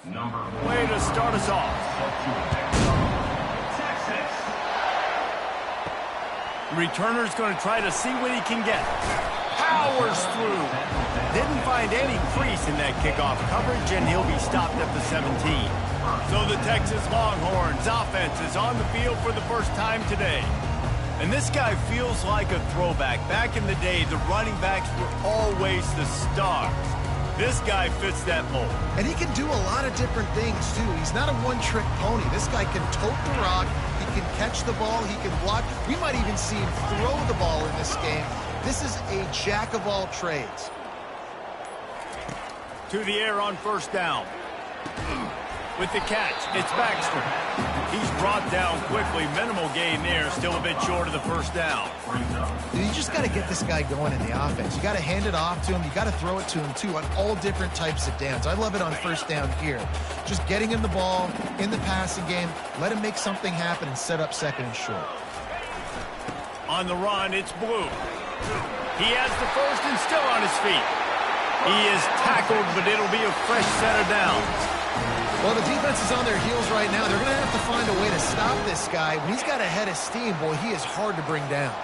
Way to start us off. The returner's going to try to see what he can get. Powers through. Didn't find any crease in that kickoff coverage, and he'll be stopped at the 17. So the Texas Longhorns offense is on the field for the first time today. And this guy feels like a throwback. Back in the day, the running backs were always the stars. This guy fits that mold. And he can do a lot of different things, too. He's not a one-trick pony. This guy can tote the rock. He can catch the ball. He can block. We might even see him throw the ball in this game. This is a jack of all trades. To the air on first down. With the catch, it's Baxter. He's brought down quickly. Minimal gain there. Still a bit short of the first down. You just got to get this guy going in the offense. You got to hand it off to him. You got to throw it to him, too, on all different types of downs. I love it on first down here. Just getting him the ball in the passing game. Let him make something happen and set up second and short. On the run, it's Blue. He has the first and still on his feet. He is tackled, but it'll be a fresh set of downs. Well, the defense is on their heels right now. They're going to have to find a way to stop this guy. When he's got a head of steam, boy, he is hard to bring down.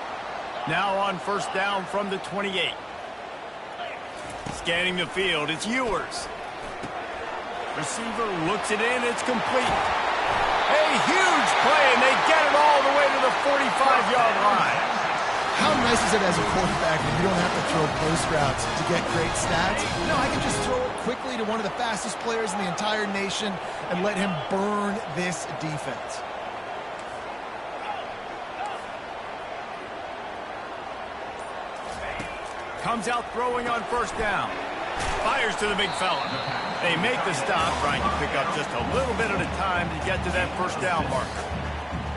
Now on first down from the 28. Scanning the field, it's Ewers. Receiver looks it in, it's complete. A huge play, and they get it all the way to the 45-yard line. How nice is it as a quarterback when you don't have to throw post routes to get great stats? No, I can just throw it quickly to one of the fastest players in the entire nation and let him burn this defense. Comes out throwing on first down. Fires to the big fella. They make the stop, trying to pick up just a little bit at a time to get to that first down marker.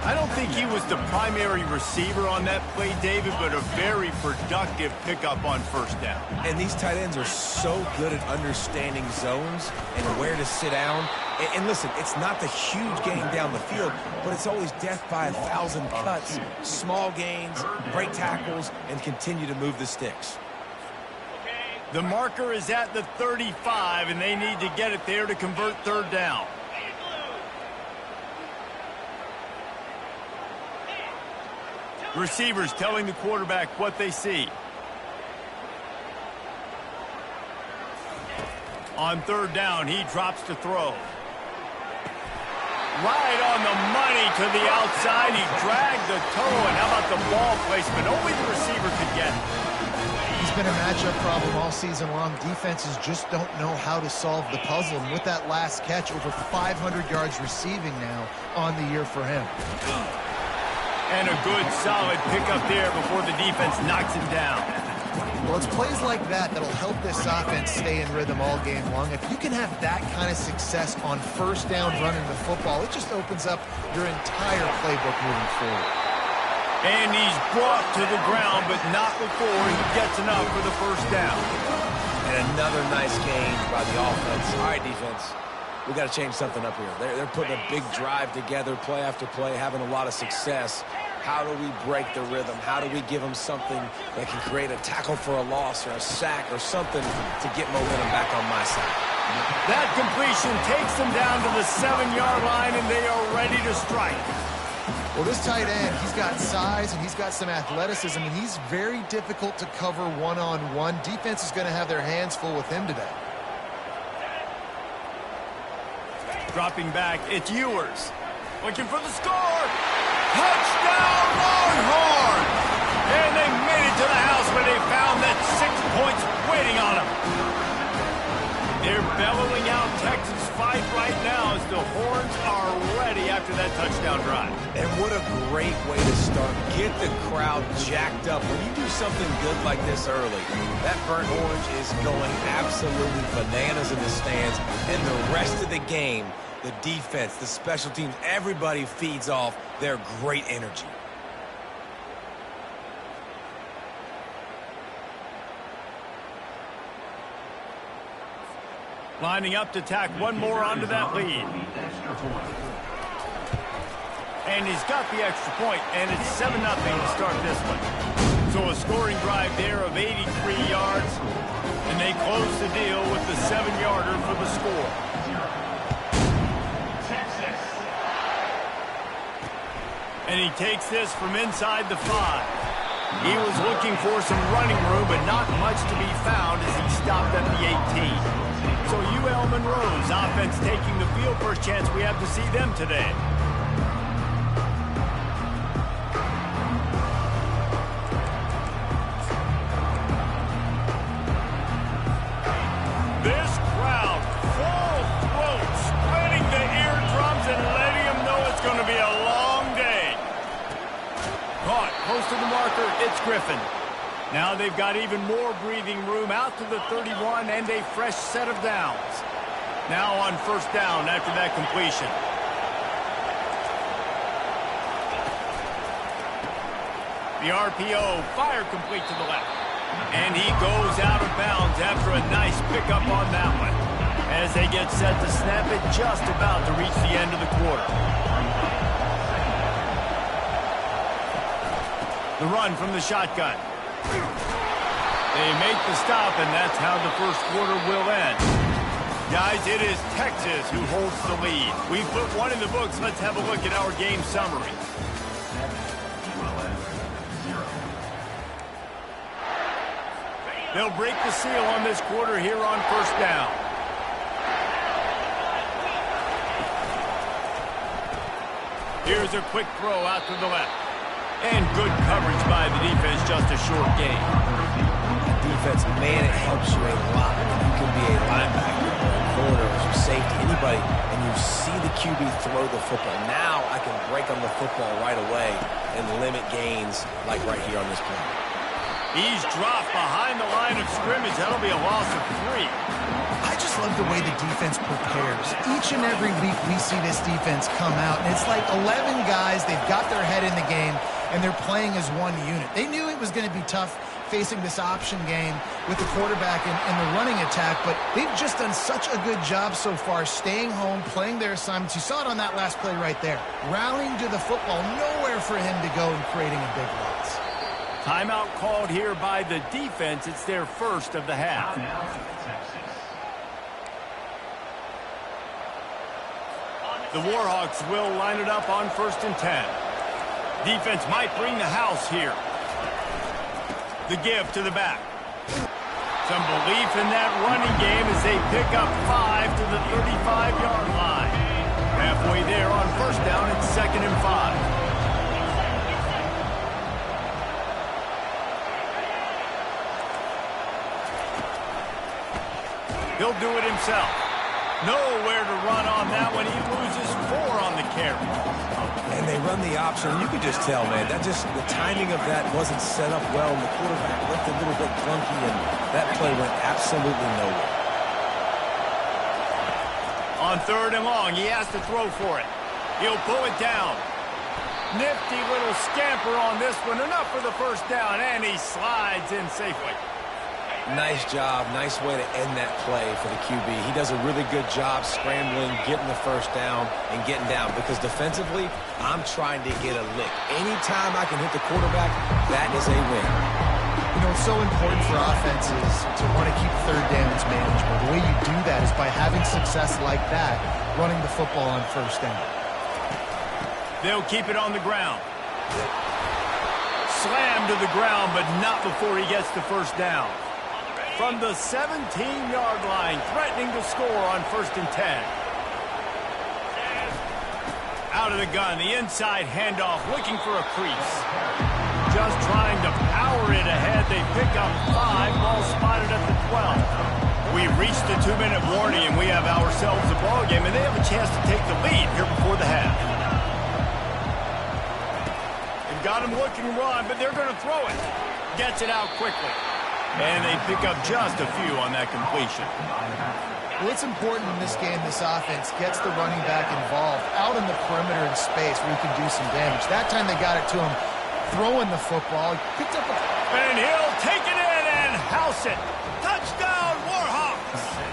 I don't think he was the primary receiver on that play, David, but a very productive pickup on first down. And these tight ends are so good at understanding zones and where to sit down. And listen, it's not the huge gain down the field, but it's always death by 1,000 cuts, small gains, break tackles, and continue to move the sticks. The marker is at the 35, and they need to get it there to convert third down. Receivers telling the quarterback what they see. On third down, he drops to throw. Right on the money to the outside. He dragged the toe, and how about the ball placement? Only the receiver could get it. He's been a matchup problem all season long. Defenses just don't know how to solve the puzzle. And with that last catch, over 500 yards receiving now on the year for him. And a good, solid pickup there before the defense knocks him down. Well, it's plays like that that'll help this offense stay in rhythm all game long. If you can have that kind of success on first down running the football, it just opens up your entire playbook moving forward. And he's brought to the ground, but not before he gets enough for the first down. And another nice gain by the offense. All right, defense. We got to change something up here. They're putting a big drive together, play after play, having a lot of success. How do we break the rhythm? How do we give them something that can create a tackle for a loss or a sack or something to get momentum back on my side? That completion takes them down to the 7-yard line, and they are ready to strike. Well, this tight end, he's got size and he's got some athleticism, and he's very difficult to cover one-on-one. Defense is going to have their hands full with him today. Dropping back, it's Ewers. Looking for the score. Touchdown, Longhorns! And they made it to the house where they found that 6 points waiting on them. They're bellowing out Texas fight right now as the Horns are ready after that touchdown drive. And what a great way to start. Get the crowd jacked up. When you do something good like this early, that burnt orange is going absolutely bananas in the stands. And the rest of the game, the defense, the special teams, everybody feeds off their great energy. Lining up to tack one more onto that lead. And he's got the extra point, and it's 7-0 to start this one. So a scoring drive there of 83 yards, and they close the deal with the 7-yarder for the score. And he takes this from inside the 5. He was looking for some running room, but not much to be found as he stopped at the 18. So UL Monroe's offense taking the field. First chance we have to see them today. This crowd, full throat, spreading the eardrums and letting them know it's going to be a long day. Caught, close to the marker, it's Griffin. Now they've got even more breathing room out to the 31 and a fresh set of downs. Now on first down after that completion. The RPO, fire complete to the left. And he goes out of bounds after a nice pickup on that one. As they get set to snap it, just about to reach the end of the quarter. The run from the shotgun. They make the stop, and that's how the first quarter will end. Guys, it is Texas who holds the lead. We put one in the books. Let's have a look at our game summary. They'll break the seal on this quarter here on first down. Here's a quick throw out to the left. And good coverage by the defense, just a short gain. Defense, man, it helps you a lot. You can be a linebacker or a corner or safety, anybody, and you see the QB throw the football. Now I can break on the football right away and limit gains like right here on this play. He's dropped behind the line of scrimmage. That'll be a loss of 3. I just love the way the defense prepares. Each and every week we see this defense come out, and it's like 11 guys. They've got their head in the game, and they're playing as one unit. They knew it was going to be tough facing this option game with the quarterback and the running attack, but they've just done such a good job so far staying home, playing their assignments. You saw it on that last play right there. Rallying to the football, nowhere for him to go and creating a big loss. Timeout called here by the defense. It's their first of the half. The Warhawks will line it up on 1st and 10. Defense might bring the house here. The give to the back. Some belief in that running game as they pick up 5 to the 35-yard line. Halfway there on first down, it's 2nd and 5. He'll do it himself. Nowhere to run on that one. He loses 4 on the carry. And they run the option. You could just tell, man, that just the timing of that wasn't set up well. And the quarterback looked a little bit clunky, and that play went absolutely nowhere. On 3rd and long, he has to throw for it. He'll pull it down. Nifty little scamper on this one. Enough for the first down, and he slides in safely. Nice job. Nice way to end that play for the QB. He does a really good job scrambling, getting the first down, and getting down. Because defensively, I'm trying to get a lick. Anytime I can hit the quarterback, that is a win. You know, it's so important for offenses to want to keep 3rd downs manageable. The way you do that is by having success like that, running the football on 1st down. They'll keep it on the ground. Slam to the ground, but not before he gets the first down. From the 17-yard line, threatening to score on 1st and 10. Out of the gun, the inside handoff, looking for a crease. Just trying to power it ahead. They pick up 5, ball spotted at the 12. We've reached the 2-minute warning, and we have ourselves a ball game, and they have a chance to take the lead here before the half. They've got him looking to run, but they're going to throw it. Gets it out quickly. And they pick up just a few on that completion. Well, it's important in this game, this offense gets the running back involved out in the perimeter in space where he can do some damage. That time they got it to him throwing the football. He picked up and he'll take it in and house it. Touchdown, Warhawks!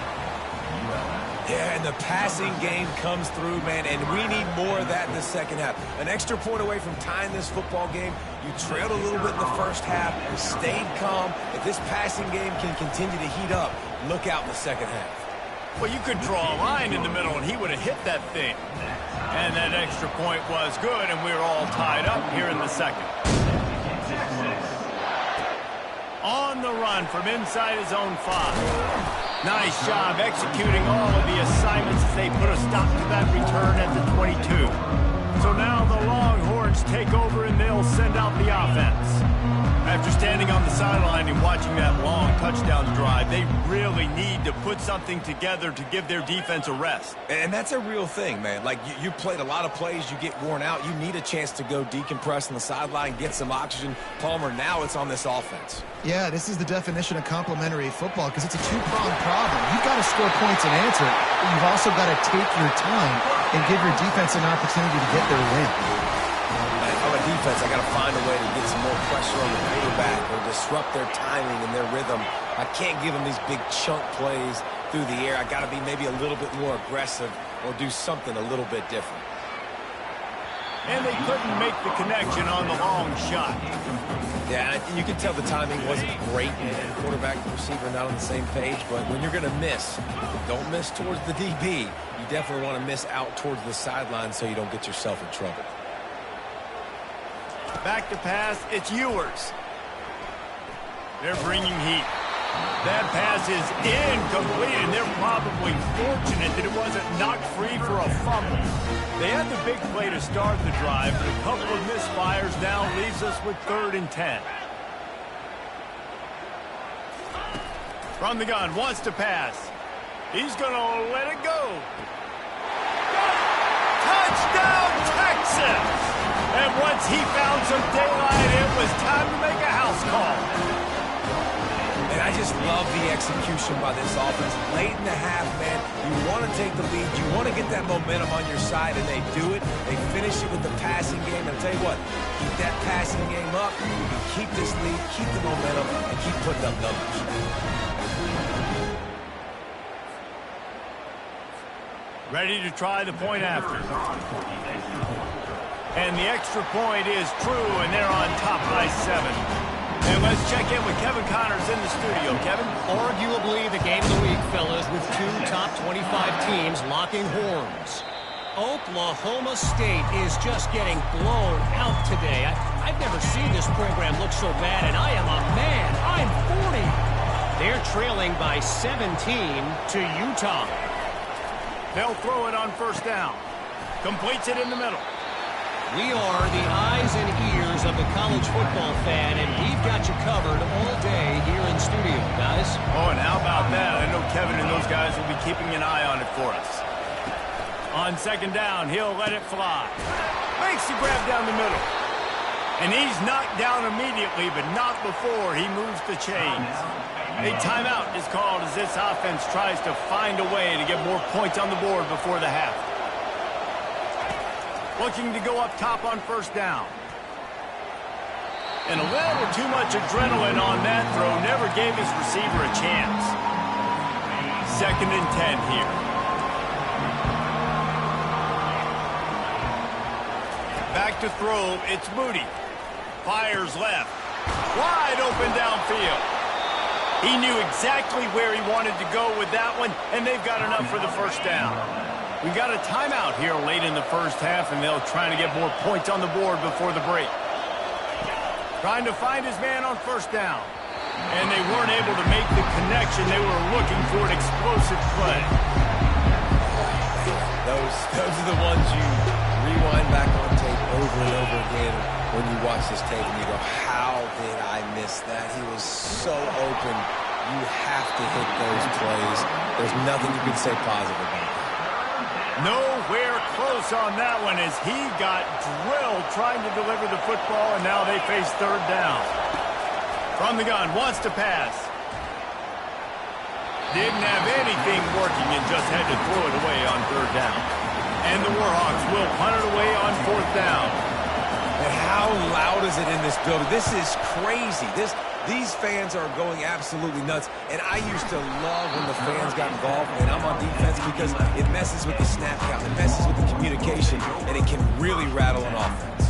Yeah, and the passing game comes through, man, and we need more of that in the second half. An extra point away from tying this football game. You trailed a little bit in the first half. You stayed calm. If this passing game can continue to heat up, look out in the second half. Well, you could draw a line in the middle, and he would have hit that thing. And that extra point was good, and we're all tied up here in the second. On the run from inside his own 5. Nice job executing all of the assignments as they put a stop to that return at the 22. So now the Longhorns take over, and they'll send out the offense. After standing on the sideline and watching that long touchdown drive, they really need to put something together to give their defense a rest. And that's a real thing, man. Like, you played a lot of plays, you get worn out. You need a chance to go decompress on the sideline, get some oxygen. Palmer, now it's on this offense. Yeah, this is the definition of complementary football because it's a two-pronged problem. You've got to score points and answer it, but you've also got to take your time and give your defense an opportunity to get their win. On a defense, I got to find a way to get some more pressure on the quarterback or disrupt their timing and their rhythm. I can't give them these big chunk plays through the air. I got to be maybe a little bit more aggressive or do something a little bit different. And they couldn't make the connection on the long shot. Yeah, you can tell the timing wasn't great. And quarterback and receiver not on the same page. But when you're going to miss, don't miss towards the DB. You definitely want to miss out towards the sideline so you don't get yourself in trouble. Back to pass, it's Ewers. They're bringing heat. That pass is incomplete, and they're probably fortunate that it wasn't knocked free for a fumble. They had the big play to start the drive, but a couple of misfires now leaves us with 3rd and 10. From the gun, wants to pass. He's going to let it go. Touchdown, Texas! And once he found some daylight, it was time to make a house call. And I just love the execution by this offense. Late in the half, man, you want to take the lead. You want to get that momentum on your side, and they do it. They finish it with the passing game. And I'll tell you what, keep that passing game up. You can keep this lead, keep the momentum, and keep putting up numbers. Ready to try the point after. And the extra point is true, and they're on top by 7. And let's check in with Kevin Connors in the studio. Kevin? Arguably the game of the week, fellas, with 2 top 25 teams locking horns. Oklahoma State is just getting blown out today. I've never seen this program look so bad, and I am a man. I'm 40. They're trailing by 17 to Utah. They'll throw it on 1st down. Completes it in the middle. We are the eyes and ears of the college football fan, and we've got you covered all day here in studio, guys. Oh, and how about that? I know Kevin and those guys will be keeping an eye on it for us. On 2nd down, he'll let it fly. Makes the grab down the middle. And he's knocked down immediately, but not before he moves the chains. A timeout is called as this offense tries to find a way to get more points on the board before the half. Looking to go up top on 1st down. And a little too much adrenaline on that throw never gave his receiver a chance. 2nd and 10 here. Back to throw, it's Moody. Fires left. Wide open downfield. He knew exactly where he wanted to go with that one, and they've got enough for the 1st down. We got a timeout here late in the 1st half, and they'll try to get more points on the board before the break. Trying to find his man on 1st down. And they weren't able to make the connection. They were looking for an explosive play. Those are the ones you rewind back on tape over and over again when you watch this tape and you go, how did I miss that? He was so open. You have to hit those plays. There's nothing you can say positive about that. Nowhere close on that one as he got drilled trying to deliver the football, and now they face 3rd down. From the gun, wants to pass. Didn't have anything working and just had to throw it away on 3rd down. And the Warhawks will punt it away on 4th down. And how loud is it in this building? This is crazy. These fans are going absolutely nuts. And I used to love when the fans got involved, and I'm on defense because it messes with the snap count, it messes with the communication, and it can really rattle an offense.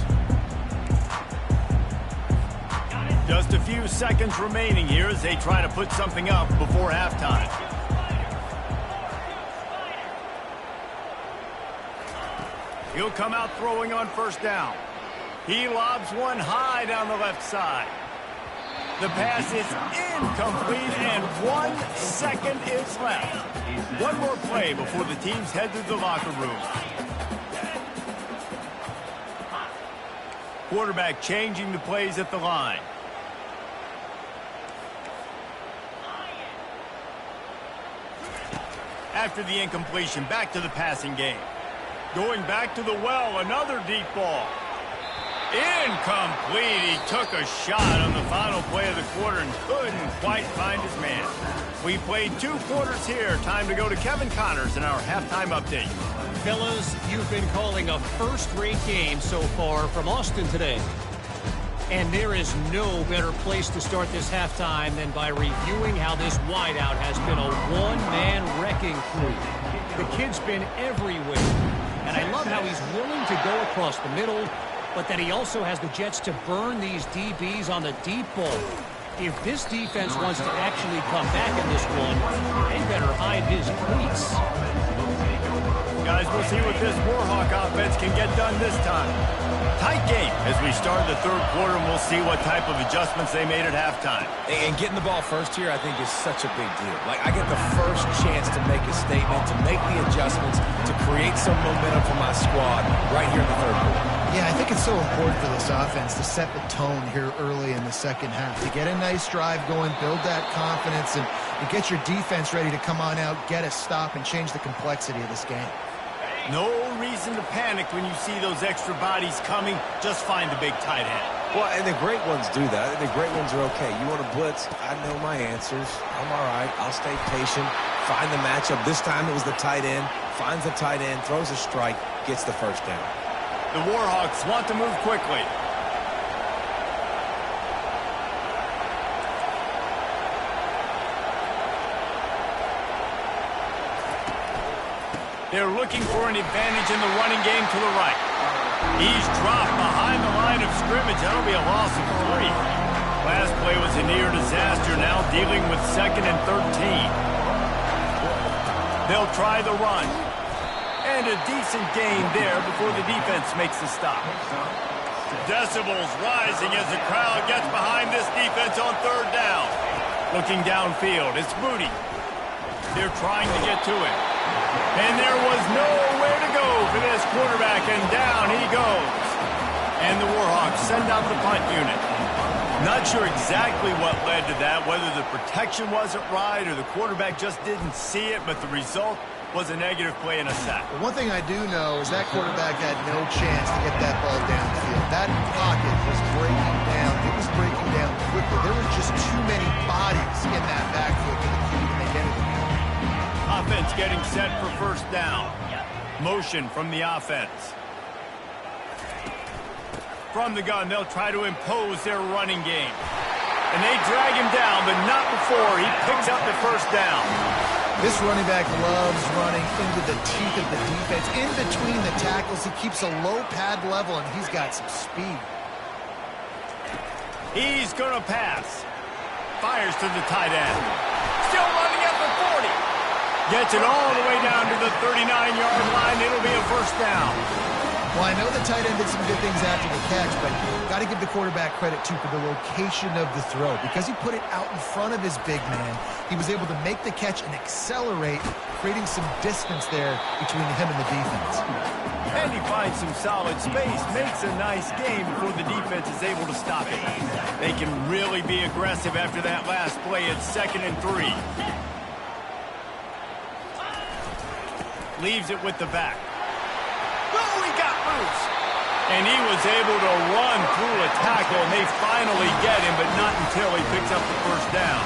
Just a few seconds remaining here as they try to put something up before halftime. He'll come out throwing on first down. He lobs one high down the left side. The pass is incomplete, and 1 second is left. One more play before the teams head to the locker room. Quarterback changing the plays at the line. After the incompletion, back to the passing game. Going back to the well, another deep ball. Incomplete. He took a shot on the final play of the quarter and couldn't quite find his man. We played 2 quarters here. Time to go to Kevin Connors in our halftime update. Fellas, you've been calling a first-rate game so far from Austin today. And there is no better place to start this halftime than by reviewing how this wideout has been a one-man wrecking crew. The kid's been everywhere. And I love how he's willing to go across the middle, but that he also has the Jets to burn these DBs on the deep ball. If this defense wants to actually come back in this one, they better hide his cleats. Guys, we'll see what this Warhawk offense can get done this time. Tight game as we start the third quarter, and we'll see what type of adjustments they made at halftime. And getting the ball first here, I think, is such a big deal. Like, I get the first chance to make a statement, to make the adjustments, to create some momentum for my squad right here in the third quarter. Yeah, I think it's so important for this offense to set the tone here early in the second half, to get a nice drive going, build that confidence, and get your defense ready to come on out, get a stop, and change the complexity of this game. No reason to panic when you see those extra bodies coming. Just find the big tight end. Well, and the great ones do that. The great ones are okay. You want to blitz? I know my answers. I'm all right. I'll stay patient. Find the matchup. This time it was the tight end. Finds the tight end, throws a strike, gets the first down. The Warhawks want to move quickly. They're looking for an advantage in the running game to the right. He's dropped behind the line of scrimmage. That'll be a loss of 3. Last play was a near disaster, now dealing with 2nd and 13. They'll try the run. And a decent gain there before the defense makes the stop. Decibels rising as the crowd gets behind this defense on third down. Looking downfield, it's Moody. They're trying to get to it. And there was nowhere to go for this quarterback, and down he goes. And the Warhawks send out the punt unit. Not sure exactly what led to that, whether the protection wasn't right or the quarterback just didn't see it, but the result was a negative play and a sack. One thing I do know is that quarterback had no chance to get that ball downfield. That pocket was breaking down. It was breaking down quickly. There were just too many bodies in that backfield for the key to make anything happen. Offense getting set for first down. Motion from the offense. From the gun, they'll try to impose their running game. And they drag him down, but not before he picks up the first down. This running back loves running into the teeth of the defense. In between the tackles, he keeps a low pad level, and he's got some speed. He's going to pass. Fires to the tight end. Still running at the 40. Gets it all the way down to the 39-yard line. It'll be a first down. Well, I know the tight end did some good things after the catch, but got to give the quarterback credit, too, for the location of the throw. Because he put it out in front of his big man, he was able to make the catch and accelerate, creating some distance there between him and the defense. And he finds some solid space, makes a nice game before the defense is able to stop it. They can really be aggressive after that last play at 2nd and 3. Leaves it with the back. Oh, he got loose. And he was able to run through a tackle, and they finally get him, but not until he picks up the first down.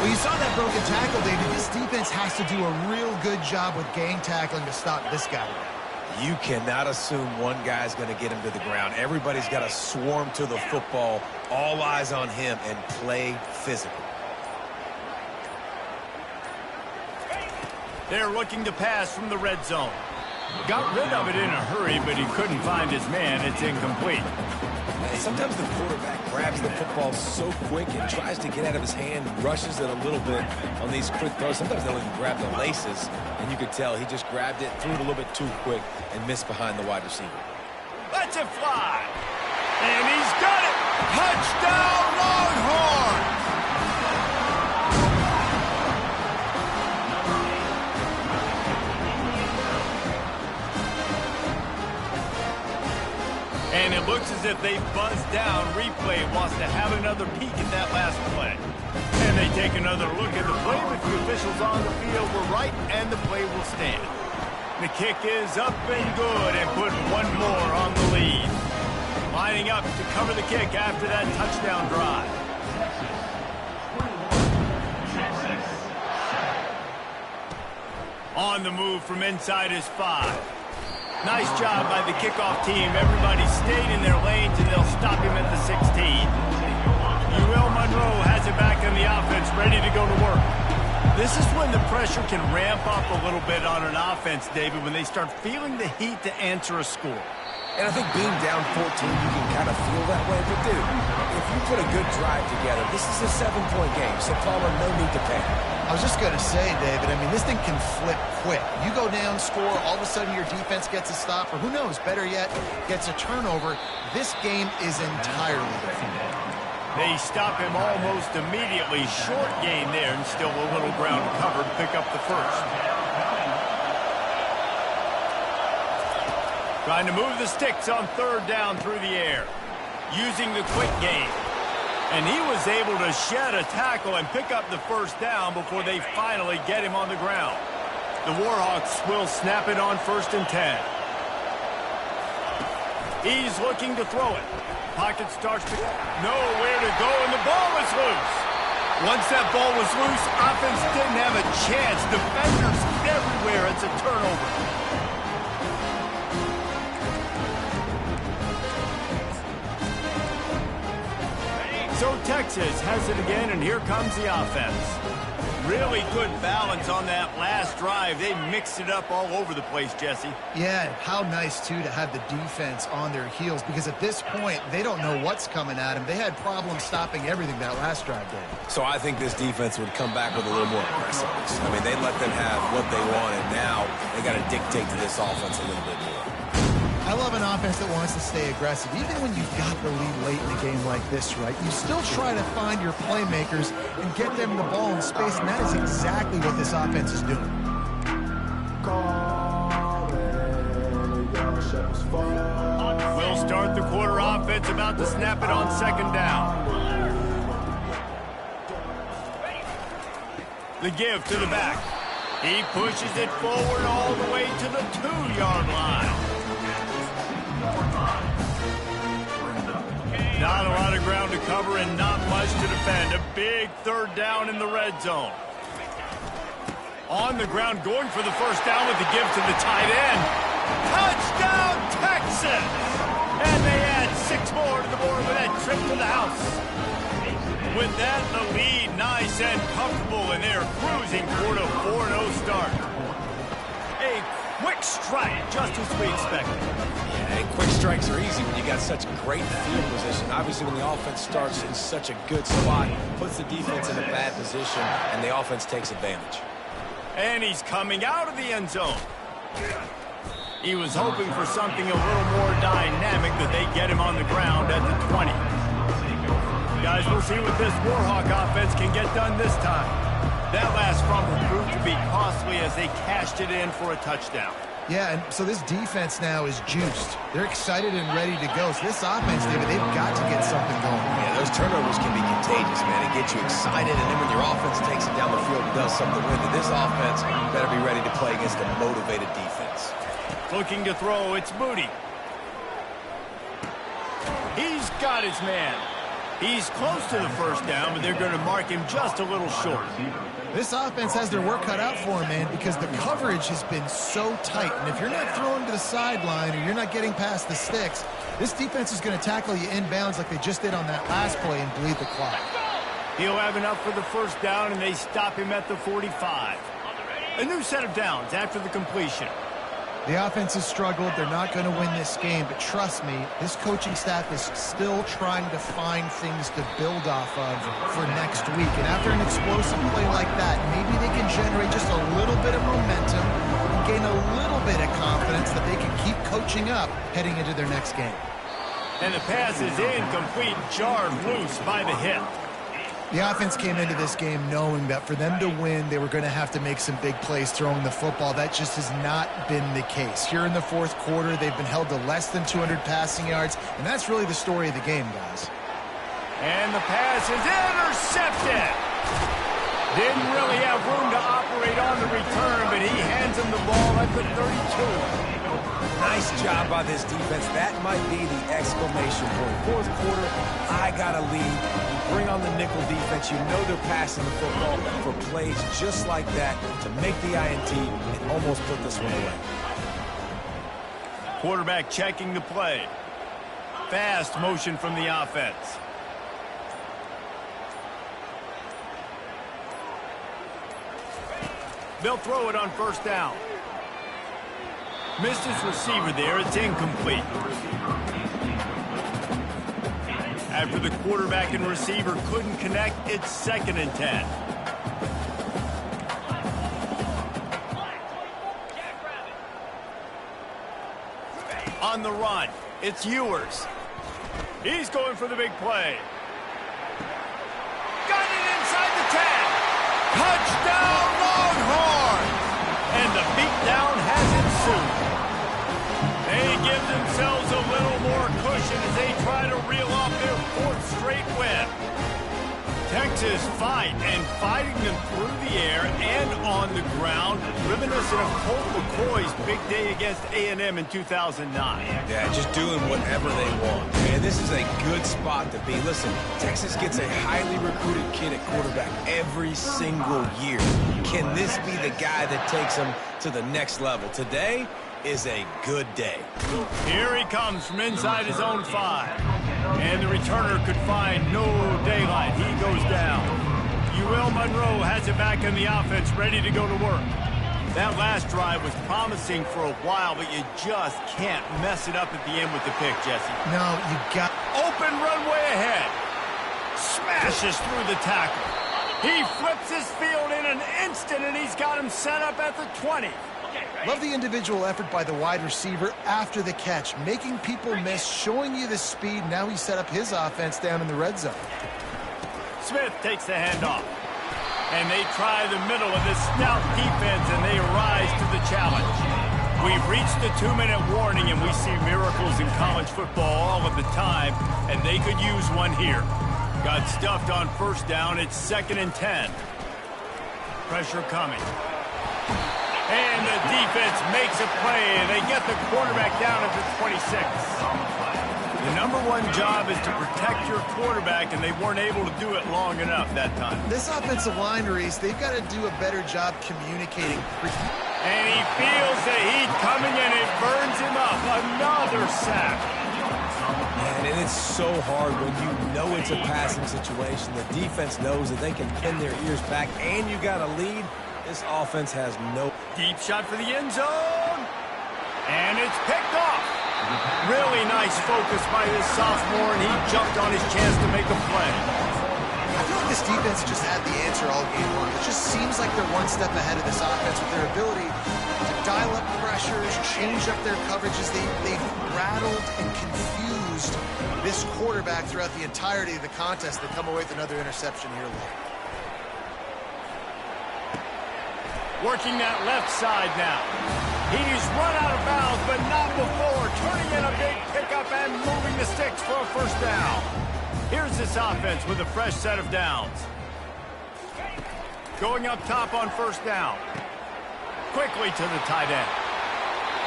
Well, you saw that broken tackle, David. This defense has to do a real good job with gang tackling to stop this guy. You cannot assume one guy's going to get him to the ground. Everybody's got to swarm to the football, all eyes on him, and play physical. They're looking to pass from the red zone. Got rid of it in a hurry, but he couldn't find his man. It's incomplete. Sometimes the quarterback grabs the football so quick and tries to get out of his hand, rushes it a little bit on these quick throws. Sometimes they'll even grab the laces, and you could tell he just grabbed it, threw it a little bit too quick, and missed behind the wide receiver. Lets it fly. And he's got it. Touchdown, Longhorns! And it looks as if they buzzed down. Replay wants to have another peek at that last play. And they take another look at the play, but the officials on the field were right, and the play will stand. The kick is up and good, and put one more on the lead. Lining up to cover the kick after that touchdown drive. On the move from inside his 5. Nice job by the kickoff team. Everybody stayed in their lanes, and they'll stop him at the 16. Will Monroe has it back in the offense, ready to go to work. This is when the pressure can ramp up a little bit on an offense, David, when they start feeling the heat to answer a score. And I think being down 14, you can kind of feel that way. But, dude, if you put a good drive together, this is a 7-point game, so Palmer, no need to panic. I was just going to say, David, I mean, this thing can flip quick. You go down, score, all of a sudden your defense gets a stop, or who knows, better yet, gets a turnover. This game is entirely different. They stop him almost immediately. Short gain there, and still a little ground covered. Pick up the first. Trying to move the sticks on third down through the air. Using the quick game. And he was able to shed a tackle and pick up the first down before they finally get him on the ground. The Warhawks will snap it on 1st and 10. He's looking to throw it. Pocket starts to nowhere to go, and the ball is loose. Once that ball was loose, offense didn't have a chance. Defenders everywhere. It's a turnover. So Texas has it again, and here comes the offense. Really good balance on that last drive. They mixed it up all over the place, Jesse. Yeah, how nice, too, to have the defense on their heels, because at this point, they don't know what's coming at them. They had problems stopping everything that last drive did. So I think this defense would come back with a little more aggressiveness. I mean, they let them have what they wanted. Now they got to dictate to this offense a little bit more. I love an offense that wants to stay aggressive. Even when you've got the lead late in a game like this, right, you still try to find your playmakers and get them the ball in space, and that is exactly what this offense is doing. We'll start the quarter offense, about to snap it on 2nd down. The give to the back. He pushes it forward all the way to the 2-yard line. Not a lot of ground to cover and not much to defend. A big 3rd down in the red zone. On the ground, going for the first down with the give to the tight end. Touchdown, Texas! And they add 6 more to the board with that trip to the house. With that, the lead nice and comfortable, and they're cruising toward a 4-0 start. A quick strike, just as we expected. Yeah, and quick strikes are easy when you got such great field position. Obviously, when the offense starts in such a good spot, puts the defense in a bad position, and the offense takes advantage. And he's coming out of the end zone. He was hoping for something a little more dynamic, that they get him on the ground at the 20. Guys, we'll see what this Warhawk offense can get done this time. That last fumble proved to be costly as they cashed it in for a touchdown. Yeah, and so this defense now is juiced. They're excited and ready to go. So this offense, David, they've got to get something going. Yeah, those turnovers can be contagious, man. It gets you excited, and then when your offense takes it down the field and does something with it, this offense better be ready to play against a motivated defense. Looking to throw, it's Moody. He's got his man. He's close to the first down, but they're going to mark him just a little short. This offense has their work cut out for him, man, because the coverage has been so tight. And if you're not throwing to the sideline or you're not getting past the sticks, this defense is going to tackle you inbounds like they just did on that last play and bleed the clock. He'll have enough for the first down, and they stop him at the 45. A new set of downs after the completion. The offense has struggled. They're not going to win this game, but trust me, this coaching staff is still trying to find things to build off of for next week. And after an explosive play like that, maybe they can generate just a little bit of momentum and gain a little bit of confidence that they can keep coaching up heading into their next game. And the pass is incomplete, jarred loose by the hip. The offense came into this game knowing that for them to win, they were going to have to make some big plays throwing the football. That just has not been the case. Here in the fourth quarter, they've been held to less than 200 passing yards, and that's really the story of the game, guys. And the pass is intercepted. Didn't really have room to operate on the return, but he hands him the ball at the 32. Nice job by this defense. That might be the exclamation point. Fourth quarter, I got a lead. You bring on the nickel defense. You know they're passing the football for plays just like that to make the INT and almost put this one away. Quarterback checking the play. Fast motion from the offense. They'll throw it on first down. Missed his receiver there. It's incomplete. After the quarterback and receiver couldn't connect, it's 2nd and 10. On the run, it's Ewers. He's going for the big play. Got it inside the 10. Touchdown, Longhorns! And the beatdown has ensued. They give themselves a little more cushion as they try to reel off their 4th straight win. Texas fighting them through the air and on the ground, reminiscent of Colt McCoy's big day against A&M in 2009. Yeah, just doing whatever they want. Man, this is a good spot to be. Listen, Texas gets a highly recruited kid at quarterback every single year. Can this be the guy that takes them to the next level? Today is a good day. Here he comes from inside his own 5. And the returner could find no daylight. He goes down. Will Monroe has it back in the offense, ready to go to work. That last drive was promising for a while, but you just can't mess it up at the end with the pick, Jesse. No, you got... Open runway ahead. Smashes through the tackle. He flips his field in an instant, and he's got him set up at the 20. Love the individual effort by the wide receiver after the catch, making people miss, showing you the speed. Now he set up his offense down in the red zone. Smith takes the handoff. And they try the middle of this stout defense, and they rise to the challenge. We've reached the 2-minute warning, and we see miracles in college football all of the time, and they could use one here. Got stuffed on first down. It's 2nd and 10. Pressure coming. And the defense makes a play, and they get the quarterback down at the 26. The #1 job is to protect your quarterback, and they weren't able to do it long enough that time. This offensive line, Reese, they've got to do a better job communicating. And he feels the heat coming, and it burns him up. Another sack. And it's so hard when you know it's a passing situation. The defense knows that they can pin their ears back, and you got a lead. This offense has no... Deep shot for the end zone. And it's picked off. Really nice focus by this sophomore, and he jumped on his chance to make a play. I feel like this defense just had the answer all game long. It just seems like they're one step ahead of this offense with their ability to dial up pressures, change up their coverages. They've rattled and confused this quarterback throughout the entirety of the contest. They come away with another interception here late. Working that left side now. He's run out of bounds, but not before. Turning in a big pickup and moving the sticks for a first down. Here's this offense with a fresh set of downs. Going up top on first down. Quickly to the tight end.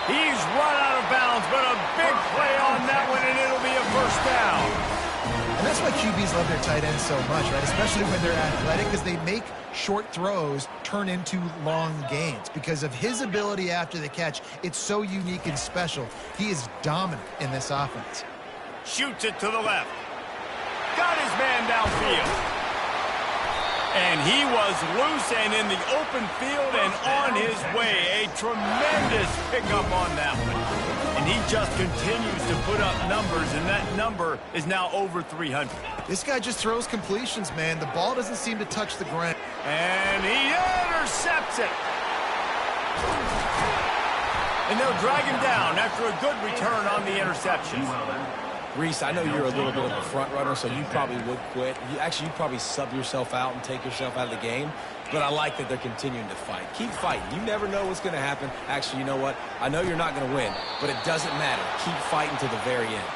He's run out of bounds, but a big play on that one, and it'll be a first down. And that's why QBs love their tight ends so much, right? Especially when they're athletic, because they make short throws turn into long gains. Because of his ability after the catch, it's so unique and special. He is dominant in this offense. Shoots it to the left. Got his man downfield. And he was loose and in the open field and on his way. A tremendous pickup on that one. And he just continues to put up numbers, and that number is now over 300. This guy just throws completions, man. The ball doesn't seem to touch the ground. And he intercepts it. And they'll drag him down after a good return on the interception. Reese, I know you're a little bit of a front runner, so you probably would quit. You'd probably sub yourself out and take yourself out of the game. But I like that they're continuing to fight. Keep fighting. You never know what's going to happen. Actually, you know what? I know you're not going to win, but it doesn't matter. Keep fighting to the very end.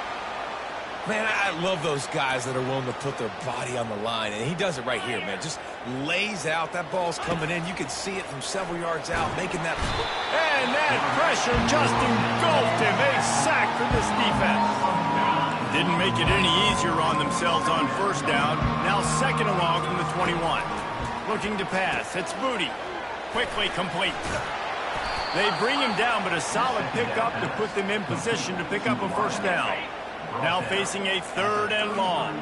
Man, I love those guys that are willing to put their body on the line, and he does it right here, man. Just lays out. That ball's coming in. You can see it from several yards out, making that. And that pressure just engulfed him. A sack for this defense. Didn't make it any easier on themselves on first down. Now second and long from the 21. Looking to pass. It's Booty. Quickly complete. They bring him down, but a solid pickup to put them in position to pick up a first down. Now facing a third and long.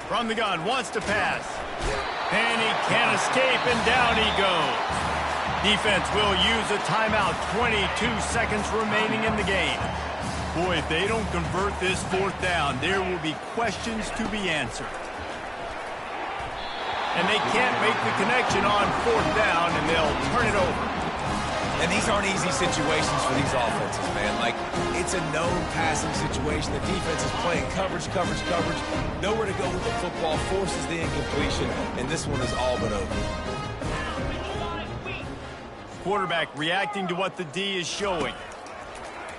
From the gun, wants to pass. And he can't escape, and down he goes. Defense will use a timeout. 22 seconds remaining in the game. Boy, if they don't convert this fourth down, there will be questions to be answered. And they can't make the connection on fourth down, and they'll turn it over. And these aren't easy situations for these offenses, man. Like, it's a known passing situation. The defense is playing coverage, coverage, coverage. Nowhere to go with the football, forces the incompletion, and this one is all but over. Quarterback reacting to what the D is showing.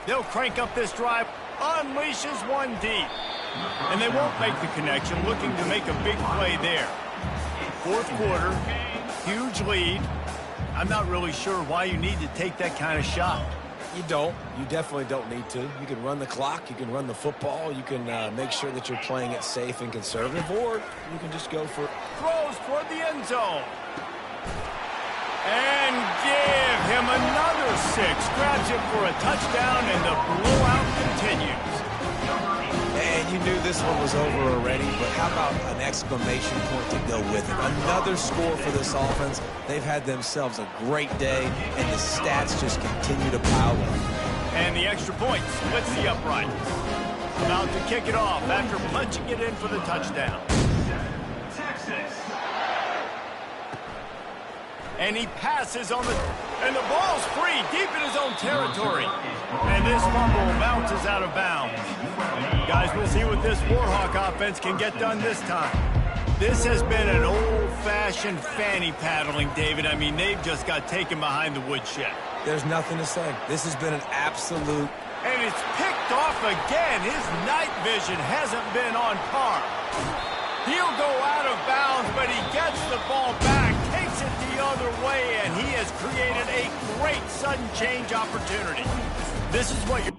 They'll crank up this drive, unleashes one deep. And they won't make the connection, looking to make a big play there. Fourth quarter, huge lead. I'm not really sure why you need to take that kind of shot. You don't. You definitely don't need to. You can run the clock. You can run the football. You can make sure that you're playing it safe and conservative, or you can just go for... Throws toward the end zone. And give him another 6. Grabs him for a touchdown, and the blowout continues. And you knew this one was over already, but how about an exclamation point to go with it? Another score for this offense. They've had themselves a great day, and the stats just continue to pile up. And the extra point splits the uprights. About to kick it off after punching it in for the touchdown. And he passes on the... And the ball's free, deep in his own territory. And this fumble bounces out of bounds. Guys, we'll see what this Warhawk offense can get done this time. This has been an old-fashioned fanny paddling, David. I mean, they've just got taken behind the woodshed. There's nothing to say. This has been an absolute... And it's picked off again. His night vision hasn't been on par. He'll go out of bounds, but he gets the ball back, takes it the other way, and he has created a great sudden change opportunity. This is what you're...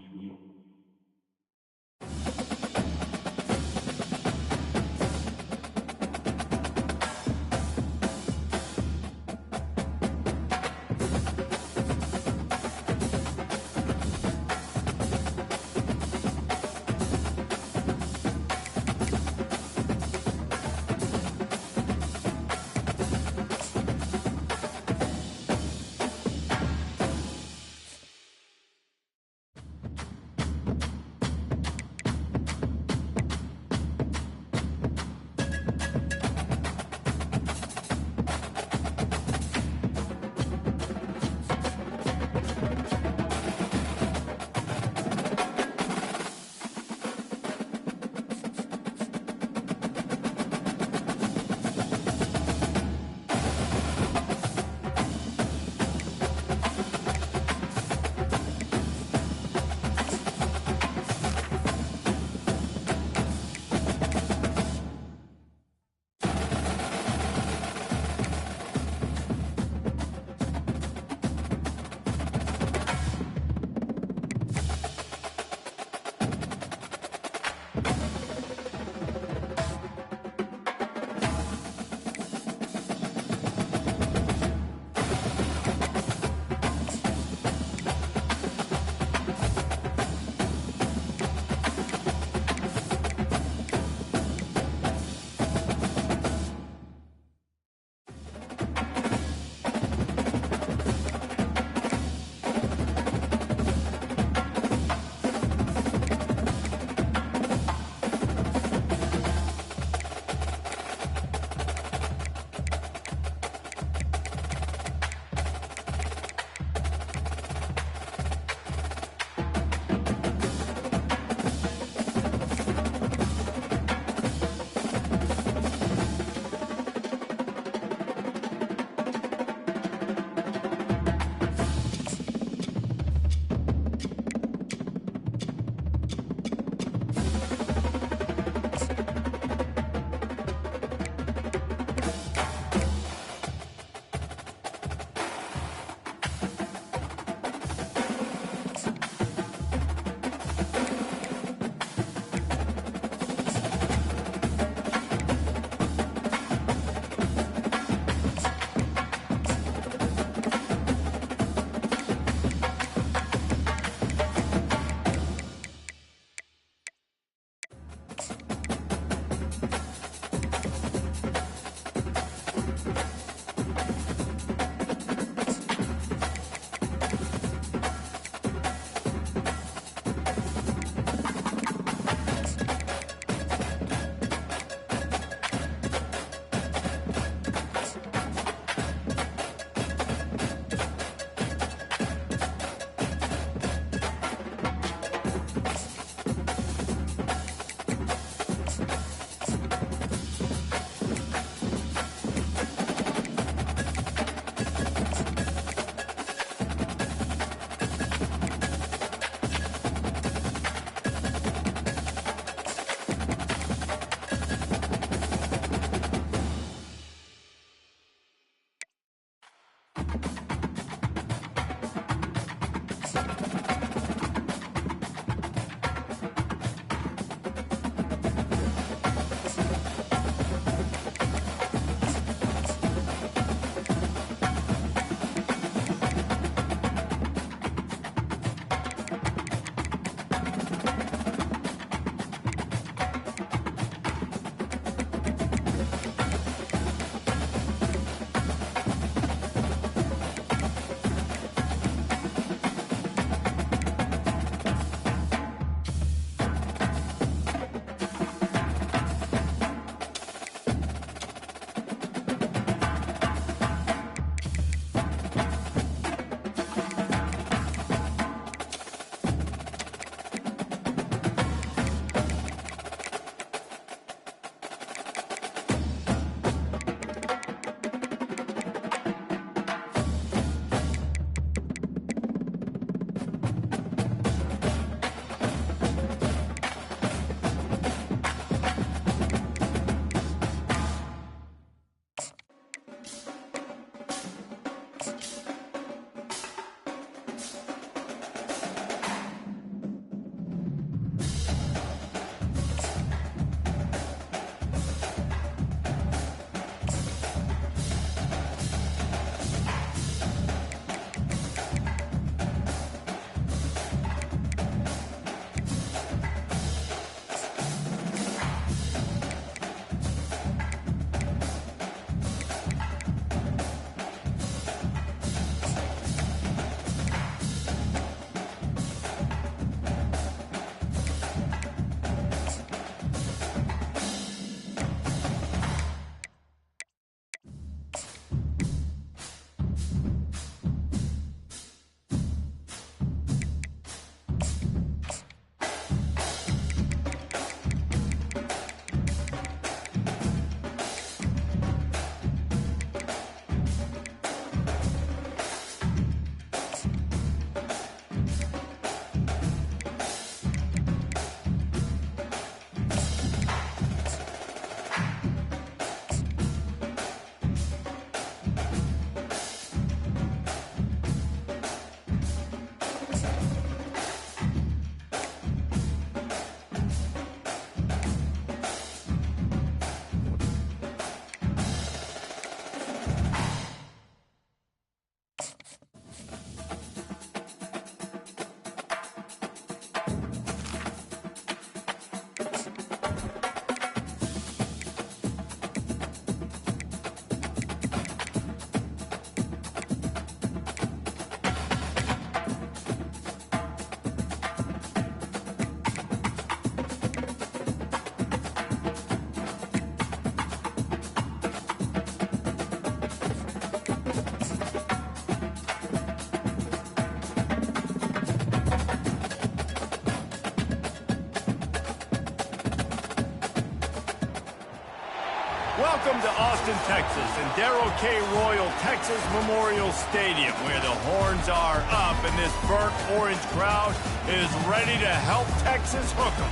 Welcome to Austin, Texas, and Darrell K. Royal Texas Memorial Stadium, where the horns are up and this burnt orange crowd is ready to help Texas hook 'em.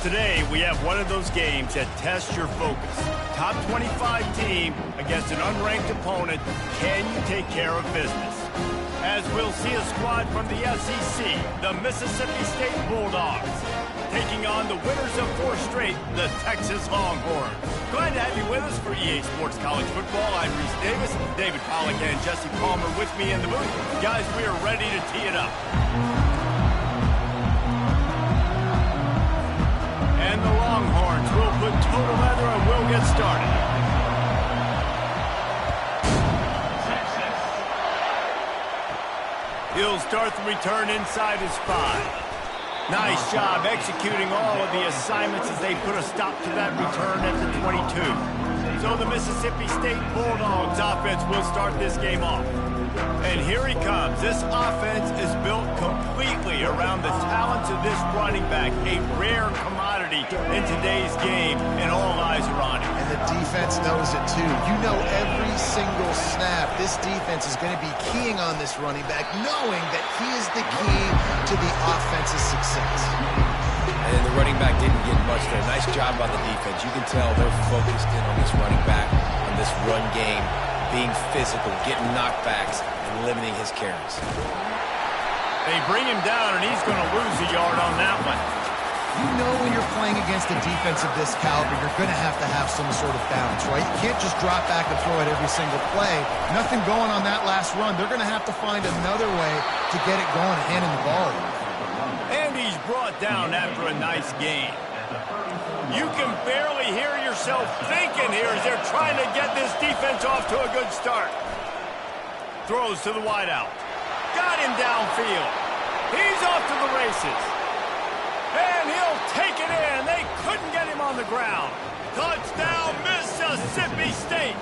Today, we have one of those games that tests your focus. Top 25 team against an unranked opponent. Can you take care of business? As we'll see a squad from the SEC, the Mississippi State Bulldogs, taking on the winners of 4 straight, the Texas Longhorns. Glad to have you with us for EA Sports College Football. I'm Reese Davis, David Pollack and Jesse Palmer with me in the booth. Guys, we are ready to tee it up. And the Longhorns will put total leather and we'll get started. He'll start the return inside his 5. Nice job executing all of the assignments as they put a stop to that return at the 22. So the Mississippi State Bulldogs offense will start this game off. And here he comes. This offense is built completely around the talents of this running back, a rare commodity in today's game, and all eyes are on him. And the defense knows it too. You know every single snap, this defense is going to be keying on this running back, knowing that he is the key to the offense's success. And the running back didn't get much there. Nice job by the defense. You can tell they're focused in on this running back, on this run game, being physical, getting knockbacks, and limiting his carries. They bring him down, and he's going to lose a yard on that one. You know when you're playing against a defense of this caliber, you're going to have some sort of balance, right? You can't just drop back and throw it every single play. Nothing going on that last run. They're going to have to find another way to get it going and handing the ball. And he's brought down after a nice gain. You can barely hear yourself thinking here as they're trying to get this defense off to a good start. Throws to the wideout. Got him downfield. He's off to the races. And he'll take it in. They couldn't get him on the ground. Touchdown, Mississippi State.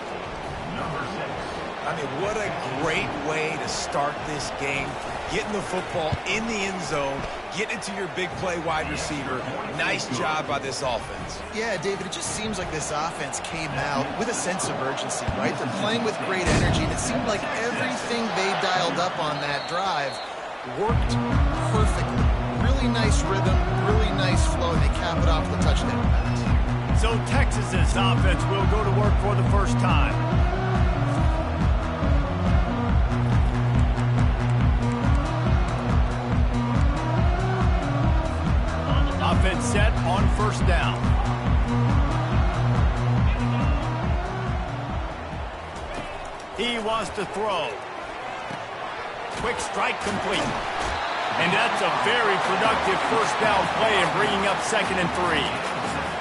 I mean, what a great way to start this game. Getting the football in the end zone, getting it to your big play wide receiver. Nice job by this offense. Yeah, David, it just seems like this offense came out with a sense of urgency, right? They're playing with great energy, and it seemed like everything they dialed up on that drive worked perfectly. Really nice rhythm, really nice flow, and they cap it off with a touchdown pass. So Texas's offense will go to work for the first time. Offense set on first down. He wants to throw. Quick strike complete. And that's a very productive first down play and bringing up 2nd and 3.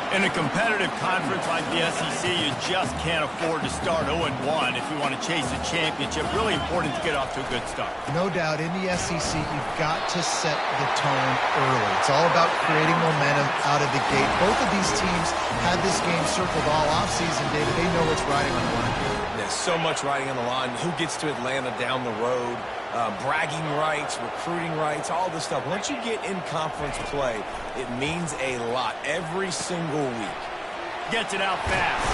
In a competitive conference like the SEC, you just can't afford to start 0-1 if you want to chase a championship. Really important to get off to a good start. No doubt, in the SEC, you've got to set the tone early. It's all about creating momentum out of the gate. Both of these teams had this game circled all offseason, David. They know what's riding on the line. There's so much riding on the line. Who gets to Atlanta down the road? Bragging rights, recruiting rights, all this stuff. Once you get in conference play, it means a lot every single week. Gets it out fast.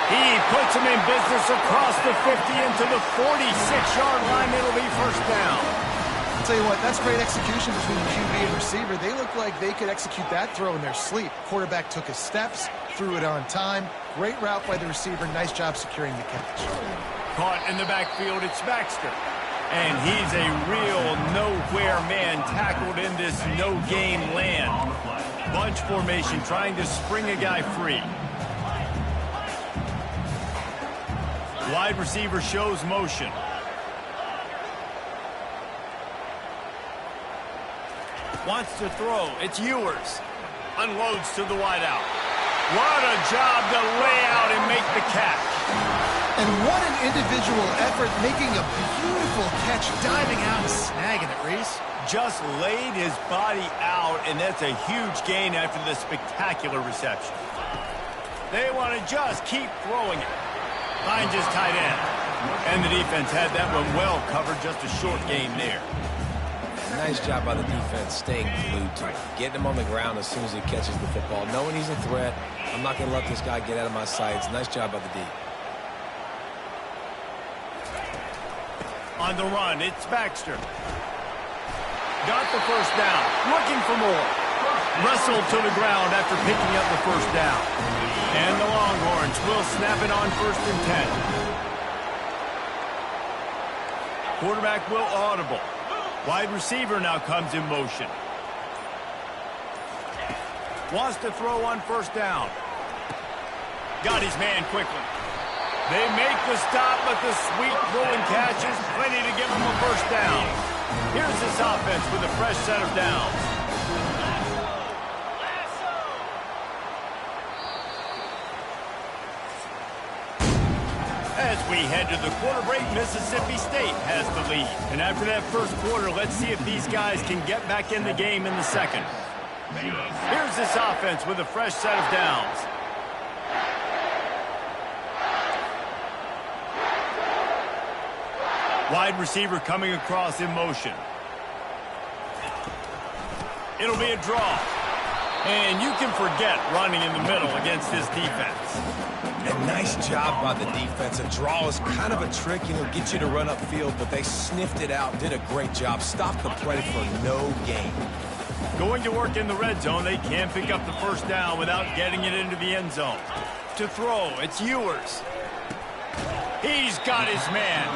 He puts him in business across the 50 into the 46-yard line. It'll be first down. I'll tell you what, that's great execution between the QB and receiver. They look like they could execute that throw in their sleep. Quarterback took his steps, threw it on time. Great route by the receiver. Nice job securing the catch. Caught in the backfield, it's Baxter. And he's a real nowhere man tackled in this no-game land. Bunch formation trying to spring a guy free. Wide receiver shows motion. Wants to throw. It's Ewers. Unloads to the wideout. What a job to lay out and make the catch. And what an individual effort, making a beautiful catch, diving out and snagging it, Reese. Just laid his body out, and that's a huge gain after the spectacular reception. They want to just keep throwing it. Finds his tight end. And the defense had that one well covered, just a short gain there. Nice job by the defense staying glued to him. Getting him on the ground as soon as he catches the football. Knowing he's a threat, I'm not going to let this guy get out of my sights. Nice job by the D. On the run, it's Baxter. Got the first down. Looking for more. Wrestled to the ground after picking up the first down. And the Longhorns will snap it on 1st and 10. Quarterback will audible. Wide receiver now comes in motion. Wants to throw on 1st down. Got his man quickly. They make the stop, but the sweet throwing catch is plenty to give them a 1st down. Here's this offense with a fresh set of downs. As we head to the quarter break, Mississippi State has the lead. And after that first quarter, let's see if these guys can get back in the game in the second. Here's this offense with a fresh set of downs. Wide receiver coming across in motion. It'll be a draw. And you can forget running in the middle against this defense. A nice job by the defense. A draw is kind of a trick, get you to run upfield, but they sniffed it out, did a great job. Stopped the play for no gain. Going to work in the red zone, they can pick up the 1st down without getting it into the end zone. To throw, it's Ewers. He's got his man.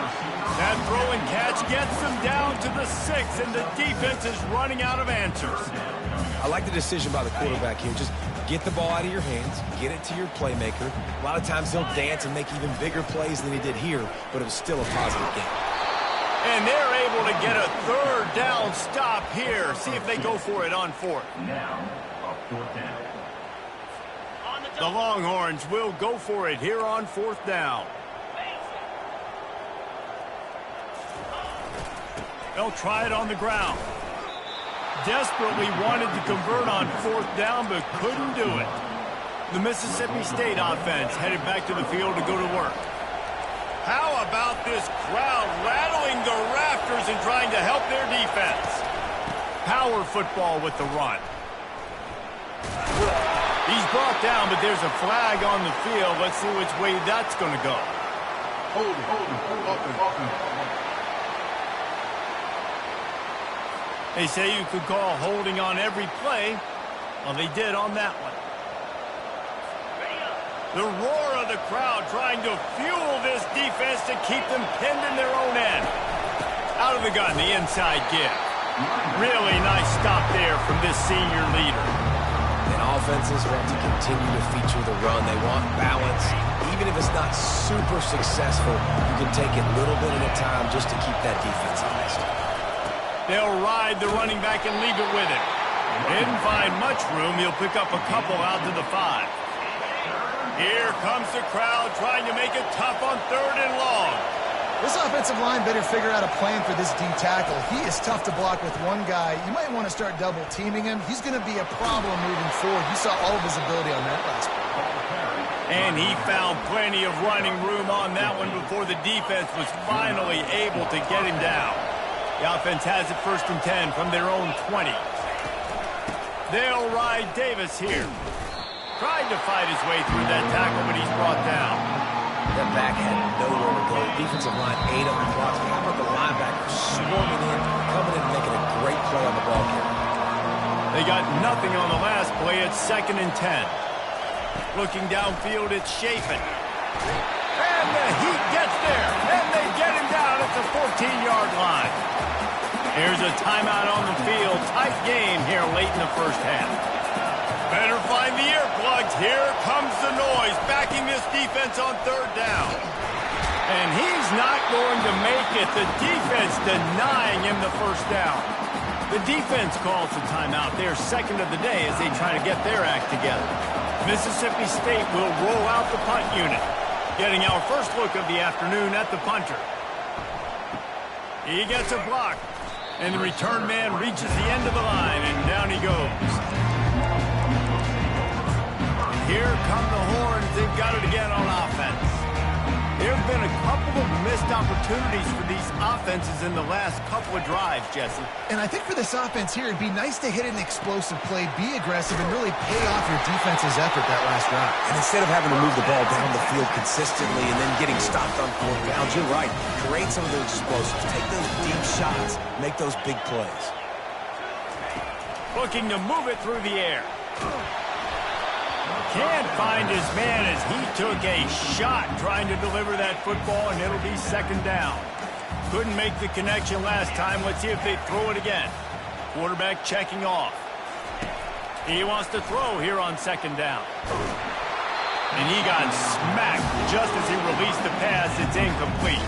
That throw and catch gets them down to the 6, and the defense is running out of answers. I like the decision by the quarterback here. Just get the ball out of your hands, get it to your playmaker. A lot of times he'll dance and make even bigger plays than he did here, but it was still a positive game. And they're able to get a 3rd down stop here. See if they go for it on 4th. The Longhorns will go for it here on 4th down. They'll try it on the ground. Desperately wanted to convert on 4th down, but couldn't do it. The Mississippi State offense headed back to the field to go to work. How about this crowd rattling the rafters and trying to help their defense? Power football with the run. He's brought down, but there's a flag on the field. Let's see which way that's going to go. Hold it. They say you could call holding on every play. Well, they did on that one. The roar of the crowd trying to fuel this defense to keep them pinned in their own end. Out of the gun, the inside give. Really nice stop there from this senior leader. And offenses want to continue to feature the run. They want balance. Even if it's not super successful, you can take it little bit at a time just to keep that defense honest. They'll ride the running back and leave it with him. Didn't find much room. He'll pick up a couple out to the 5. Here comes the crowd trying to make it tough on 3rd and long. This offensive line better figure out a plan for this D tackle. He is tough to block with one guy. You might want to start double teaming him. He's going to be a problem moving forward. You saw all of his ability on that last play. And he found plenty of running room on that one before the defense was finally able to get him down. The offense has it 1st and 10 from their own 20. They'll ride Davis here. Tried to fight his way through that tackle, but he's brought down. That back had nowhere to go. Defensive line ate up the blocks. How about the linebacker swarming in, coming in and making a great play on the ball carrier? They got nothing on the last play. It's 2nd and 10. Looking downfield, it's Chafin. And the heat gets there. And they get him down at the 14-yard line. Here's a timeout on the field. Tight game here late in the 1st half. Better find the earplugs. Here comes the noise, backing this defense on 3rd down. And he's not going to make it. The defense denying him the 1st down. The defense calls the timeout. They're 2nd of the day as they try to get their act together. Mississippi State will roll out the punt unit. Getting our first look of the afternoon at the punter. He gets a block. And the return man reaches the end of the line, and down he goes. Here come the Horns. They've got it again on offense. There have been a couple of missed opportunities for these offenses in the last couple of drives, Jesse. And I think for this offense here, it'd be nice to hit an explosive play, be aggressive, and really pay off your defense's effort that last drive. And instead of having to move the ball down the field consistently and then getting stopped on 4 downs, you're right. Create some of those explosives. Take those deep shots. Make those big plays. Looking to move it through the air. Can't find his man as he took a shot trying to deliver that football, and it'll be second down. Couldn't make the connection last time. Let's see if they throw it again. Quarterback checking off. He wants to throw here on second down. And he got smacked just as he released the pass. It's incomplete.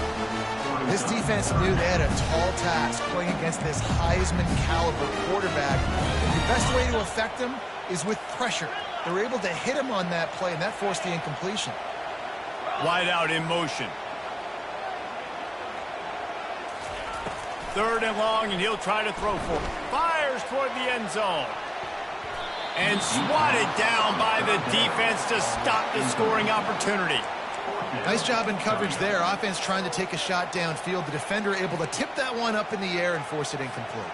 This defense knew they had a tall task playing against this Heisman-caliber quarterback. And the best way to affect him is with pressure. They were able to hit him on that play, and that forced the incompletion. Wide out in motion. Third and long, and he'll try to throw for it. Fires toward the end zone. And swatted down by the defense to stop the scoring opportunity. Nice job in coverage there. Offense trying to take a shot downfield. The defender able to tip that one up in the air and force it incomplete.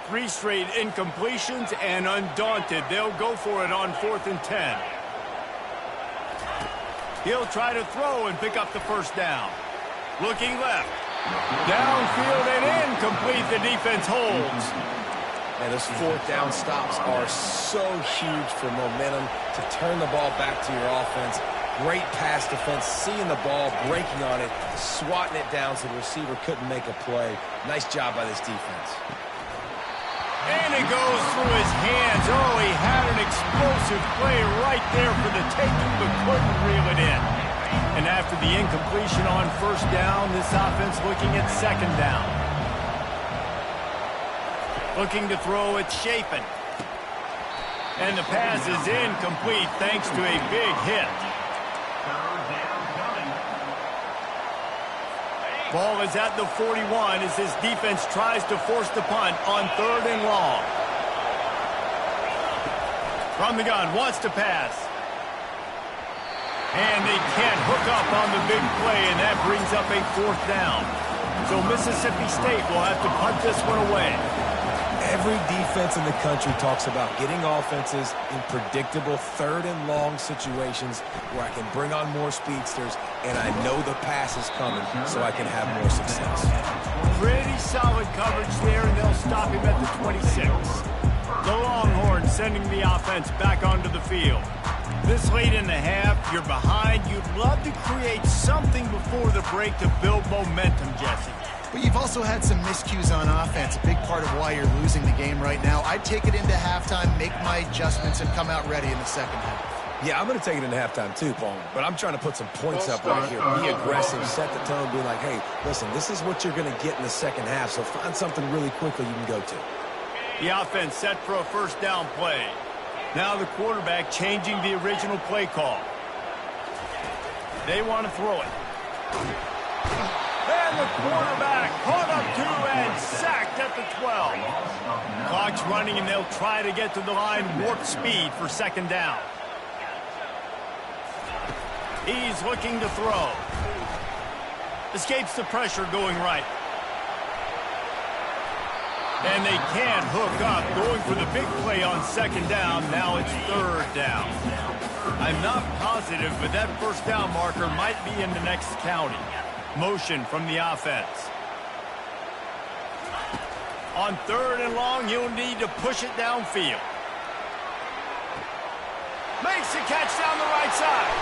3 straight incompletions, and undaunted, they'll go for it on 4th and 10. He'll try to throw and pick up the first down. Looking left. Downfield and incomplete. The defense holds. And those 4th down stops are so huge for momentum to turn the ball back to your offense. Great pass defense, seeing the ball, breaking on it, swatting it down so the receiver couldn't make a play. Nice job by this defense. And it goes through his hands. Oh, he had an explosive play right there for the taking, but couldn't reel it in. And after the incompletion on first down, this offense looking at second down. Looking to throw, it's Chapin. And the pass is incomplete thanks to a big hit. Ball is at the 41 as this defense tries to force the punt on 3rd and long. From the gun, wants to pass. And they can't hook up on the big play, and that brings up a 4th down. So Mississippi State will have to punt this one away. Every defense in the country talks about getting offenses in predictable 3rd and long situations where I can bring on more speedsters and I know the pass is coming so I can have more success. Pretty solid coverage there, and they'll stop him at the 26. The Longhorns sending the offense back onto the field. This late in the half, you're behind. You'd love to create something before the break to build momentum, Jesse. But you've also had some miscues on offense, a big part of why you're losing the game right now. I'd take it into halftime, make my adjustments, and come out ready in the second half. Yeah, I'm going to take it into halftime too, Paul. But I'm trying to put some points up right here. Be aggressive, set the tone, be like, hey, listen, this is what you're going to get in the second half, so find something really quickly you can go to. The offense set for a first down play. Now the quarterback changing the original play call. They want to throw it. And the quarterback caught up to and sacked at the 12. Clock's running, and they'll try to get to the line warp speed for second down. He's looking to throw. Escapes the pressure going right. And they can't hook up, going for the big play on second down. Now it's 3rd down. I'm not positive, but that first down marker might be in the next county. Motion from the offense. On 3rd and long, he'll need to push it downfield. Makes the catch down the right side.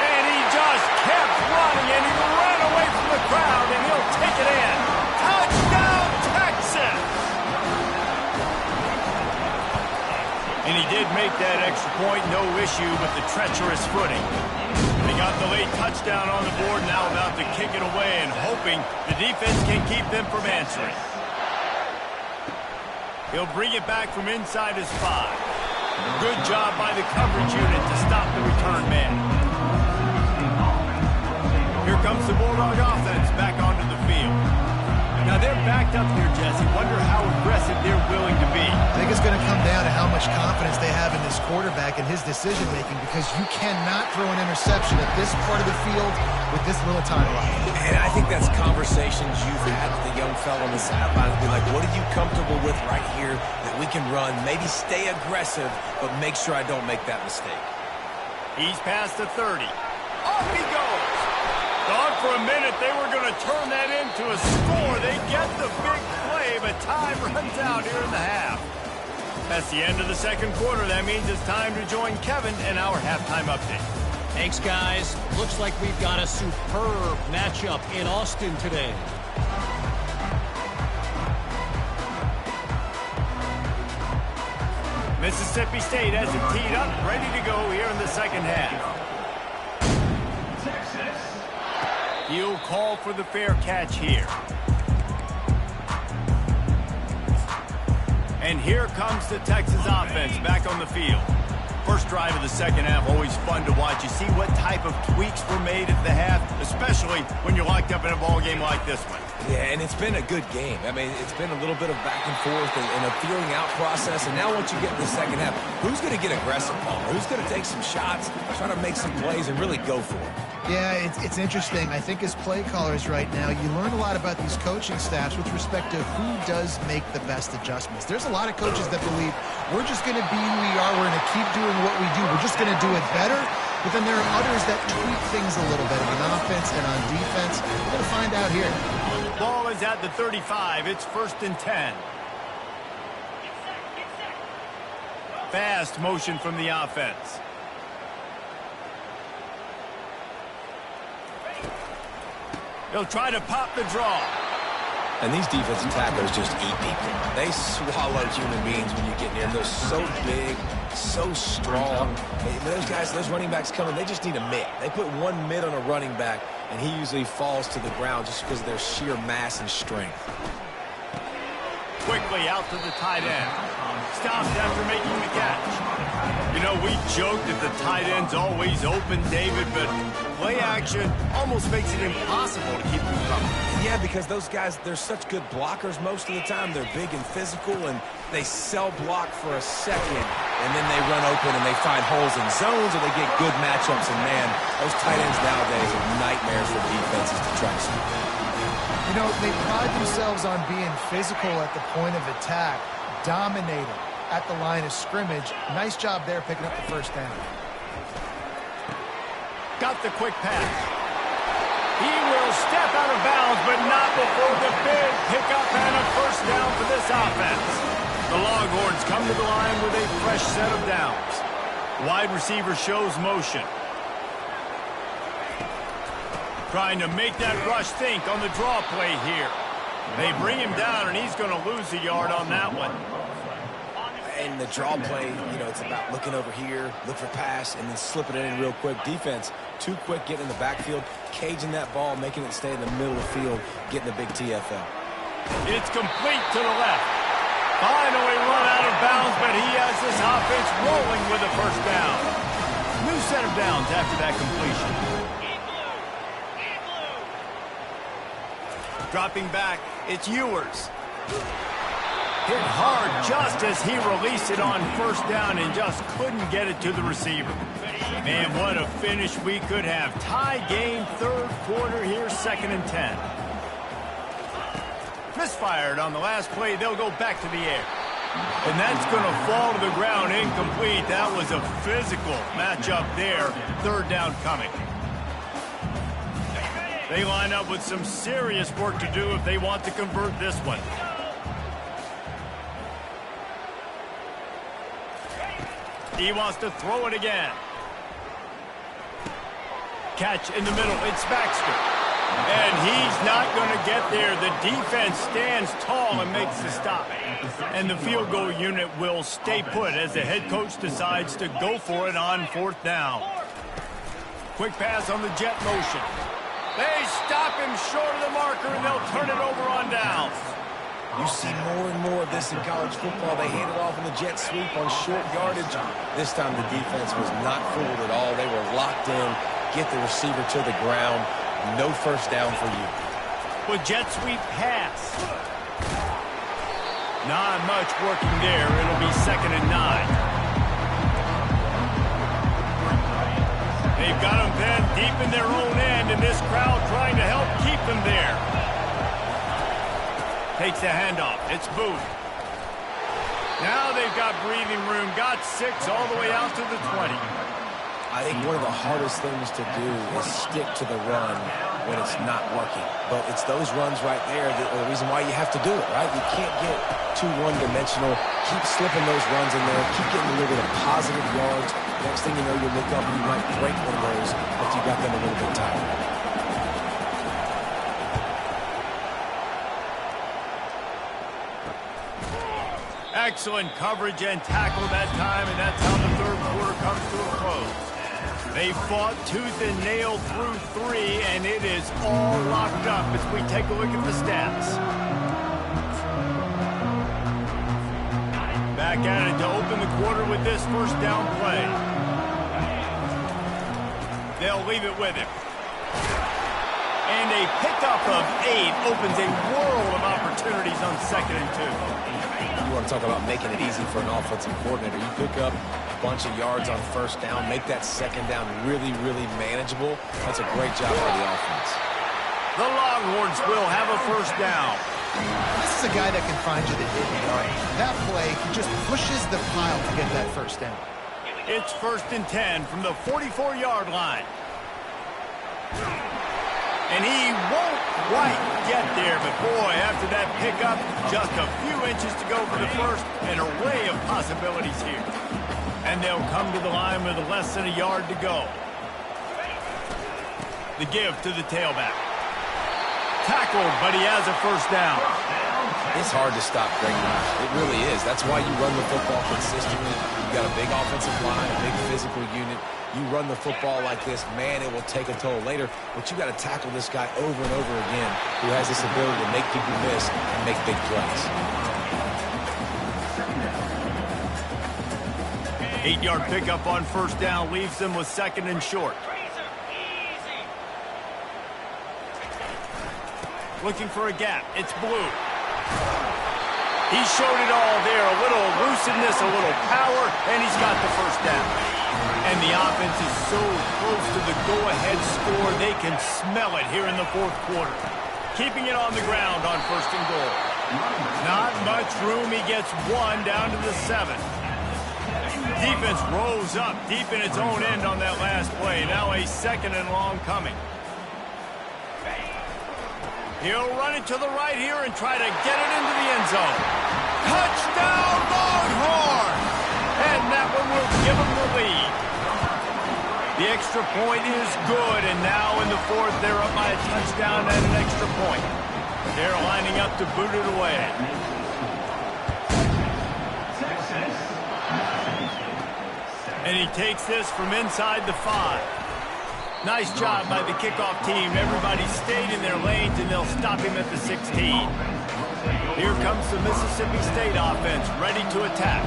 And he just kept running, and he ran away from the crowd, and he'll take it in. Touchdown, Texas! And he did make that extra point, no issue with the treacherous footing. They got the late touchdown on the board, now about to kick it away and hoping the defense can keep them from answering. He'll bring it back from inside his 5. Good job by the coverage unit to stop the return man. Here comes the Bulldog offense back onto the field. Now they're backed up here, Jesse. Wonder how aggressive they're willing to be. I think it's going to come down to how much much confidence they have in this quarterback and his decision-making, because you cannot throw an interception at this part of the field with this little time left. And I think that's conversations you've had with the young fellow on the sideline. Be like, what are you comfortable with right here that we can run? Maybe stay aggressive, but make sure I don't make that mistake. He's past the 30. Off he goes. Thought for a minute they were going to turn that into a score. They get the big play, but time runs out here in the half. That's the end of the second quarter. That means it's time to join Kevin in our halftime update. Thanks, guys. Looks like we've got a superb matchup in Austin today. Mississippi State has it teed up, ready to go here in the second half. He'll call for the fair catch here. And here comes the Texas offense back on the field. First drive of the second half, always fun to watch. You see what type of tweaks were made at the half, especially when you're locked up in a ball game like this one. Yeah, and it's been a good game. I mean, it's been a little bit of back and forth and a feeling out process. And now once you get in the second half, who's going to get aggressive, Paul? Who's going to take some shots, try to make some plays, and really go for it? Yeah, it's interesting. I think as play callers right now, you learn a lot about these coaching staffs with respect to who does make the best adjustments. There's a lot of coaches that believe we're just going to be who we are. We're going to keep doing what we do. We're just going to do it better. But then there are others that tweak things a little bit on offense and on defense. We're going to find out here. Ball is at the 35. It's 1st and 10. Fast motion from the offense. He'll try to pop the draw. And these defensive tacklers just eat people. They swallow human beings when you get near them. They're so big, so strong. Those guys, those running backs coming, they just need a mid. They put one mid on a running back, and he usually falls to the ground just because of their sheer mass and strength. Quickly out to the tight end. Stopped after making the catch. You know, we joked that the tight end's always open, David, but play action almost makes it impossible to keep them coming. Yeah, because those guys, they're such good blockers most of the time. They're big and physical, and they cell block for a second, and then they run open and they find holes in zones, or they get good matchups. And, man, those tight ends nowadays are nightmares for defenses to try to stop. You know, they pride themselves on being physical at the point of attack, dominating at the line of scrimmage. Nice job there picking up the first down. Got the quick pass. He will step out of bounds, but not before the big pickup and a first down for this offense. The Longhorns come to the line with a fresh set of downs. Wide receiver shows motion. Trying to make that rush think on the draw play here. They bring him down, and he's going to lose a yard on that one. And the draw play, you know, it's about looking over here, look for pass, and then slipping it in real quick. Defense, too quick getting in the backfield, caging that ball, making it stay in the middle of the field, getting a big TFL. It's complete to the left. Finally run out of bounds, but he has this offense rolling with a first down. New set of downs after that completion. Dropping back, it's Ewers. Hit hard just as he released it on first down and just couldn't get it to the receiver. Man, what a finish we could have. Tie game, third quarter here, 2nd and 10. Misfired on the last play. They'll go back to the air. And that's going to fall to the ground, incomplete. That was a physical matchup there. Third down coming. They line up with some serious work to do if they want to convert this one. He wants to throw it again. Catch in the middle. It's Baxter. And he's not going to get there. The defense stands tall and makes the stop. And the field goal unit will stay put as the head coach decides to go for it on 4th down. Quick pass on the jet motion. They stop him short of the marker, and they'll turn it over on downs. You see more and more of this in college football. They hand it off in the jet sweep on short yardage. This time the defense was not fooled at all. They were locked in, get the receiver to the ground. No first down for you. With jet sweep pass. Not much working there. It'll be 2nd and 9. They've got them then deep in their own end, and this crowd trying to help keep them there. Takes the handoff. It's Booth. Now they've got breathing room. Got 6 all the way out to the 20. I think one of the hardest things to do is stick to the run when it's not working. But it's those runs right there that are the reason why you have to do it, right? You can't get too one-dimensional. Keep slipping those runs in there. Keep getting a little bit of positive yards. Next thing you know, you look up and you might break one of those after you got them a little bit tired. Excellent coverage and tackle that time, and that's how the 3rd quarter comes to a close. They fought tooth and nail through 3, and it is all locked up as we take a look at the stats. Back at it to open the quarter with this 1st down play. They'll leave it with him. And a pickup of 8 opens a world of opportunities on 2nd and 2. You want to talk about making it easy for an offensive coordinator. You pick up a bunch of yards on 1st down, make that 2nd down really, really manageable. That's a great job by the offense. The Longhorns will have a 1st down. This is a guy that can find you the hidden yard. That play, he just pushes the pile to get that 1st down. It's 1st and 10 from the 44-yard line. And he won't quite get there, but boy, after that pickup, just a few inches to go for the 1st, an array of possibilities here. And they'll come to the line with less than a yard to go. The give to the tailback. Tackled, but he has a 1st down. It's hard to stop Greg Newell. It really is. That's why you run the football consistently. You got a big offensive line, a big physical unit. You run the football like this, man, it will take a toll later. But you got to tackle this guy over and over again who has this ability to make people miss and make big plays. 8-yard pickup on 1st down leaves them with 2nd and short. Looking for a gap. It's Blue. He showed it all there. A little elusiveness, a little power, and he's got the 1st down. And the offense is so close to the go-ahead score, they can smell it here in the 4th quarter. Keeping it on the ground on 1st and goal. Not much room. He gets 1 down to the 7. Defense rose up deep in its own end on that last play. Now a 2nd and long coming. He'll run it to the right here and try to get it into the end zone. Touchdown, Longhorns! And that one will give them the lead. The extra point is good, and now in the 4th, they're up by a touchdown and an extra point. They're lining up to boot it away. And he takes this from inside the 5. Nice job by the kickoff team. Everybody stayed in their lanes, and they'll stop him at the 16. Here comes the Mississippi State offense, ready to attack.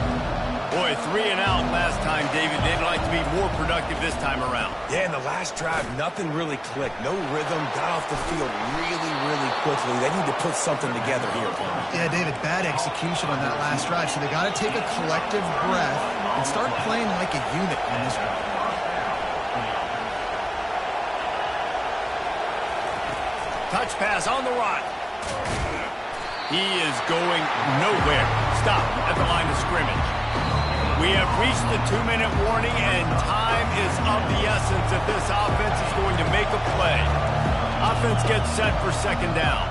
Boy, 3 and out last time, David. They'd like to be more productive this time around. Yeah, in the last drive, nothing really clicked. No rhythm, got off the field really, really quickly. They need to put something together here. Yeah, David, bad execution on that last drive, so they got to take a collective breath and start playing like a unit on this one. Touch pass on the run. He is going nowhere. Stop at the line of scrimmage. We have reached the 2-minute warning, and time is of the essence if this offense is going to make a play. Offense gets set for 2nd down.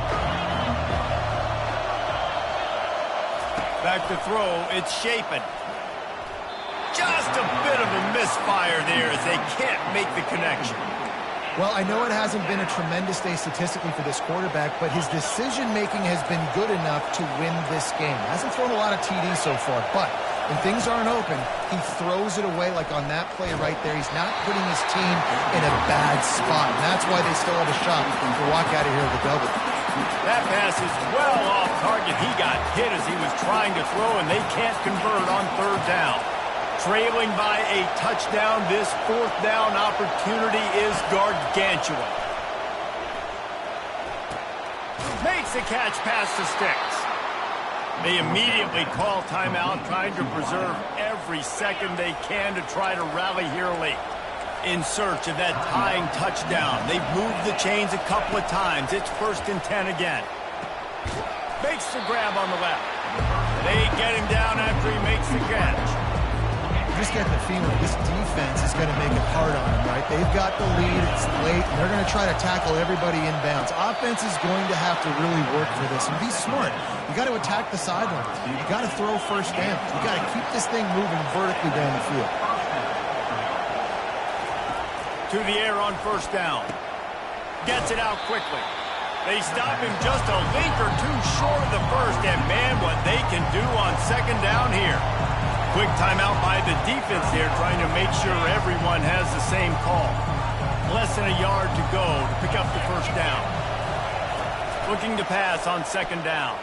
Back to throw. It's Shapen. Just a bit of a misfire there as they can't make the connection. Well, I know it hasn't been a tremendous day statistically for this quarterback, but his decision-making has been good enough to win this game. Hasn't thrown a lot of TDs so far, but when things aren't open, he throws it away like on that play right there. He's not putting his team in a bad spot, and that's why they still have a shot to walk out of here with a double. That pass is well off target. He got hit as he was trying to throw, and they can't convert on 3rd down. Trailing by a touchdown, this 4th down opportunity is gargantuan. Makes the catch past the sticks. They immediately call timeout, trying to preserve every second they can to try to rally here late. In search of that tying touchdown. They've moved the chains a couple of times. It's 1st and 10 again. Makes the grab on the left. They get him down after he makes the catch. You just get the feeling this defense is going to make it hard on them, right? They've got the lead. It's late. And they're going to try to tackle everybody inbounds. Offense is going to have to really work for this and be smart. You got to attack the sidelines. You got to throw first down. You got to keep this thing moving vertically down the field. To the air on 1st down. Gets it out quickly. They stop him just a link or two short of the first, and man, what they can do on 2nd down here. Quick timeout by the defense there, trying to make sure everyone has the same call. Less than a yard to go to pick up the 1st down. Looking to pass on 2nd down.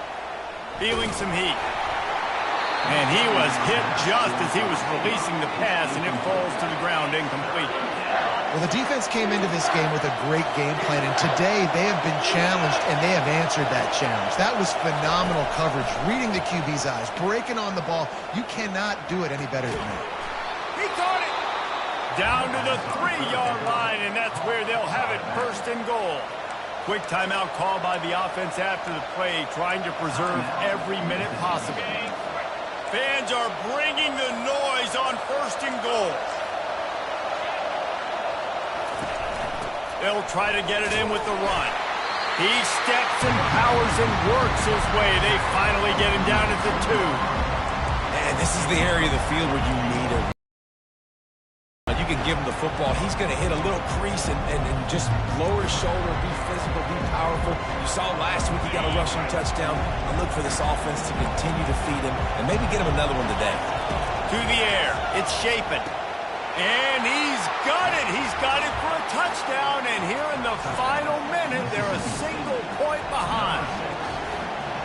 Feeling some heat. And he was hit just as he was releasing the pass, and it falls to the ground incomplete. Well, the defense came into this game with a great game plan, and today they have been challenged, and they have answered that challenge. That was phenomenal coverage, reading the QB's eyes, breaking on the ball. You cannot do it any better than that. He caught it! Down to the 3-yard line, and that's where they'll have it 1st and goal. Quick timeout call by the offense after the play, trying to preserve every minute possible. Fans are bringing the noise on 1st and goal. They'll try to get it in with the run. He steps and powers and works his way. They finally get him down at the 2. And this is the area of the field where you need a... You can give him the football. He's going to hit a little crease and just lower his shoulder, be physical, be powerful. You saw last week he got a rushing touchdown. I look for this offense to continue to feed him and maybe get him another one today. To the air. It's Shapen. And he's got it. He's got it for a touchdown. And here in the final minute, they're a single point behind.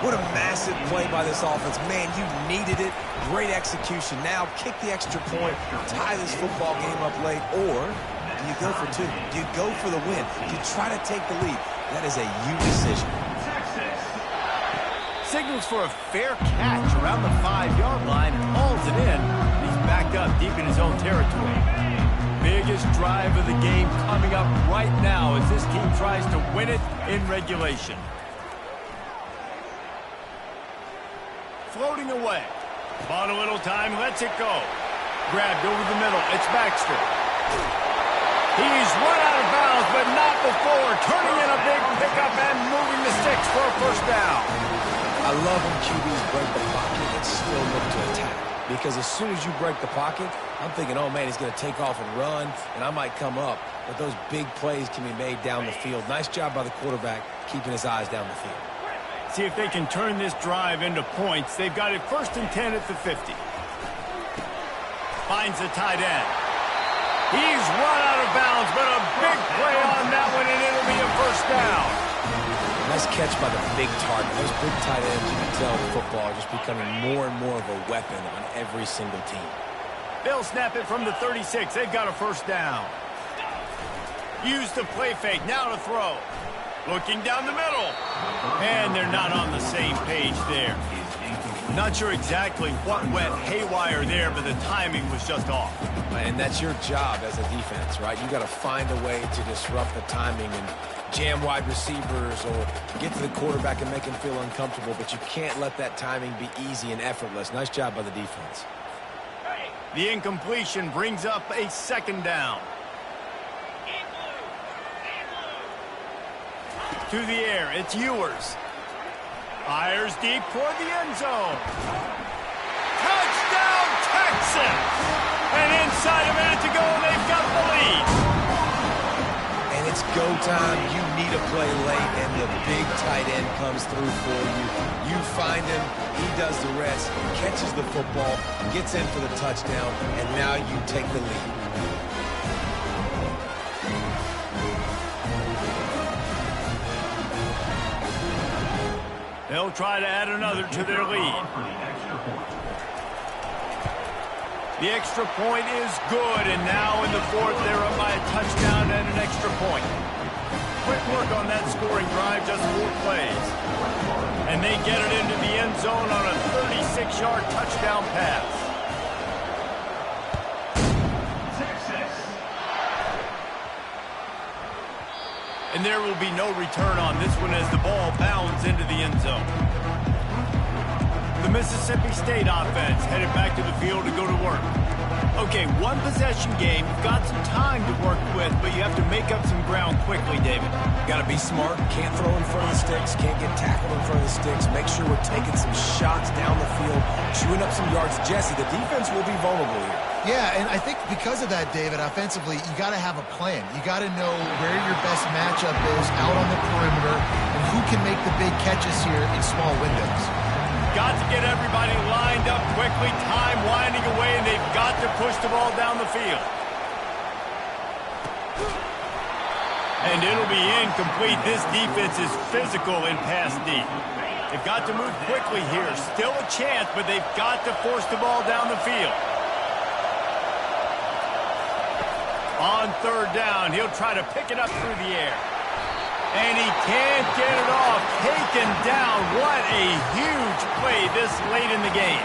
What a massive play by this offense. Man, you needed it. Great execution. Now kick the extra point, tie this football game up late, or do you go for 2? Do you go for the win? Do you try to take the lead? That is a you decision. Signals for a fair catch around the 5-yard line, hauls it in. He's backed up deep in his own territory. Biggest drive of the game coming up right now as this team tries to win it in regulation. Floating away. Bought a little time, lets it go. Grabbed over the middle. It's Baxter. He's run out of bounds, but not before. Turning in a big pickup and moving the sticks for a 1st down. I love when QBs break the pocket and still look to attack. Because as soon as you break the pocket, I'm thinking, oh, man, he's going to take off and run, and I might come up. But those big plays can be made down the field. Nice job by the quarterback keeping his eyes down the field. See if they can turn this drive into points. They've got it 1st and 10 at the 50. Finds the tight end. He's run out of bounds, but a big play on that one, and it'll be a 1st down. Nice catch by the big target. Those big tight ends, you can tell football are just becoming more and more of a weapon on every single team. They'll snap it from the 36. They've got a 1st down. Use the play fake. Now to throw. Looking down the middle. And they're not on the same page there. Not sure exactly what went haywire there, but the timing was just off. And that's your job as a defense, right? You got to find a way to disrupt the timing and jam wide receivers or get to the quarterback and make him feel uncomfortable, but you can't let that timing be easy and effortless. Nice job by the defense. The incompletion brings up a 2nd down. To the air, it's Ewers. Fires deep toward the end zone. Touchdown, Texans! And inside a minute to go, they've got the lead. And it's go time. You need a play late, and the big tight end comes through for you. You find him, he does the rest, catches the football, gets in for the touchdown, and now you take the lead. They'll try to add another to their lead. The extra point is good, and now in the 4th, they're up by a touchdown and an extra point. quick work on that scoring drive, just 4 plays. And they get it into the end zone on a 36-yard touchdown pass. And there will be no return on this one as the ball bounds into the end zone. The Mississippi State offense headed back to the field to go to work. Okay, one possession game. You've got some time to work with, but you have to make up some ground quickly, David. Got to be smart. Can't throw in front of the sticks. Can't get tackled in front of the sticks. Make sure we're taking some shots down the field, chewing up some yards. Jesse, the defense will be vulnerable here. Yeah, and I think because of that, David, offensively, you got to have a plan. You got to know where your best matchup is out on the perimeter and who can make the big catches here in small windows. Got to get everybody lined up quickly, time winding away, and they've got to push the ball down the field. And it'll be incomplete. This defense is physical in pass deep. They've got to move quickly here. Still a chance, but they've got to force the ball down the field. On third down, he'll try to pick it up through the air. And he can't get it off. Taken down. What a huge play this late in the game.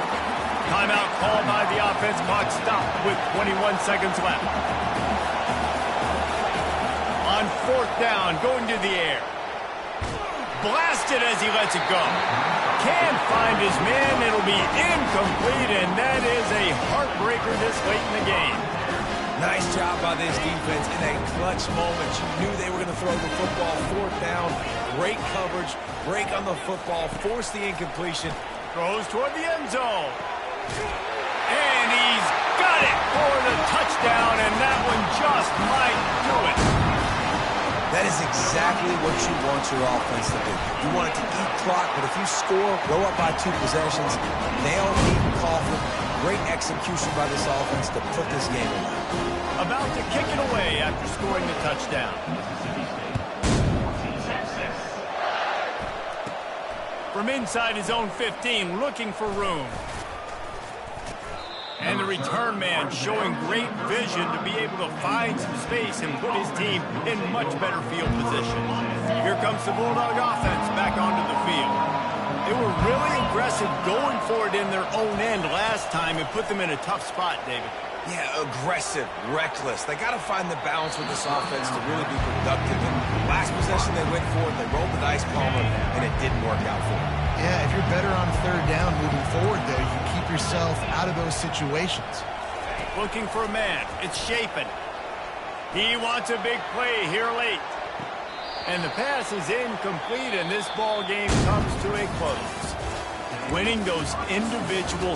Timeout called by the offense. Clock stopped with 21 seconds left. On fourth down, going to the air. Blasted as he lets it go. Can't find his man. It'll be incomplete, and that is a heartbreaker this late in the game. Nice job by this defense in a clutch moment. You knew they were going to throw the football. Fourth down, great coverage, break on the football, force the incompletion. Throws toward the end zone. And he's got it for the touchdown, and that one just might do it. That is exactly what you want your offense to do. You want it to eat clock, but if you score, go up by 2 possessions, nail Keaton Coughlin. Great execution by this offense to put this game away. About to kick it away after scoring the touchdown. From inside his own 15, looking for room. And the return man showing great vision to be able to find some space and put his team in much better field position. Here comes the Bulldog offense back onto the field. They were really aggressive going for it in their own end last time and put them in a tough spot, David. Yeah, aggressive, reckless. They got to find the balance with this offense to really be productive. And last possession they went for it, they rolled the dice, Palmer, and it didn't work out for them. Yeah, if you're better on third down moving forward there, you keep yourself out of those situations. Looking for a man. It's Chapin. He wants a big play here late. And the pass is incomplete, and this ball game comes to a close. Winning those individual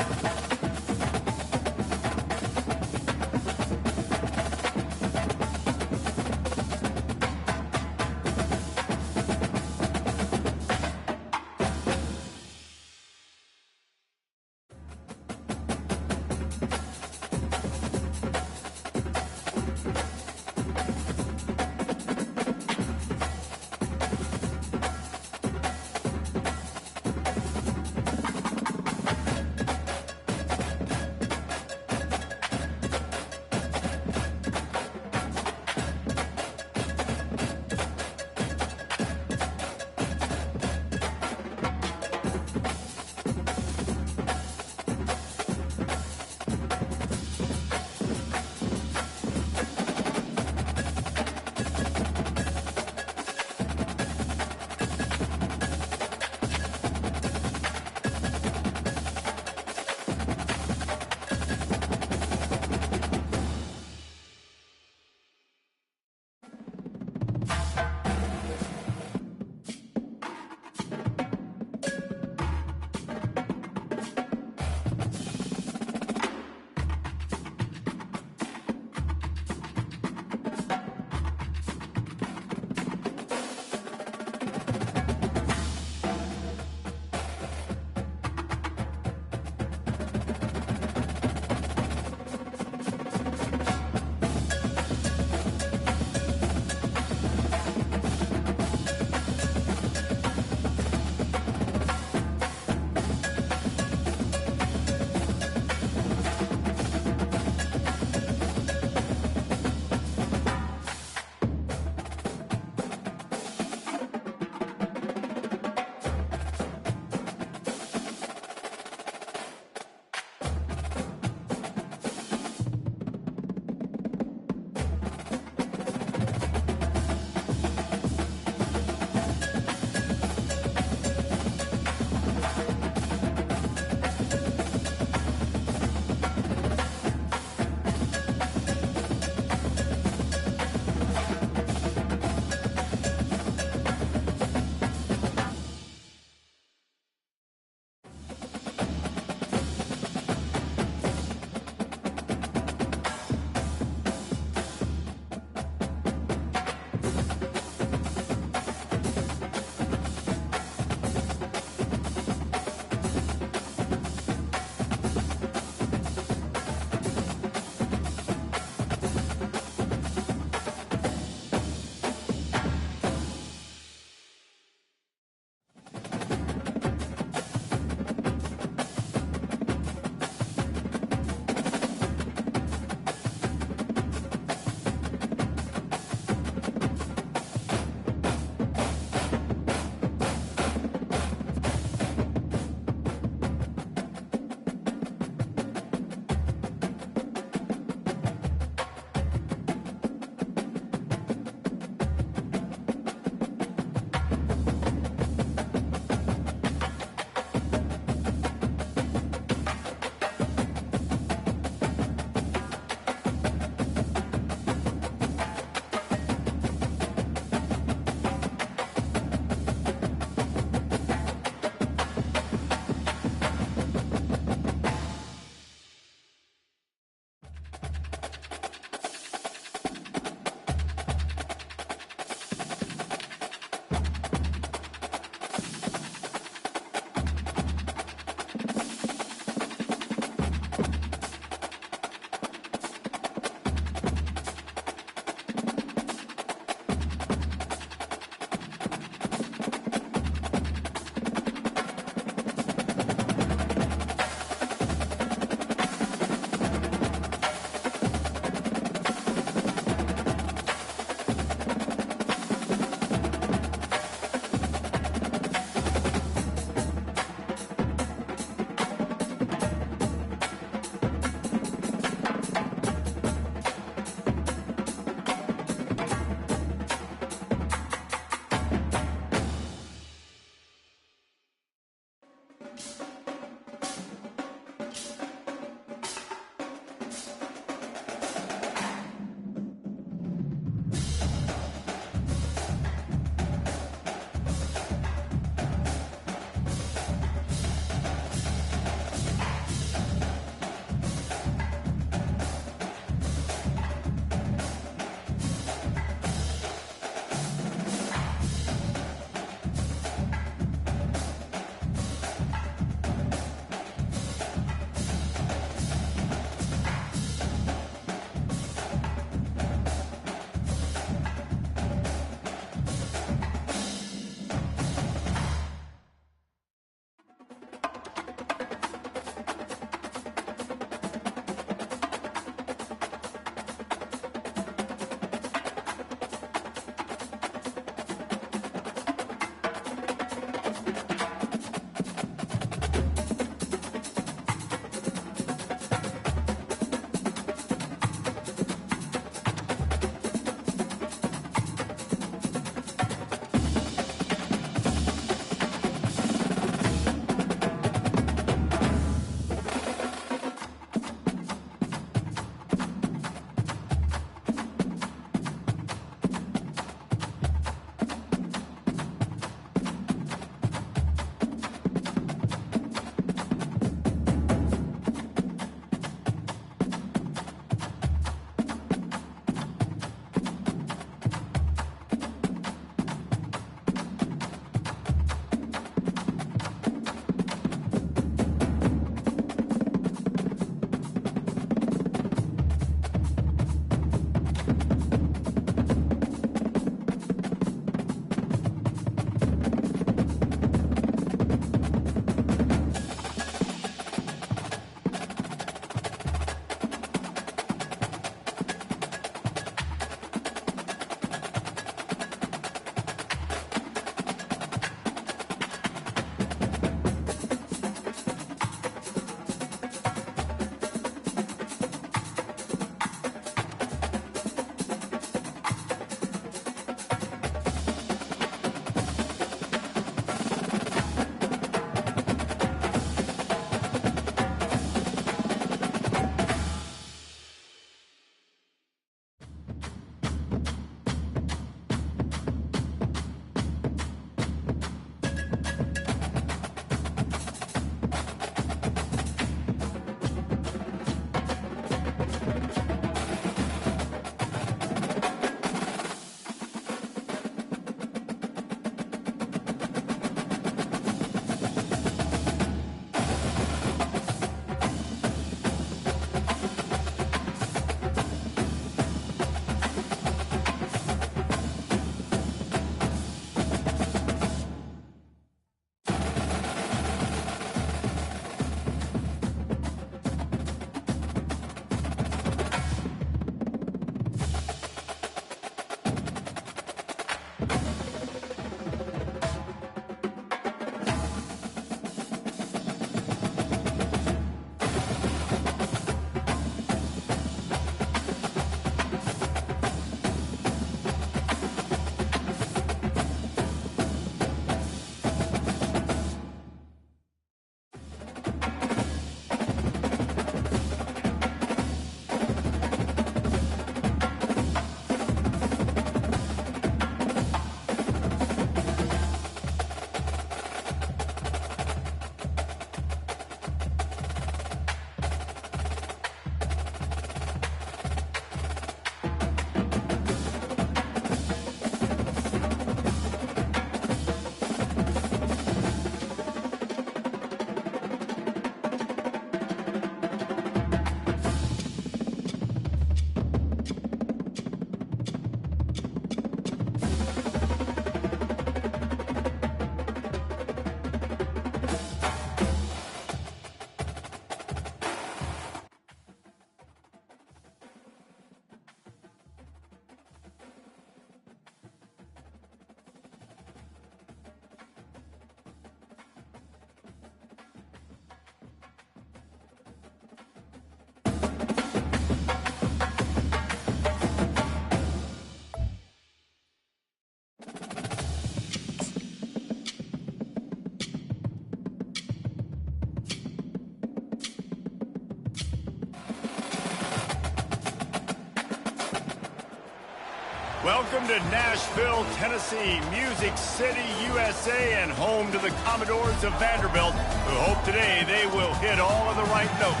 Welcome to Nashville, Tennessee, Music City, USA, and home to the Commodores of Vanderbilt, who hope today they will hit all of the right notes.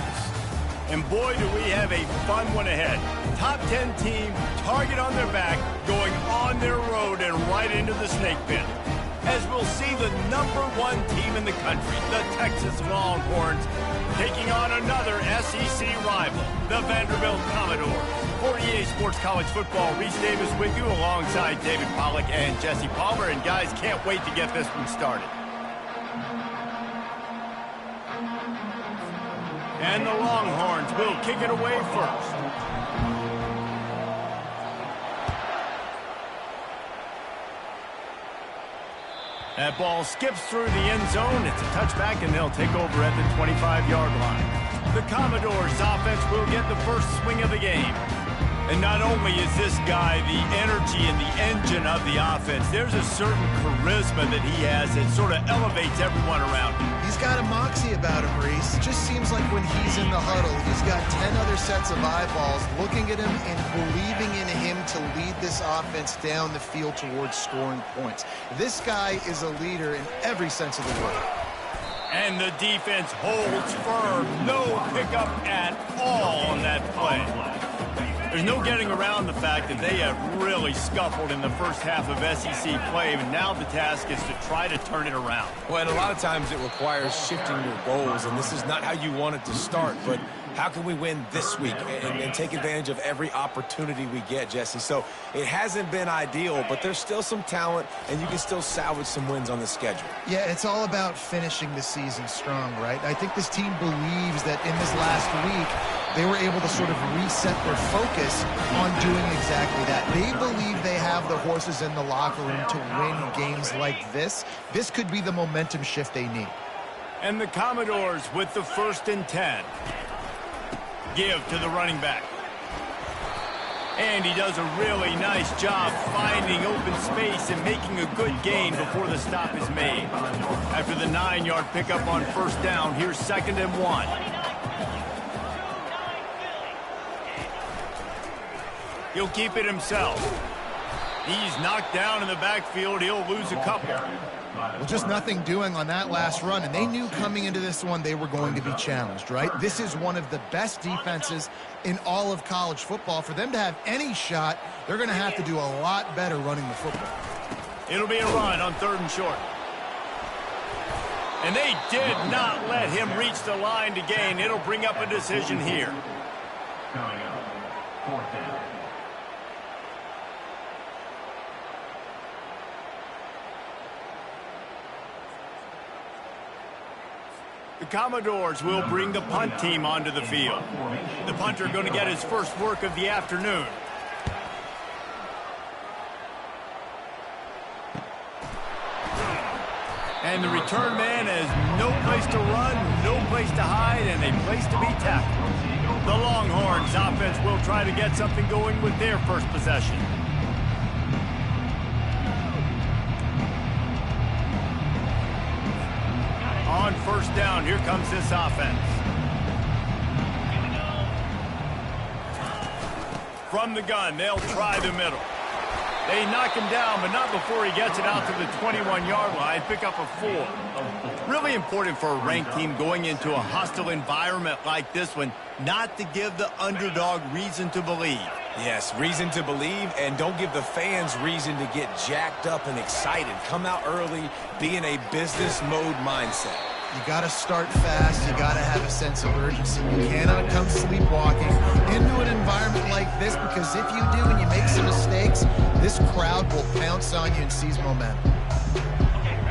And boy, do we have a fun one ahead. Top 10 team, target on their back, going on their road and right into the snake pit. As we'll see the #1 team in the country, the Texas Longhorns, taking on another SEC rival, the Vanderbilt Commodores. For EA Sports College Football, Reese Davis with you alongside David Pollack and Jesse Palmer. And guys, can't wait to get this one started. And the Longhorns will kick it away first. That ball skips through the end zone. It's a touchback, and they'll take over at the 25-yard line. The Commodores' offense will get the first swing of the game. And not only is this guy the energy and the engine of the offense, there's a certain charisma that he has that sort of elevates everyone around him. He's got a moxie about him, Reese. It just seems like when he's in the huddle, he's got 10 other sets of eyeballs looking at him and believing in him to lead this offense down the field towards scoring points. This guy is a leader in every sense of the word. And the defense holds firm. No pickup at all on that play. There's no getting around the fact that they have really scuffled in the first half of SEC play, and now the task is to try to turn it around. Well, and a lot of times it requires shifting your goals, and this is not how you want it to start, but how can we win this week and take advantage of every opportunity we get, Jesse? So it hasn't been ideal, but there's still some talent, and you can still salvage some wins on the schedule. Yeah, it's all about finishing the season strong, right? I think this team believes that in this last week, they were able to sort of reset their focus on doing exactly that. They believe they have the horses in the locker room to win games like this. This could be the momentum shift they need. And the Commodores with the 1st and 10. Give to the running back. And he does a really nice job finding open space and making a good gain before the stop is made. After the 9-yard pickup on 1st down, here's 2nd and 1. He'll keep it himself. He's knocked down in the backfield. He'll lose a couple. Well, just nothing doing on that last run, and they knew coming into this one they were going to be challenged, right? This is one of the best defenses in all of college football. For them to have any shot, they're going to have to do a lot better running the football. It'll be a run on 3rd and short. And they did not let him reach the line to gain. It'll bring up a decision here. Coming up, 4th down. The Commodores will bring the punt team onto the field. The punter going to get his first work of the afternoon. And the return man has no place to run, no place to hide, and a place to be tackled. The Longhorns offense will try to get something going with their first possession. On 1st down, here comes this offense. From the gun, they'll try the middle. They knock him down, but not before he gets it out to the 21-yard line. Pick up a 4. Really important for a ranked team going into a hostile environment like this one, not to give the underdog reason to believe. Yes, reason to believe, and don't give the fans reason to get jacked up and excited. Come out early, be in a business mode mindset. You got to start fast. You got to have a sense of urgency. You cannot come sleepwalking into an environment like this, because if you do and you make some mistakes, this crowd will pounce on you and seize momentum.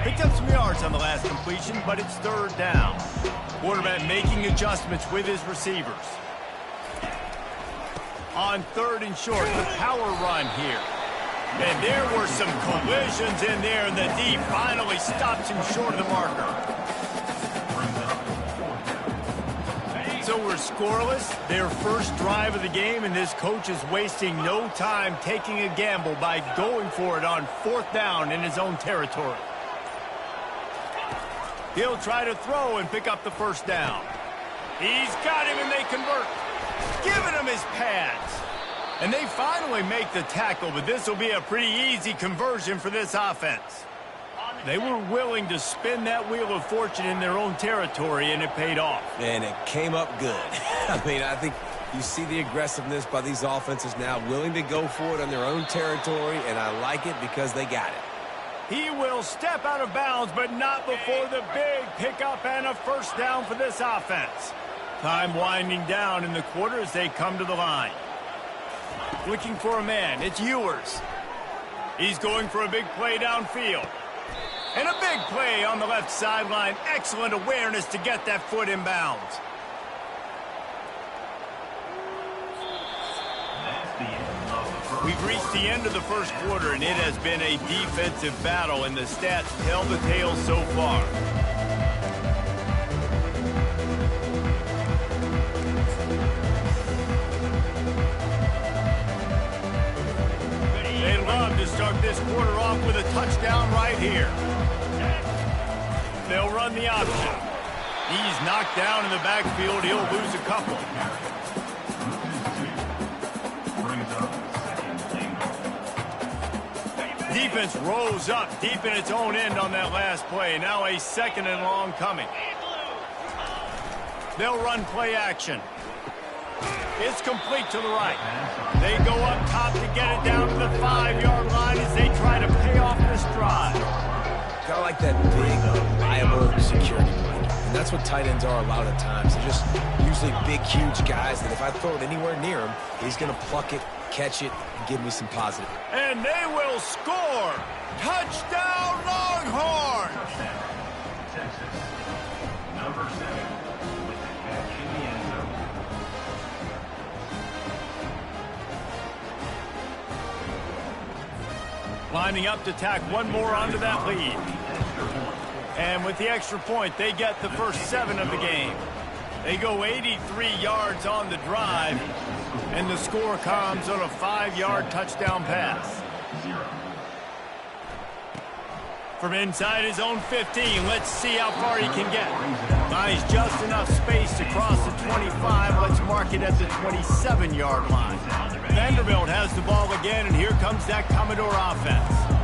Picked up some yards on the last completion, but it's 3rd down. Quarterback making adjustments with his receivers. On 3rd and short, the power run here. And there were some collisions in there, and the D finally stops him short of the marker. So we're scoreless, their first drive of the game, and this coach is wasting no time taking a gamble by going for it on 4th down in his own territory. He'll try to throw and pick up the 1st down. He's got him, and they convert. Giving him his pads. And they finally make the tackle, but this will be a pretty easy conversion for this offense. They were willing to spin that wheel of fortune in their own territory, and it paid off. And it came up good. I mean, I think you see the aggressiveness by these offenses now, willing to go for it on their own territory, and I like it because they got it. He will step out of bounds, but not before the big pickup and a first down for this offense. Time winding down in the quarter as they come to the line. Looking for a man, it's Ewers. He's going for a big play downfield. And a big play on the left sideline. Excellent awareness to get that foot in bounds. We've reached the end of the first quarter, and it has been a defensive battle, and the stats tell the tale so far. They love to start this quarter off with a touchdown right here. They'll run the option. He's knocked down in the backfield. He'll lose a couple. Defense rose up deep in its own end on that last play. Now a second and long coming. They'll run play action. It's complete to the right. They go up top to get it down to the 5-yard line as they try to pay off this drive. Kind of like that big, reliable security blanket. And that's what tight ends are a lot of the times. They're just usually big, huge guys that if I throw it anywhere near him, he's going to pluck it, catch it, and give me some positive. And they will score! Touchdown, Longhorns! Texas. Number 7 with the catch in the end zone. Lining up to tack one more onto that lead. And with the extra point, they get the first 7 of the game. They go 83 yards on the drive, and the score comes on a 5-yard touchdown pass. From inside his own 15, let's see how far he can get. Finds just enough space to cross the 25. Let's mark it at the 27-yard line. Vanderbilt has the ball again, and here comes that Commodore offense.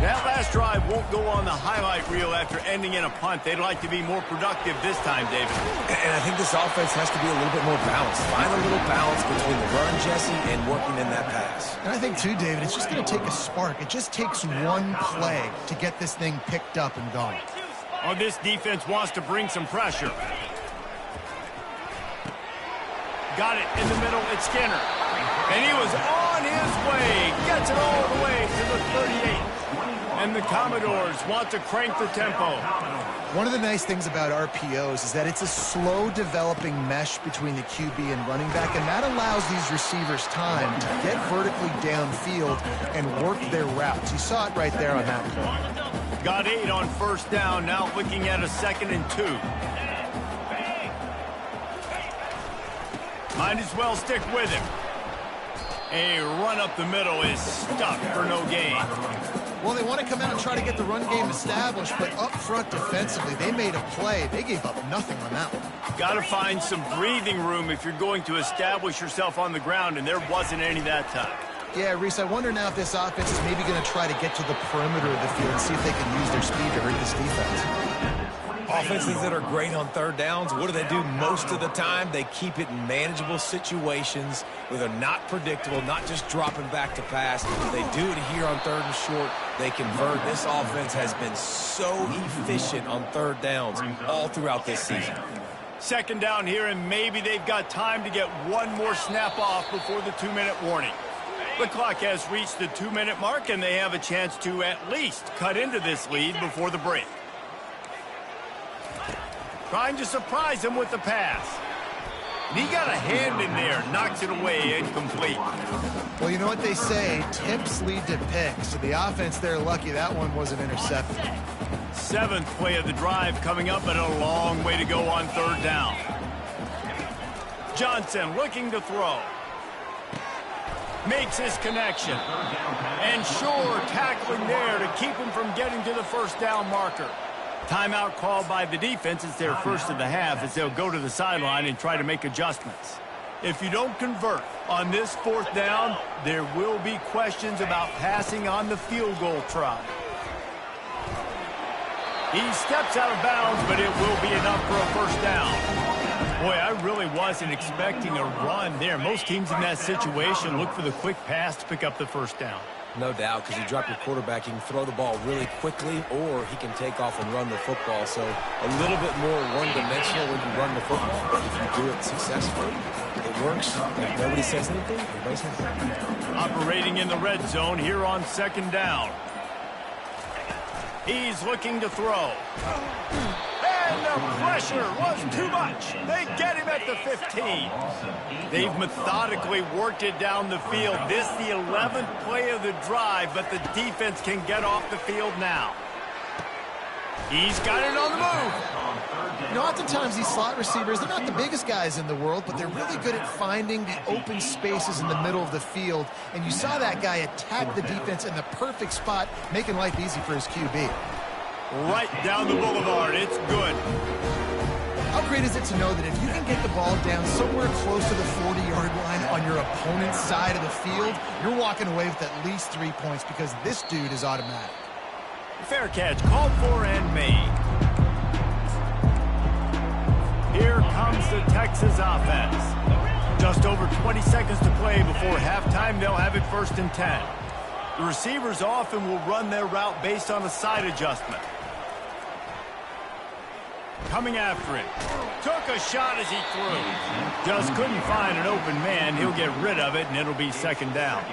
That last drive won't go on the highlight reel after ending in a punt. They'd like to be more productive this time, David. And I think this offense has to be a little bit more balanced. Find a little balance between the run, Jesse, and working in that pass. And I think, too, David, it's just going to take a spark. It just takes one play to get this thing picked up and going. Oh, this defense wants to bring some pressure. Got it in the middle. It's Skinner. And he was on his way. Gets it all the way to the 38. And the Commodores want to crank the tempo. One of the nice things about RPOs is that it's a slow developing mesh between the QB and running back, and that allows these receivers time to get vertically downfield and work their routes. You saw it right there on that play. Got 8 on first down, now looking at a 2nd and 2. Might as well stick with him. A run up the middle is stuck for no gain. Well, they want to come out and try to get the run game established, but up front defensively, they made a play. They gave up nothing on that one. Got to find some breathing room if you're going to establish yourself on the ground, and there wasn't any that time. Yeah, Reese, I wonder now if this offense is maybe going to try to get to the perimeter of the field and see if they can use their speed to hurt this defense. Offenses that are great on third downs, what do they do most of the time? They keep it in manageable situations where they're not predictable, not just dropping back to pass. They do it here on 3rd and short. They convert. This offense has been so efficient on 3rd downs all throughout this season. 2nd down here, and maybe they've got time to get one more snap off before the 2-minute warning. The clock has reached the 2-minute mark, and they have a chance to at least cut into this lead before the break. Trying to surprise him with the pass. And he got a hand in there, knocks it away, incomplete. Well, you know what they say, tips lead to picks. So the offense, they're lucky that one wasn't intercepted. 7th play of the drive coming up, and a long way to go on 3rd down. Johnson looking to throw. Makes his connection. And Shore tackling there to keep him from getting to the first down marker. Timeout called by the defense. It's their first of the half as they'll go to the sideline and try to make adjustments. If you don't convert on this 4th down, there will be questions about passing on the field goal try. He steps out of bounds, but it will be enough for a 1st down. Boy, I really wasn't expecting a run there. Most teams in that situation look for the quick pass to pick up the 1st down. No doubt, because you drop your quarterback, you can throw the ball really quickly, or he can take off and run the football. So a little bit more one-dimensional when you run the football, but if you do it successfully, it works. If nobody says anything, everybody's happy. Operating in the red zone here on 2nd down. He's looking to throw. And the pressure was too much. They get him at the 15. They've methodically worked it down the field. This the 11th play of the drive, but the defense can get off the field now. He's got it on the move. You know, oftentimes these slot receivers, they're not the biggest guys in the world, but they're really good at finding the open spaces in the middle of the field. And you saw that guy attack the defense in the perfect spot, making life easy for his QB. Right down the boulevard. It's good. How great is it to know that if you can get the ball down somewhere close to the 40-yard line on your opponent's side of the field, you're walking away with at least 3 points because this dude is automatic. Fair catch called for and made. Here comes the Texas offense. Just over 20 seconds to play before halftime. They'll have it 1st and 10. The receivers often will run their route based on a side adjustment. Coming after it. Took a shot as he threw. Just couldn't find an open man. He'll get rid of it, and it'll be 2nd down.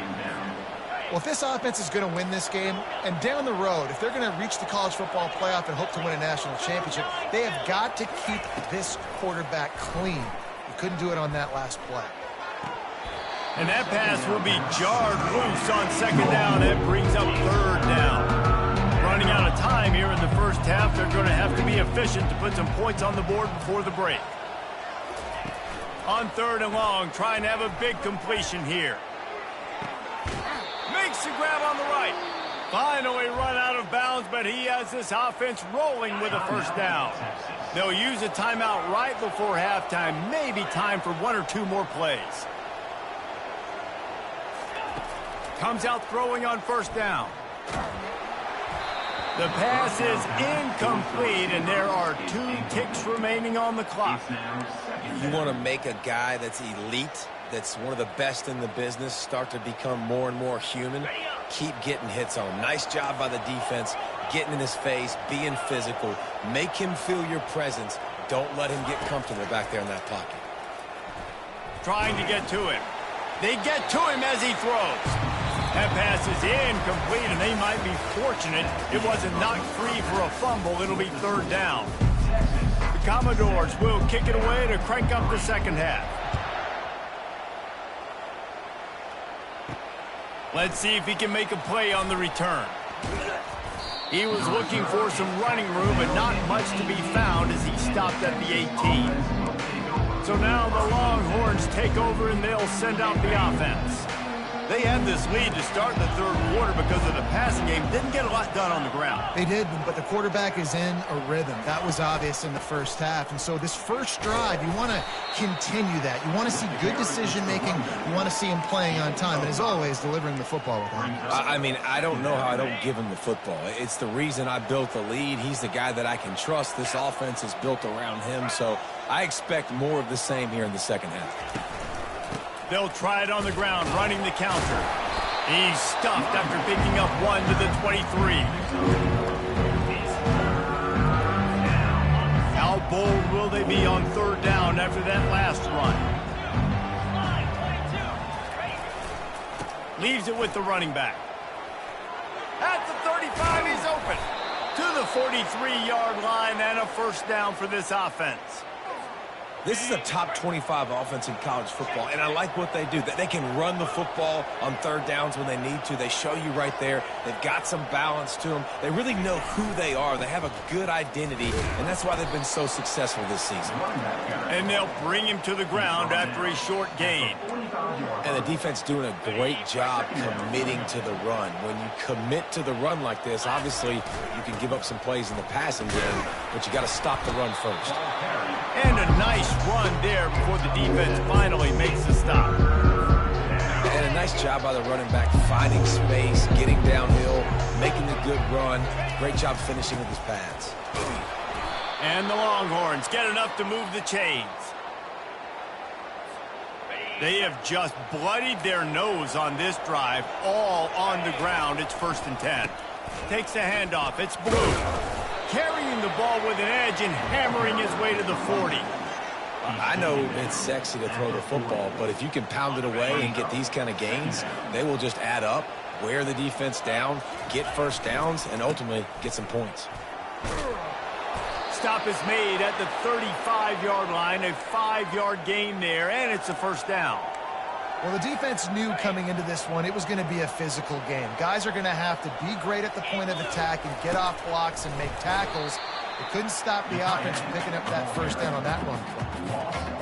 Well, if this offense is going to win this game, and down the road, if they're going to reach the college football playoff and hope to win a national championship, they have got to keep this quarterback clean. He couldn't do it on that last play. And that pass will be jarred loose on 2nd down. That brings up 3rd down. Running out of time here in the 1st half. They're going to have to be efficient to put some points on the board before the break. On 3rd and long, trying to have a big completion here. Makes the grab on the right. Finally run out of bounds, but he has this offense rolling with a 1st down. They'll use a timeout right before halftime. Maybe time for 1 or 2 more plays. Comes out throwing on 1st down. The pass is incomplete, and there are 2 ticks remaining on the clock. You want to make a guy that's elite, that's one of the best in the business, start to become more and more human. Keep getting hits on him. Nice job by the defense, getting in his face, being physical. Make him feel your presence. Don't let him get comfortable back there in that pocket. Trying to get to him. They get to him as he throws. That pass is incomplete, and they might be fortunate it wasn't knocked free for a fumble. It'll be 3rd down. The Commodores will kick it away to crank up the 2nd half. Let's see if he can make a play on the return. He was looking for some running room, but not much to be found as he stopped at the 18. So now the Longhorns take over, and they'll send out the offense. They had this lead to start the 3rd quarter because of the passing game. Didn't get a lot done on the ground. They did, but the quarterback is in a rhythm. That was obvious in the 1st half. And so this 1st drive, you want to continue that. You want to see good decision-making. You want to see him playing on time. And as always, delivering the football with him. I mean, I don't know how I don't give him the football. It's the reason I built the lead. He's the guy that I can trust. This offense is built around him. So I expect more of the same here in the 2nd half. They'll try it on the ground, running the counter. He's stuffed after picking up 1 to the 23. How bold will they be on 3rd down after that last run? Leaves it with the running back. At the 35, he's open. To the 43-yard line and a 1st down for this offense. This is a top 25 offense in college football, and I like what they do. They can run the football on 3rd downs when they need to. They show you right there. They've got some balance to them. They really know who they are. They have a good identity, and that's why they've been so successful this season. And they'll bring him to the ground after a short gain. And the defense doing a great job committing to the run. When you commit to the run like this, obviously you can give up some plays in the passing game, but you got to stop the run first. And a nice Nice run there before the defense finally makes the stop. And a nice job by the running back, finding space, getting downhill, making a good run. Great job finishing with his pads. And the Longhorns get enough to move the chains. They have just bloodied their nose on this drive, all on the ground. It's 1st and 10. Takes the handoff. It's Blue. Carrying the ball with an edge and hammering his way to the 40. I know it's sexy to throw the football, but if you can pound it away and get these kind of gains, they will just add up, wear the defense down, get first downs, and ultimately get some points. Stop is made at the 35-yard line, a 5-yard gain there, and it's a 1st down. Well, the defense knew coming into this one it was going to be a physical game. Guys are going to have to be great at the point of attack and get off blocks and make tackles. They couldn't stop the offense from picking up that 1st down on that run play.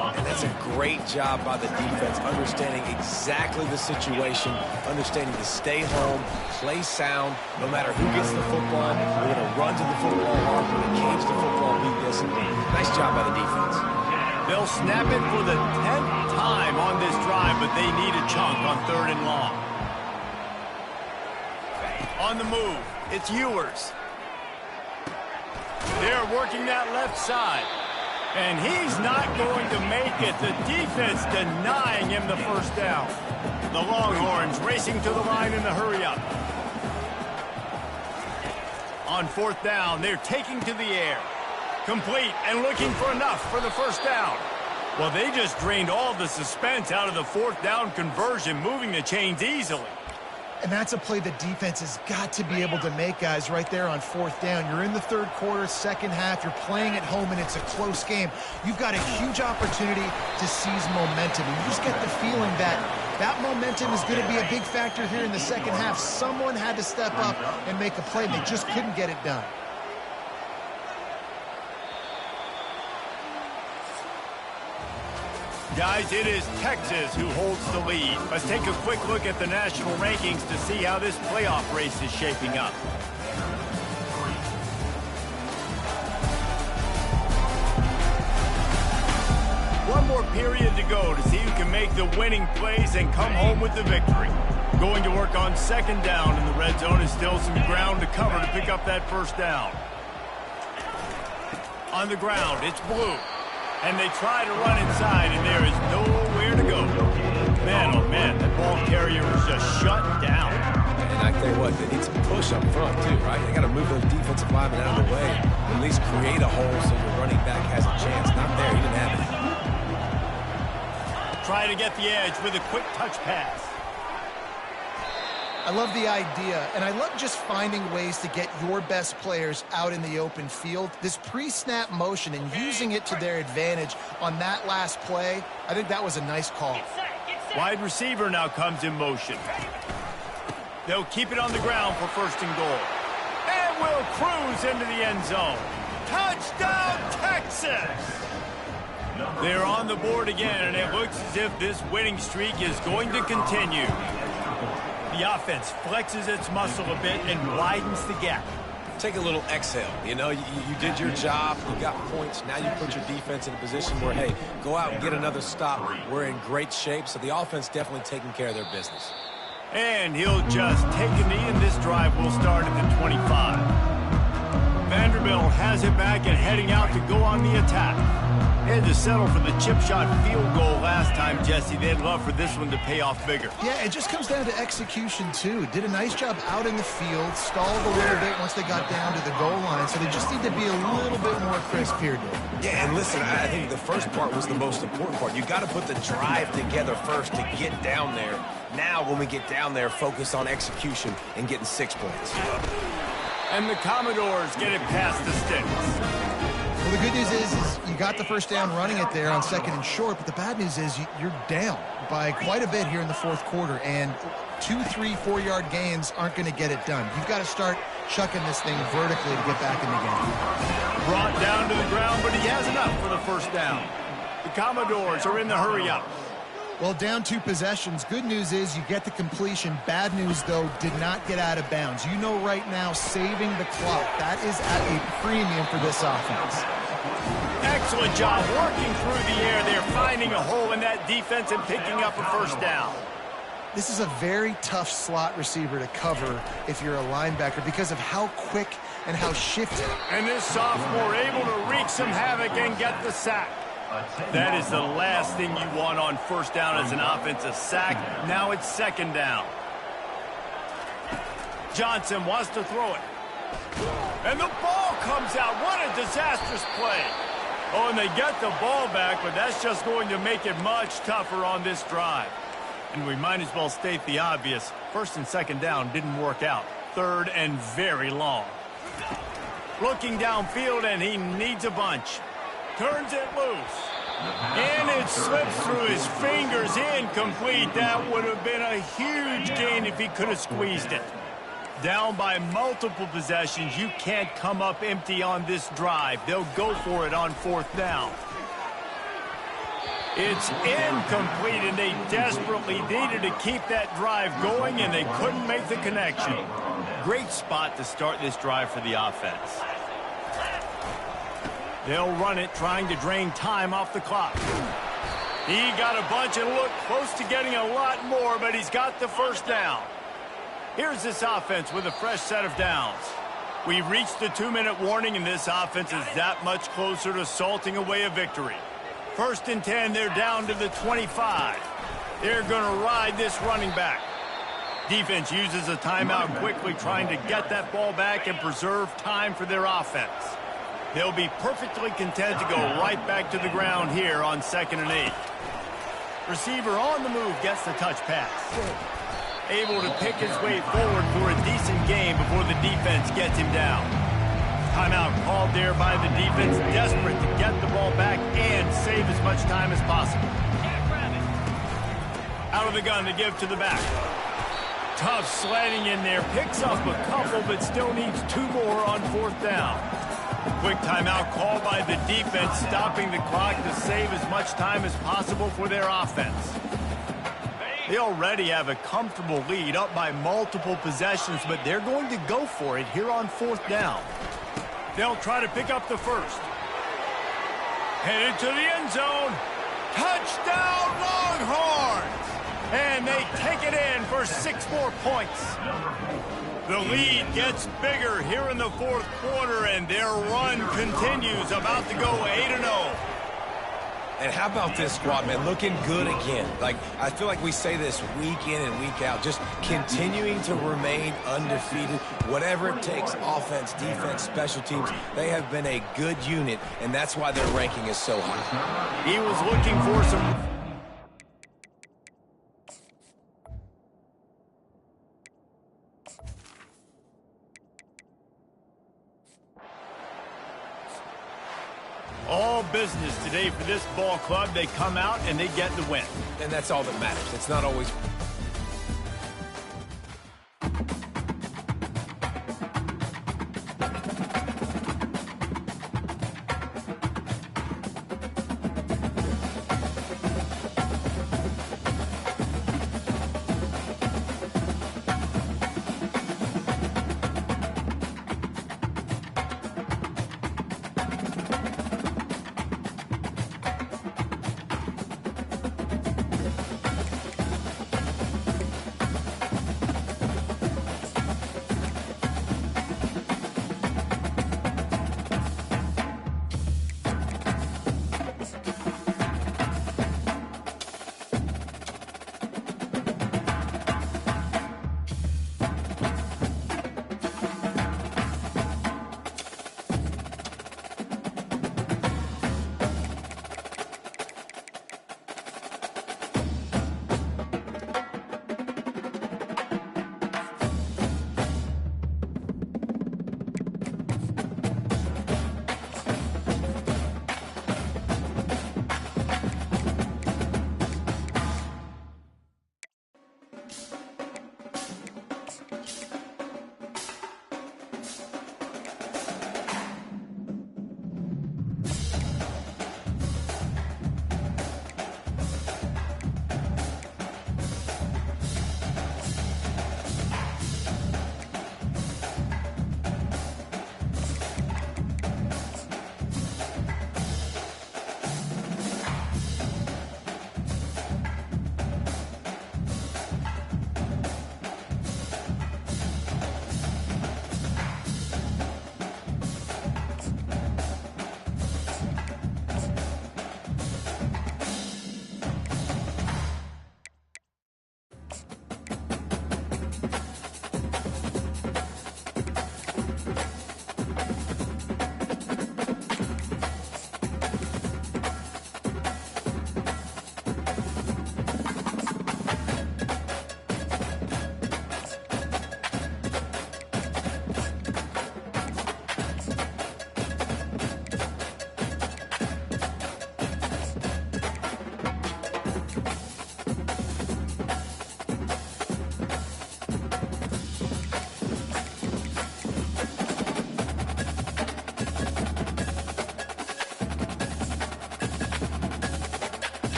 And that's a great job by the defense, understanding exactly the situation, understanding to stay home, play sound, no matter who gets the football. We're going to run to the football hard, we're going to cage the football, be disciplined. Nice job by the defense. They'll snap it for the 10th time on this drive, but they need a chunk on 3rd and long. On the move, it's Ewers. They're working that left side. And he's not going to make it. The defense denying him the 1st down. The Longhorns racing to the line in the hurry-up. On 4th down, they're taking to the air. Complete and looking for enough for the 1st down. Well, they just drained all the suspense out of the 4th down conversion, moving the chains easily. And that's a play the defense has got to be able to make, guys, right there on 4th down. You're in the 3rd quarter, 2nd half. You're playing at home, and it's a close game. You've got a huge opportunity to seize momentum. And you just get the feeling that that momentum is going to be a big factor here in the 2nd half. Someone had to step up and make a play, and they just couldn't get it done. Guys, it is Texas who holds the lead. Let's take a quick look at the national rankings to see how this playoff race is shaping up. One more period to go to see who can make the winning plays and come home with the victory. Going to work on 2nd down in the red zone is still some ground to cover to pick up that 1st down. On the ground, it's Blue. And they try to run inside, and there is nowhere to go. Man, oh man, that ball carrier was just shut down. And I tell you what, they need some push up front too, right? They got to move those defensive linemen out of the way, at least create a hole so your running back has a chance. Not there, he didn't have it. Try to get the edge with a quick touch pass. I love the idea, and I love just finding ways to get your best players out in the open field. This pre-snap motion and using it to their advantage on that last play, I think that was a nice call. Wide receiver now comes in motion. They'll keep it on the ground for 1st and goal. And will cruise into the end zone. Touchdown, Texas! They're on the board again, and it looks as if this winning streak is going to continue. The offense flexes its muscle a bit and widens the gap. Take a little exhale. You know, you did your job. You got points. Now you put your defense in a position where, hey, go out and get another stop. We're in great shape, so the offense definitely taking care of their business. And he'll just take a knee, and this drive will start at the 25. Vanderbilt has it back and heading out to go on the attack. Had to settle for the chip shot field goal last time, Jesse. They'd love for this one to pay off bigger. Yeah, it just comes down to execution, too. Did a nice job out in the field, stalled a little bit once they got down to the goal line, so they just need to be a little bit more crisp here, Dave. Yeah, and listen, I think the first part was the most important part. You got to put the drive together first to get down there. Now, when we get down there, focus on execution and getting 6 points. And the Commodores get it past the sticks. Well, the good news is you got the 1st down running it there on 2nd and short, but the bad news is you're down by quite a bit here in the 4th quarter, and 2, 3, 4-yard gains aren't going to get it done. You've got to start chucking this thing vertically to get back in the game. Brought down to the ground, but he has enough for the 1st down. The Commodores are in the hurry-up. Well, down 2 possessions. Good news is you get the completion. Bad news, though, did not get out of bounds. You know right now, saving the clock, that is at a premium for this offense. Excellent job working through the air. They're finding a hole in that defense and picking up a first down. This is a very tough slot receiver to cover if you're a linebacker because of how quick and how shifty. And this sophomore able to wreak some havoc and get the sack. That is the last thing you want on first down as an offensive sack. Now it's second down. Johnson wants to throw it. And the ball comes out. What a disastrous play. Oh, and they get the ball back, but that's just going to make it much tougher on this drive. And we might as well state the obvious. First and second down didn't work out. Third and very long. Looking downfield, and he needs a bunch. Turns it loose. And it slips through his fingers. Incomplete. That would have been a huge gain if he could have squeezed it. Down by multiple possessions, you can't come up empty on this drive. They'll go for it on fourth down. It's incomplete, and they desperately needed to keep that drive going, and they couldn't make the connection. Great spot to start this drive for the offense. They'll run it, trying to drain time off the clock. He got a bunch and looked close to getting a lot more, but he's got the first down. Here's this offense with a fresh set of downs. We've reached the 2-minute warning, and this offense is that much closer to salting away a victory. First and 10, they're down to the 25. They're going to ride this running back. Defense uses a timeout quickly, trying to get that ball back and preserve time for their offense. They'll be perfectly content to go right back to the ground here on 2nd and 8. Receiver on the move gets the touch pass. Able to pick his way forward for a decent game before the defense gets him down. Timeout called there by the defense, desperate to get the ball back and save as much time as possible. Out of the gun to give to the back. Tough sledding in there, picks up a couple, but still needs 2 more on fourth down. Quick timeout called by the defense, stopping the clock to save as much time as possible for their offense. They already have a comfortable lead, up by multiple possessions, but they're going to go for it here on fourth down. They'll try to pick up the first. Headed to the end zone. Touchdown, Longhorns! And they take it in for 6 more points. The lead gets bigger here in the fourth quarter, and their run continues, about to go 8-0. And how about this squad, man? Looking good again. Like, I feel like we say this week in and week out, just continuing to remain undefeated. Whatever it takes, offense, defense, special teams, they have been a good unit, and that's why their ranking is so high. He was looking for some... All business today for this ball club. They come out and they get the win. And that's all that matters. It's not always...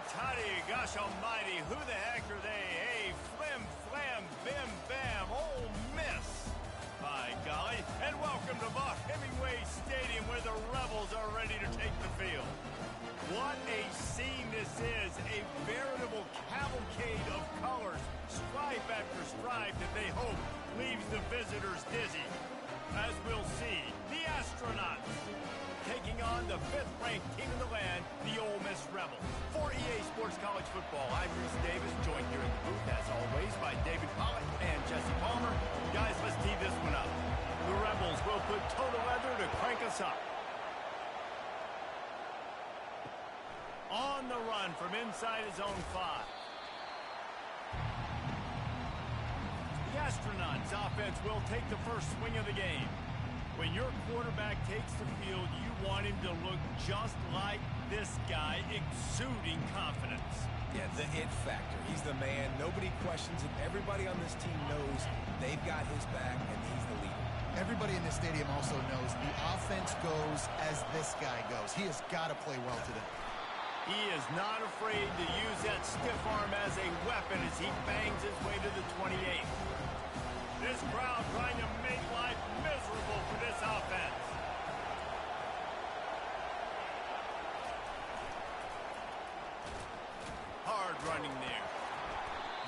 Tutty, gosh almighty, who the heck are they? Hey, flim, flam, bim, bam, Ole Miss. By golly, and welcome to Buck Hemingway Stadium where the Rebels are ready to take the field. What a scene this is, a veritable cavalcade of colors, stripe after stripe that they hope leaves the visitors dizzy. As we'll see, the Astronauts taking on the 5th-ranked team in the land, the Ole Miss Rebels. For EA Sports College Football, I'm Reese Davis, joined here in the booth, as always, by David Pollock and Jesse Palmer. Guys, let's tee this one up. The Rebels will put total leather to crank us up. On the run from inside his own 5. The Astronauts offense will take the first swing of the game. When your quarterback takes the field, you want him to look just like this guy, exuding confidence. Yeah, the it factor. He's the man. Nobody questions it. Everybody on this team knows they've got his back, and he's the leader. Everybody in this stadium also knows the offense goes as this guy goes. He has got to play well today. He is not afraid to use that stiff arm as a weapon as he bangs his way to the 28. This crowd trying to make life miserable for this offense. Hard running there.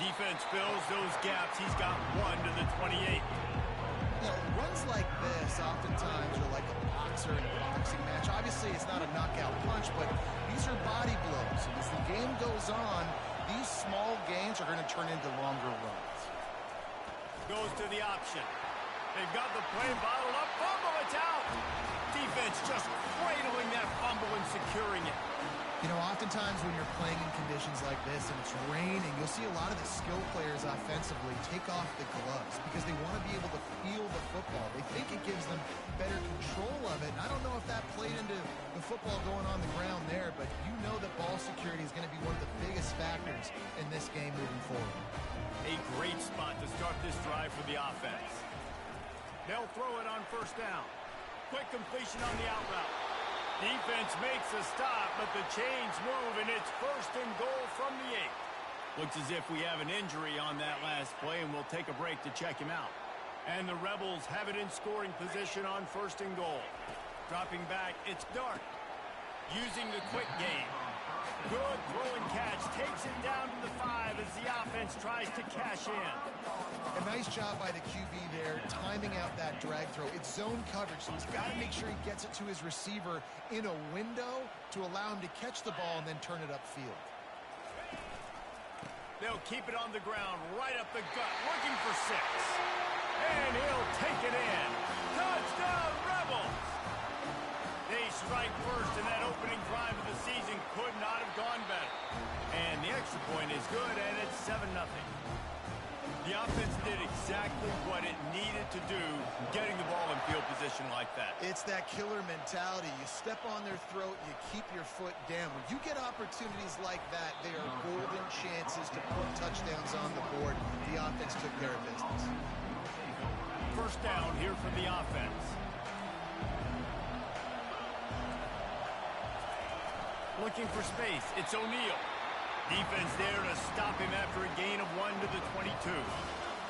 Defense fills those gaps. He's got 1 to the 28. You know, runs like this oftentimes are like a boxer in a boxing match. Obviously, it's not a knockout punch, but these are body blows. And as the game goes on, these small gains are going to turn into longer runs. Goes to the option. They've got the play bottled up. Fumble, it's out. Defense just cradling that fumble and securing it. You know, oftentimes when you're playing in conditions like this and it's raining, you'll see a lot of the skill players offensively take off the gloves because they want to be able to feel the football. They think it gives them better control of it. And I don't know if that played into the football going on the ground there, but you know that ball security is going to be one of the biggest factors in this game moving forward. A great spot to start this drive for the offense. They'll throw it on first down. Quick completion on the out route. Defense makes a stop, but the chains move, and it's 1st and goal from the 8. Looks as if we have an injury on that last play, and we'll take a break to check him out. And the Rebels have it in scoring position on 1st and goal. Dropping back, it's Dart. Using the quick game. Good throw and catch. Takes it down to the 5 as the offense tries to cash in. A nice job by the QB there, timing out that drag throw. It's zone coverage, so he's got to make sure he gets it to his receiver in a window to allow him to catch the ball and then turn it upfield. They'll keep it on the ground, right up the gut, looking for 6. And he'll take it in. Touchdown, Rebels! They strike first, and that opening drive of the season could not have gone better. And the extra point is good, and it's 7-0. The offense did exactly what it needed to do, getting the ball in field position like that. It's that killer mentality. You step on their throat, you keep your foot down. When you get opportunities like that, they are golden chances to put touchdowns on the board. The offense took care of business. First down here for the offense. Looking for space, it's O'Neal. Defense there to stop him after a gain of 1 to the 22.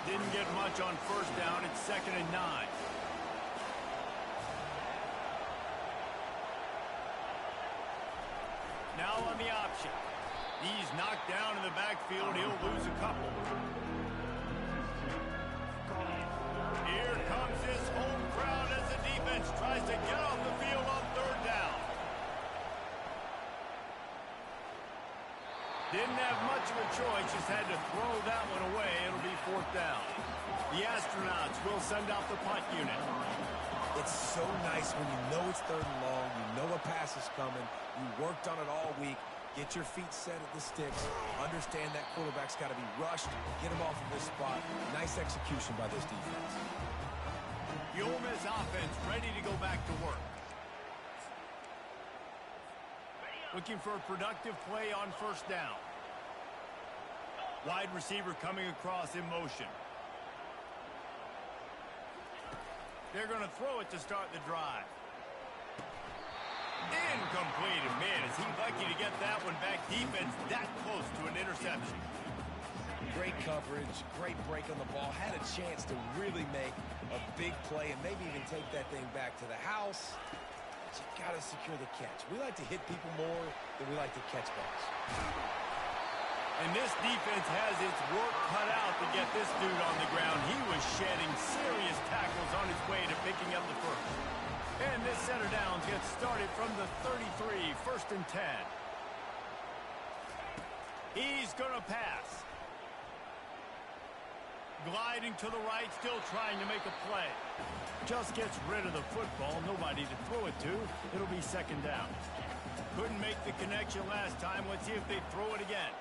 Didn't get much on first down, it's 2nd and 9. Now on the option. He's knocked down in the backfield, he'll lose a couple. Here comes his home crowd as the defense tries to get off the field on 3rd down. Didn't have much of a choice, just had to throw that one away. It'll be 4th down. The Astronauts will send out the punt unit. It's so nice when you know it's 3rd and long, you know a pass is coming, you worked on it all week, get your feet set at the sticks, understand that quarterback's got to be rushed, get him off of this spot. Nice execution by this defense. The Ole Miss offense ready to go back to work. Looking for a productive play on first down. Wide receiver coming across in motion. They're going to throw it to start the drive. Incomplete. And man, is he lucky to get that one back. Defense that close to an interception. Great coverage, great break on the ball. Had a chance to really make a big play and maybe even take that thing back to the house. But you got to secure the catch. We like to hit people more than we like to catch balls. And this defense has its work cut out to get this dude on the ground. He was shedding serious tackles on his way to picking up the first. And this center downs gets started from the 33, 1st and 10. He's going to pass. Gliding to the right, still trying to make a play. Just gets rid of the football, nobody to throw it to. It'll be 2nd down. Couldn't make the connection last time. Let's see if they throw it again.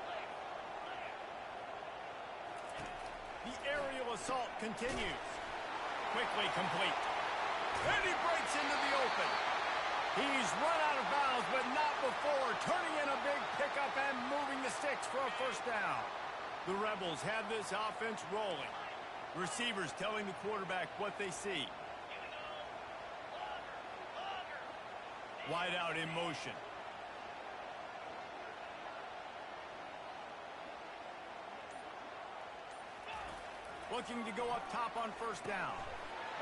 The aerial assault continues. Quickly complete. And he breaks into the open. He's run out of bounds, but not before. Turning in a big pickup and moving the sticks for a 1st down. The Rebels have this offense rolling. Receivers telling the quarterback what they see. Wide out in motion. Looking to go up top on 1st down.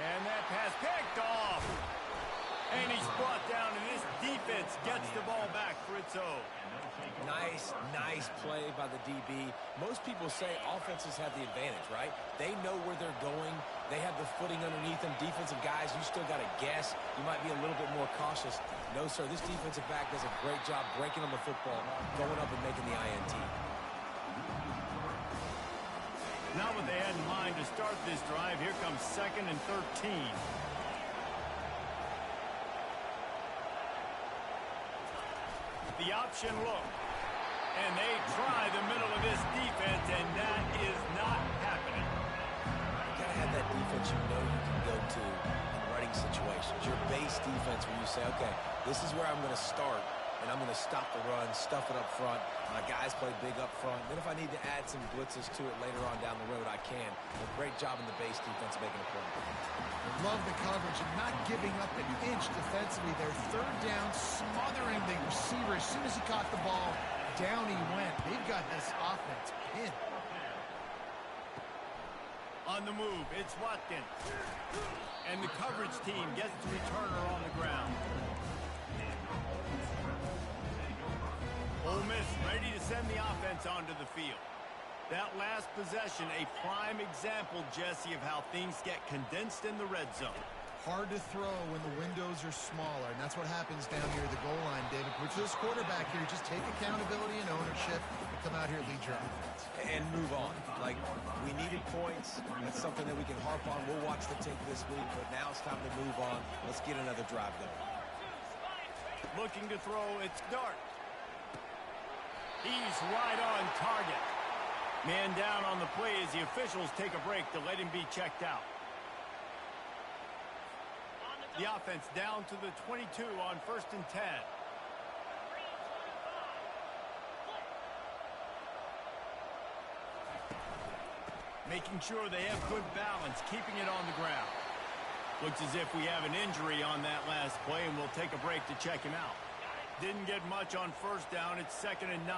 And that pass picked off. And he's brought down, and this defense gets the ball back for its own. Nice play by the DB. Most people say offenses have the advantage, right? They know where they're going. They have the footing underneath them. Defensive guys, you still got to guess. You might be a little bit more cautious. No, sir, this defensive back does a great job breaking on the football, going up and making the INT. Not what they had in mind to start this drive. Here comes 2nd and 13. The option look. And they try the middle of this defense, and that is not happening. You got to have that defense you know you can go to in running situations. Your base defense where you say, okay, this is where I'm going to start, and I'm going to stop the run, stuff it up front. My guys play big up front. Then if I need to add some blitzes to it later on down the road, I can. A great job in the base defense making a play. Love the coverage and not giving up an inch defensively. Their 3rd down, smothering the receiver. As soon as he caught the ball, down he went. They've got this offense pinned. On the move, it's Watkins. And the coverage team gets the returner on the ground. Ole Miss ready to send the offense onto the field. That last possession, a prime example, Jesse, of how things get condensed in the red zone. Hard to throw when the windows are smaller, and that's what happens down here at the goal line, David. Which this quarterback here, just take accountability and ownership and come out here and lead your offense. And move on. Like, we needed points. That's something that we can harp on. We'll watch the tape this week, but now it's time to move on. Let's get another drive going. Looking to throw, it's Dart. He's right on target. Man down on the play as the officials take a break to let him be checked out. The offense down to the 22 on 1st and 10. Making sure they have good balance, keeping it on the ground. Looks as if we have an injury on that last play, and we'll take a break to check him out. Didn't get much on 1st down. It's 2nd and 9.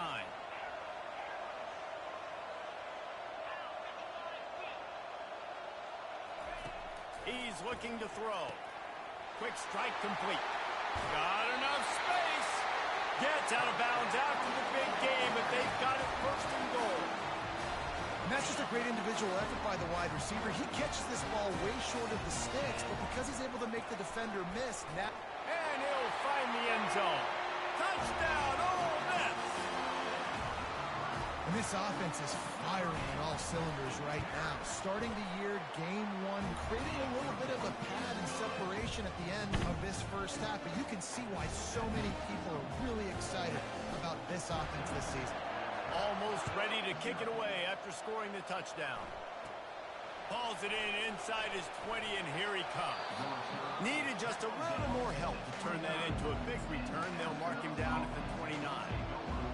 He's looking to throw. Quick strike complete. Got enough space. Gets out of bounds after the big game, but they've got it 1st and goal. And that's just a great individual effort by the wide receiver. He catches this ball way short of the sticks, but because he's able to make the defender miss, now... And he'll find the end zone. Touchdown, Ole Miss! And this offense is firing on all cylinders right now. Starting the year, game 1, creating a little bit of a pad and separation at the end of this 1st half. But you can see why so many people are really excited about this offense this season. Almost ready to kick it away after scoring the touchdown. Hauls it in inside his 20, and here he comes. Needed just a little more help to turn that into a big return. They'll mark him down at the 29.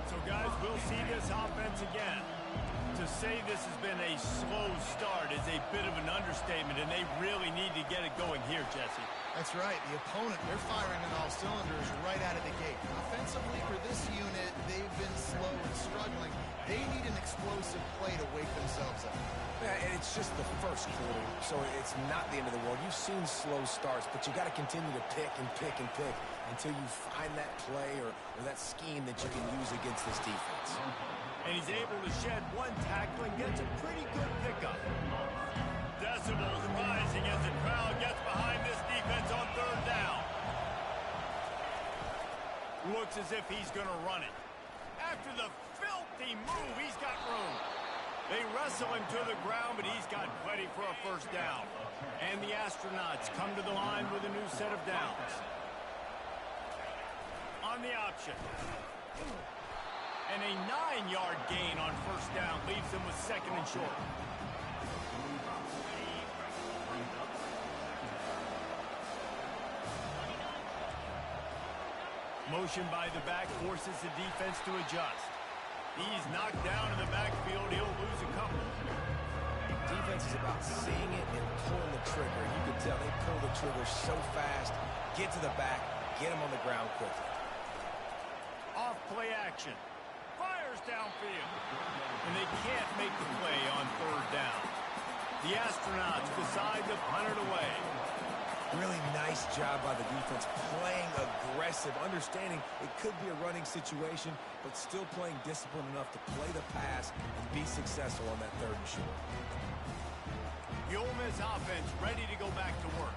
So, guys, we'll see this offense again. To say this has been a slow start is a bit of an understatement, and they really need to get it going here, Jesse. That's right. The opponent, they're firing on all cylinders right out of the gate. Offensively, for this unit, they've been slow and struggling. They need an explosive play to wake themselves up. Yeah, and it's just the first quarter, so it's not the end of the world. You've seen slow starts, but you got to continue to pick and pick and pick until you find that play or that scheme that you can use against this defense. And he's able to shed one tackle and gets a pretty good pickup. Decibels rising as the crowd gets behind this defense on third down. Looks as if he's going to run it. After the filthy move, he's got room. They wrestle him to the ground, but he's got plenty for a first down. And the Astronauts come to the line with a new set of downs. On the option. And a 9-yard gain on first down leaves them with second and short. Motion by the back forces the defense to adjust. He's knocked down in the backfield. He'll lose a couple. Defense is about seeing it and pulling the trigger. You can tell they pull the trigger so fast. Get to the back, get him on the ground quickly. Off play action. Fires downfield. And they can't make the play on third down. The Astronauts decide to punt it away. Really nice job by the defense, playing aggressive, understanding it could be a running situation, but still playing disciplined enough to play the pass and be successful on that third and short. The Ole Miss offense ready to go back to work.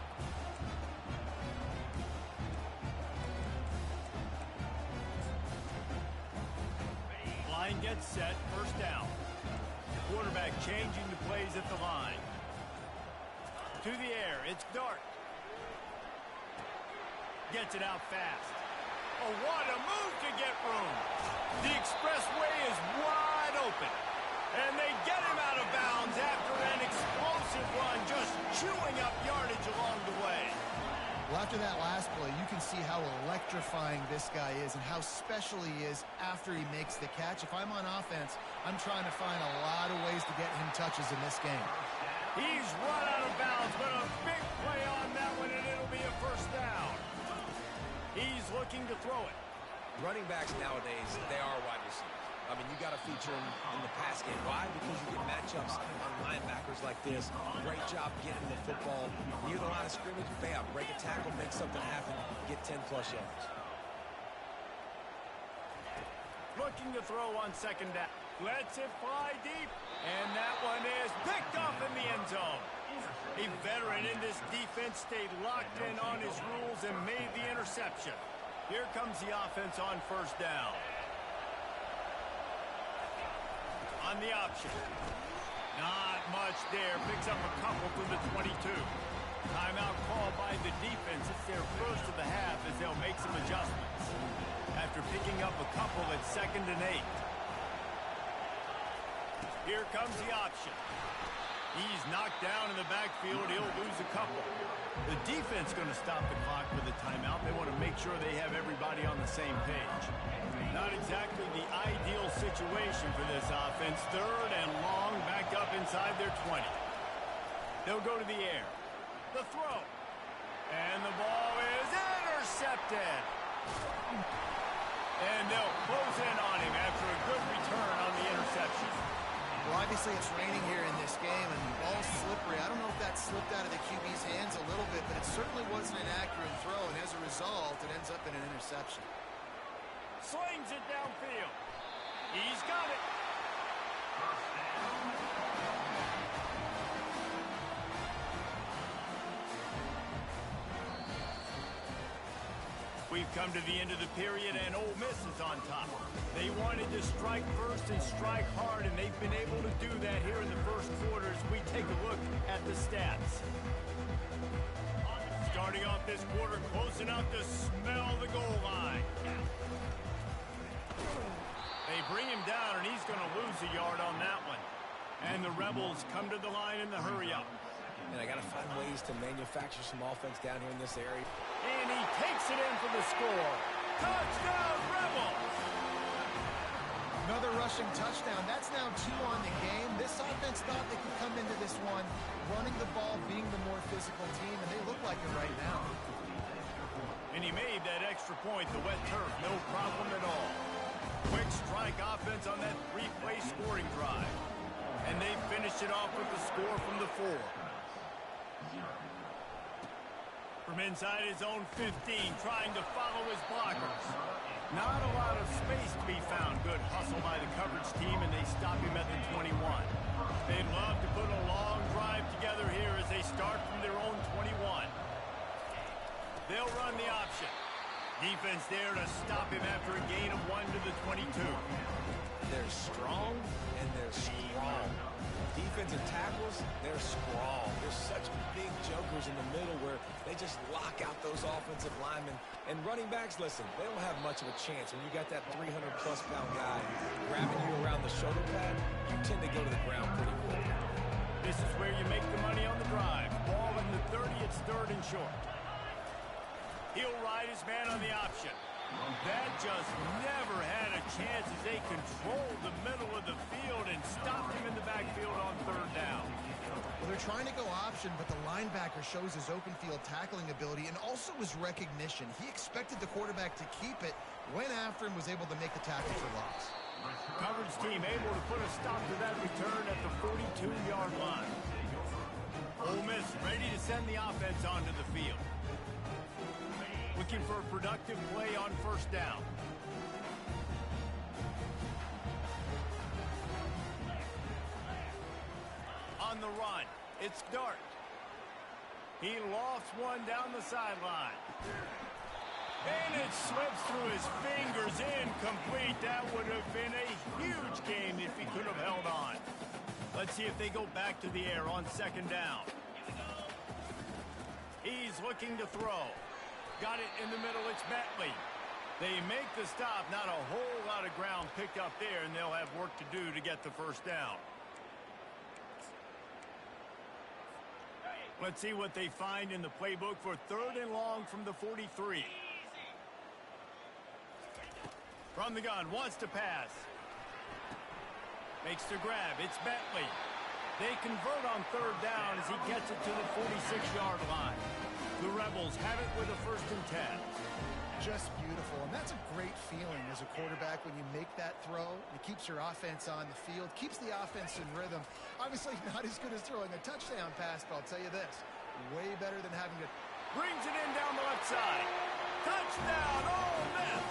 Line gets set, first down. Quarterback changing the plays at the line. To the air, it's Dart. Gets it out fast. Oh, what a move to get room. The expressway is wide open. And they get him out of bounds after an explosive run, just chewing up yardage along the way. Well, after that last play, you can see how electrifying this guy is and how special he is after he makes the catch. If I'm on offense, I'm trying to find a lot of ways to get him touches in this game. He's run out of bounds, but a big play on that one, and it'll be a first down. He's looking to throw it. Running backs nowadays, they are wide receivers. I mean, you got to feature them in the pass game. Why? Because you get matchups on linebackers like this. Great job getting the football near the line of scrimmage. Bam, break a tackle, make something happen, get 10-plus yards. Looking to throw on second down. Lets it fly deep. And that one is picked off in the end zone. A veteran in this defense stayed locked in on his rules and made the interception. Here comes the offense on first down. On the option. Not much there. Picks up a couple to the 22. Timeout called by the defense. It's their first of the half as they'll make some adjustments. After picking up a couple at 2nd and 8. Here comes the option. He's knocked down in the backfield. He'll lose a couple. The defense going to stop the clock with a timeout. They want to make sure they have everybody on the same page. Not exactly the ideal situation for this offense. Third and long, back up inside their 20. They'll go to the air. The throw. And the ball is intercepted. And they'll close in on him after a good return on the interception. Well, obviously it's raining here in this game, and the ball's slippery. I don't know if that slipped out of the QB's hands a little bit, but it certainly wasn't an accurate throw, and as a result, it ends up in an interception. Slings it downfield. He's got it. We've come to the end of the period, and Ole Miss is on top. They wanted to strike first and strike hard, and they've been able to do that here in the first quarter as we take a look at the stats. Starting off this quarter close enough to smell the goal line. They bring him down, and he's going to lose a yard on that one. And the Rebels come to the line in the hurry-up. And I got to find ways to manufacture some offense down here in this area. And he takes it in for the score. Touchdown, Rebels! Another rushing touchdown. That's now 2 on the game. This offense thought they could come into this this one, running the ball, being the more physical team, and they look like it right now. And he made that extra point, the wet turf, no problem at all. Quick strike offense on that three-play scoring drive. And they finished it off with the score from the 4. From inside his own 15, trying to follow his blockers. Not a lot of space to be found. Good hustle by the coverage team, and they stop him at the 21. They'd love to put a long drive together here as they start from their own 21. They'll run the option. Defense there to stop him after a gain of 1 to the 22. They're strong, and they're strong. Defensive tackles, they're sprawl. They're such big jokers in the middle where they just lock out those offensive linemen. And running backs, listen, they don't have much of a chance. When you got that 300-plus pound guy grabbing you around the shoulder pad, you tend to go to the ground pretty quick. This is where you make the money on the drive. Ball in the 30, it's 3rd and short. He'll ride his man on the option. That just never had a chance as they controlled the middle of the field and stopped him in the backfield on 3rd down. Well, they're trying to go option, but the linebacker shows his open field tackling ability and also his recognition. He expected the quarterback to keep it, went after him, was able to make the tackle for loss. Coverage team able to put a stop to that return at the 42-yard line. Ole Miss ready to send the offense onto the field. Looking for a productive play on 1st down. On the run, it's Dart. He lofts one down the sideline. And it slips through his fingers, incomplete. That would have been a huge game if he could have held on. Let's see if they go back to the air on 2nd down. He's looking to throw. Got it in the middle, it's Bentley. They make the stop, not a whole lot of ground picked up there, and they'll have work to do to get the 1st down. Let's see what they find in the playbook for 3rd and long from the 43. From the gun, wants to pass. Makes the grab, it's Bentley. They convert on 3rd down as he gets it to the 46-yard line. The Rebels have it with a 1st and 10. Just beautiful, and that's a great feeling as a quarterback when you make that throw. It keeps your offense on the field, keeps the offense in rhythm. Obviously not as good as throwing a touchdown pass, but I'll tell you this, way better than having to... Brings it in down the left side. Touchdown, Ole Miss!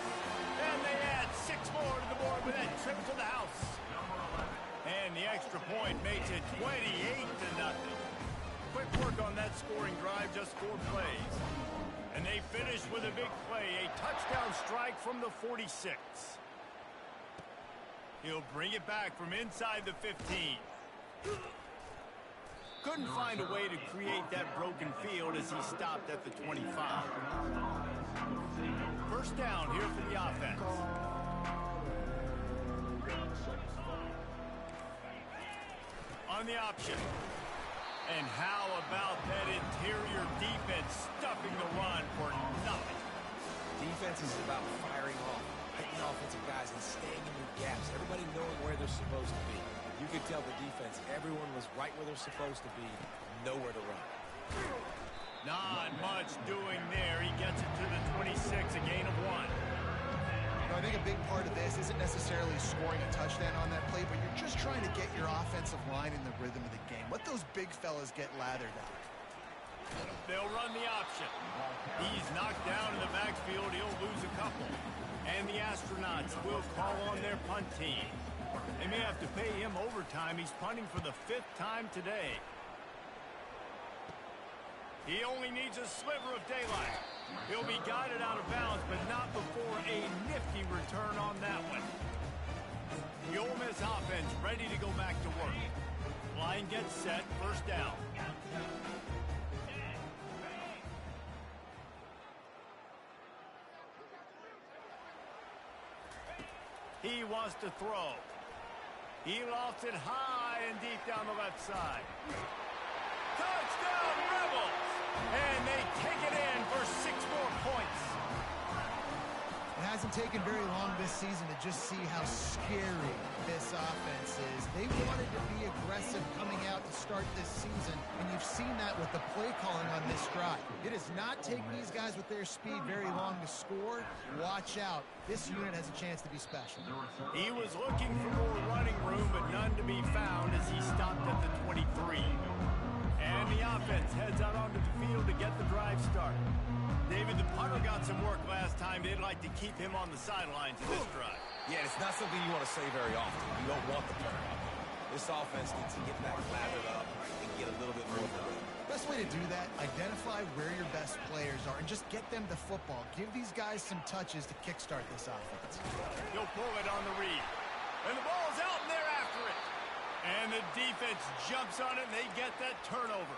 And they add 6 more to the board with that trip to the house. And the extra point makes it 28-0. Quick work on that scoring drive, just 4 plays. And they finish with a big play, a touchdown strike from the 46. He'll bring it back from inside the 15. Couldn't find a way to create that broken field as he stopped at the 25. 1st down here for the offense. On the option. And how about that interior defense stuffing the run for nothing? Defense is about firing off, hitting offensive guys, and staying in your gaps. Everybody knowing where they're supposed to be. You could tell the defense, everyone was right where they're supposed to be, nowhere to run. Not much doing there. He gets it to the 26, a gain of 1. I think a big part of this isn't necessarily scoring a touchdown on that play, but you're just trying to get your offensive line in the rhythm of the game. Let those big fellas get lathered out. They'll run the option. He's knocked down in the backfield. He'll lose a couple. And the Astronauts will call on their punt team. They may have to pay him overtime. He's punting for the 5th time today. He only needs a sliver of daylight. He'll be guided out of bounds, but not before a nifty return on that one. The Ole Miss offense ready to go back to work. Line gets set, 1st down. He wants to throw. He lofts it high and deep down the left side. Touchdown, Rebels! And they take it in for 6 more points. It hasn't taken very long this season to just see how scary this offense is. They wanted to be aggressive coming out to start this season, and you've seen that with the play calling on this drive. It does not take these guys with their speed very long to score. Watch out. This unit has a chance to be special. He was looking for more running room, but none to be found as he stopped at the 23. And the offense heads out onto the field to get the drive started. David, the punter got some work last time. They'd like to keep him on the sidelines in this drive. Yeah, it's not something you want to say very often. You don't want the punter out there. This offense needs to get back lathered up and get a little bit more of it. Best way to do that, identify where your best players are and just get them the football. Give these guys some touches to kickstart this offense. He'll pull it on the read. And the ball's out, and they're after it. And the defense jumps on it, and they get that turnover.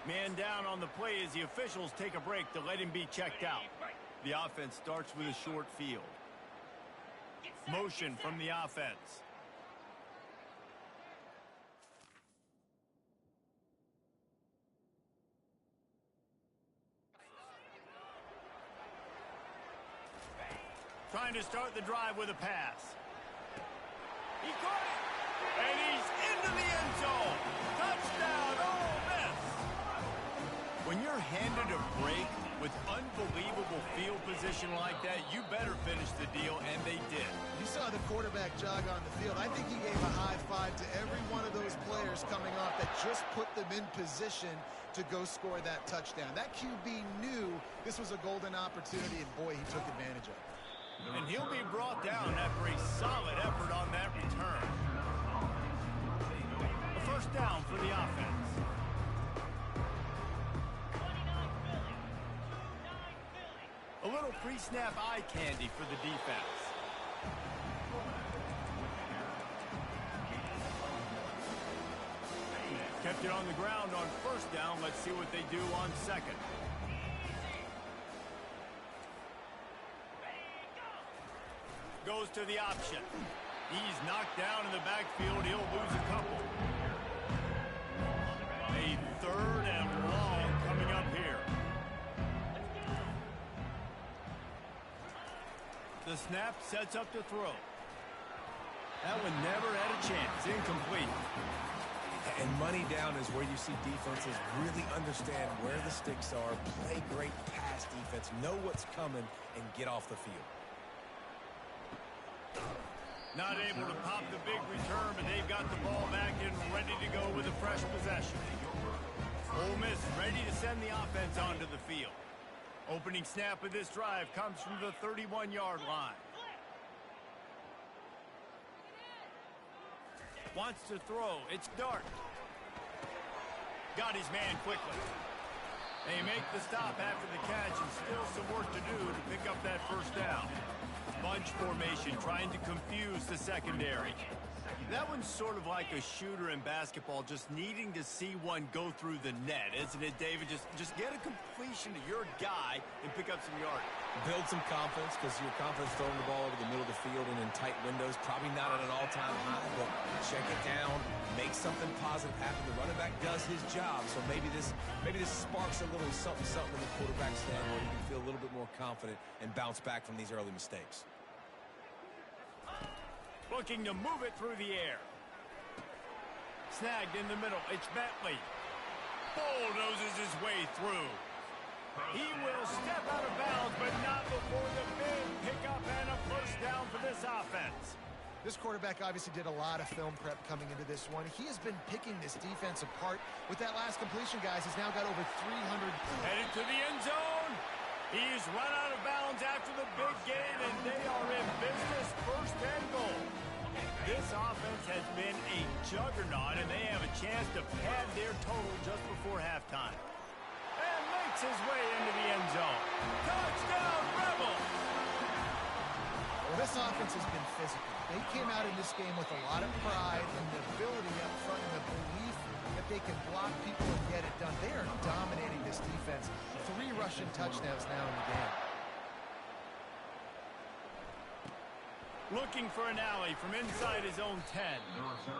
Man down on the play as the officials take a break to let him be checked out. The offense starts with a short field. Motion from the offense. Trying to start the drive with a pass. He caught it! And he's into the end zone! Touchdown, Ole Miss! When you're handed a break with unbelievable field position like that, you better finish the deal, and they did. You saw the quarterback jog on the field. I think he gave a high five to every one of those players coming off that just put them in position to go score that touchdown. That QB knew this was a golden opportunity, and boy, he took advantage of it. And he'll be brought down after a solid effort on that return. A first down for the offense. A little pre-snap eye candy for the defense. Kept it on the ground on first down. Let's see what they do on second. Goes to the option. He's knocked down in the backfield. He'll lose a couple. A third and long coming up here. The snap sets up to throw. That one never had a chance. Incomplete. And money down is where you see defenses really understand where the sticks are, play great pass defense, know what's coming, and get off the field. Not able to pop the big return, but they've got the ball back and ready to go with a fresh possession. Ole Miss ready to send the offense onto the field. Opening snap of this drive comes from the 31-yard line. Wants to throw. It's Dart. Got his man quickly. They make the stop after the catch, and still some work to do to pick up that first down. Bunch formation, trying to confuse the secondary. That one's sort of like a shooter in basketball, just needing to see one go through the net, isn't it, David? Just get a completion to your guy and pick up some yardage. Build some confidence, because your confidence throwing the ball over the middle of the field and in tight windows, probably not at an all-time high, but check it down, make something positive happen. The running back does his job, so maybe this sparks a little something in the quarterback's head where he can feel a little bit more confident and bounce back from these early mistakes. Looking to move it through the air. Snagged in the middle. It's Bentley. Bulldozes his way through. He will step out of bounds, but not before the big pickup and a first down for this offense. This quarterback obviously did a lot of film prep coming into this one. He has been picking this defense apart. With that last completion, guys, he's now got over 300. Headed to the end zone. He's run out of bounds after the big gain, and they are in business, first and goal. This offense has been a juggernaut, and they have a chance to pad their total just before halftime. And makes his way into the end zone. Touchdown, Rebels! Well, this offense has been physical. They came out in this game with a lot of pride and the ability up front and the belief that they can block people and get it done. They are dominating this defense. 3 rushing touchdowns now in the game. Looking for an alley from inside his own 10.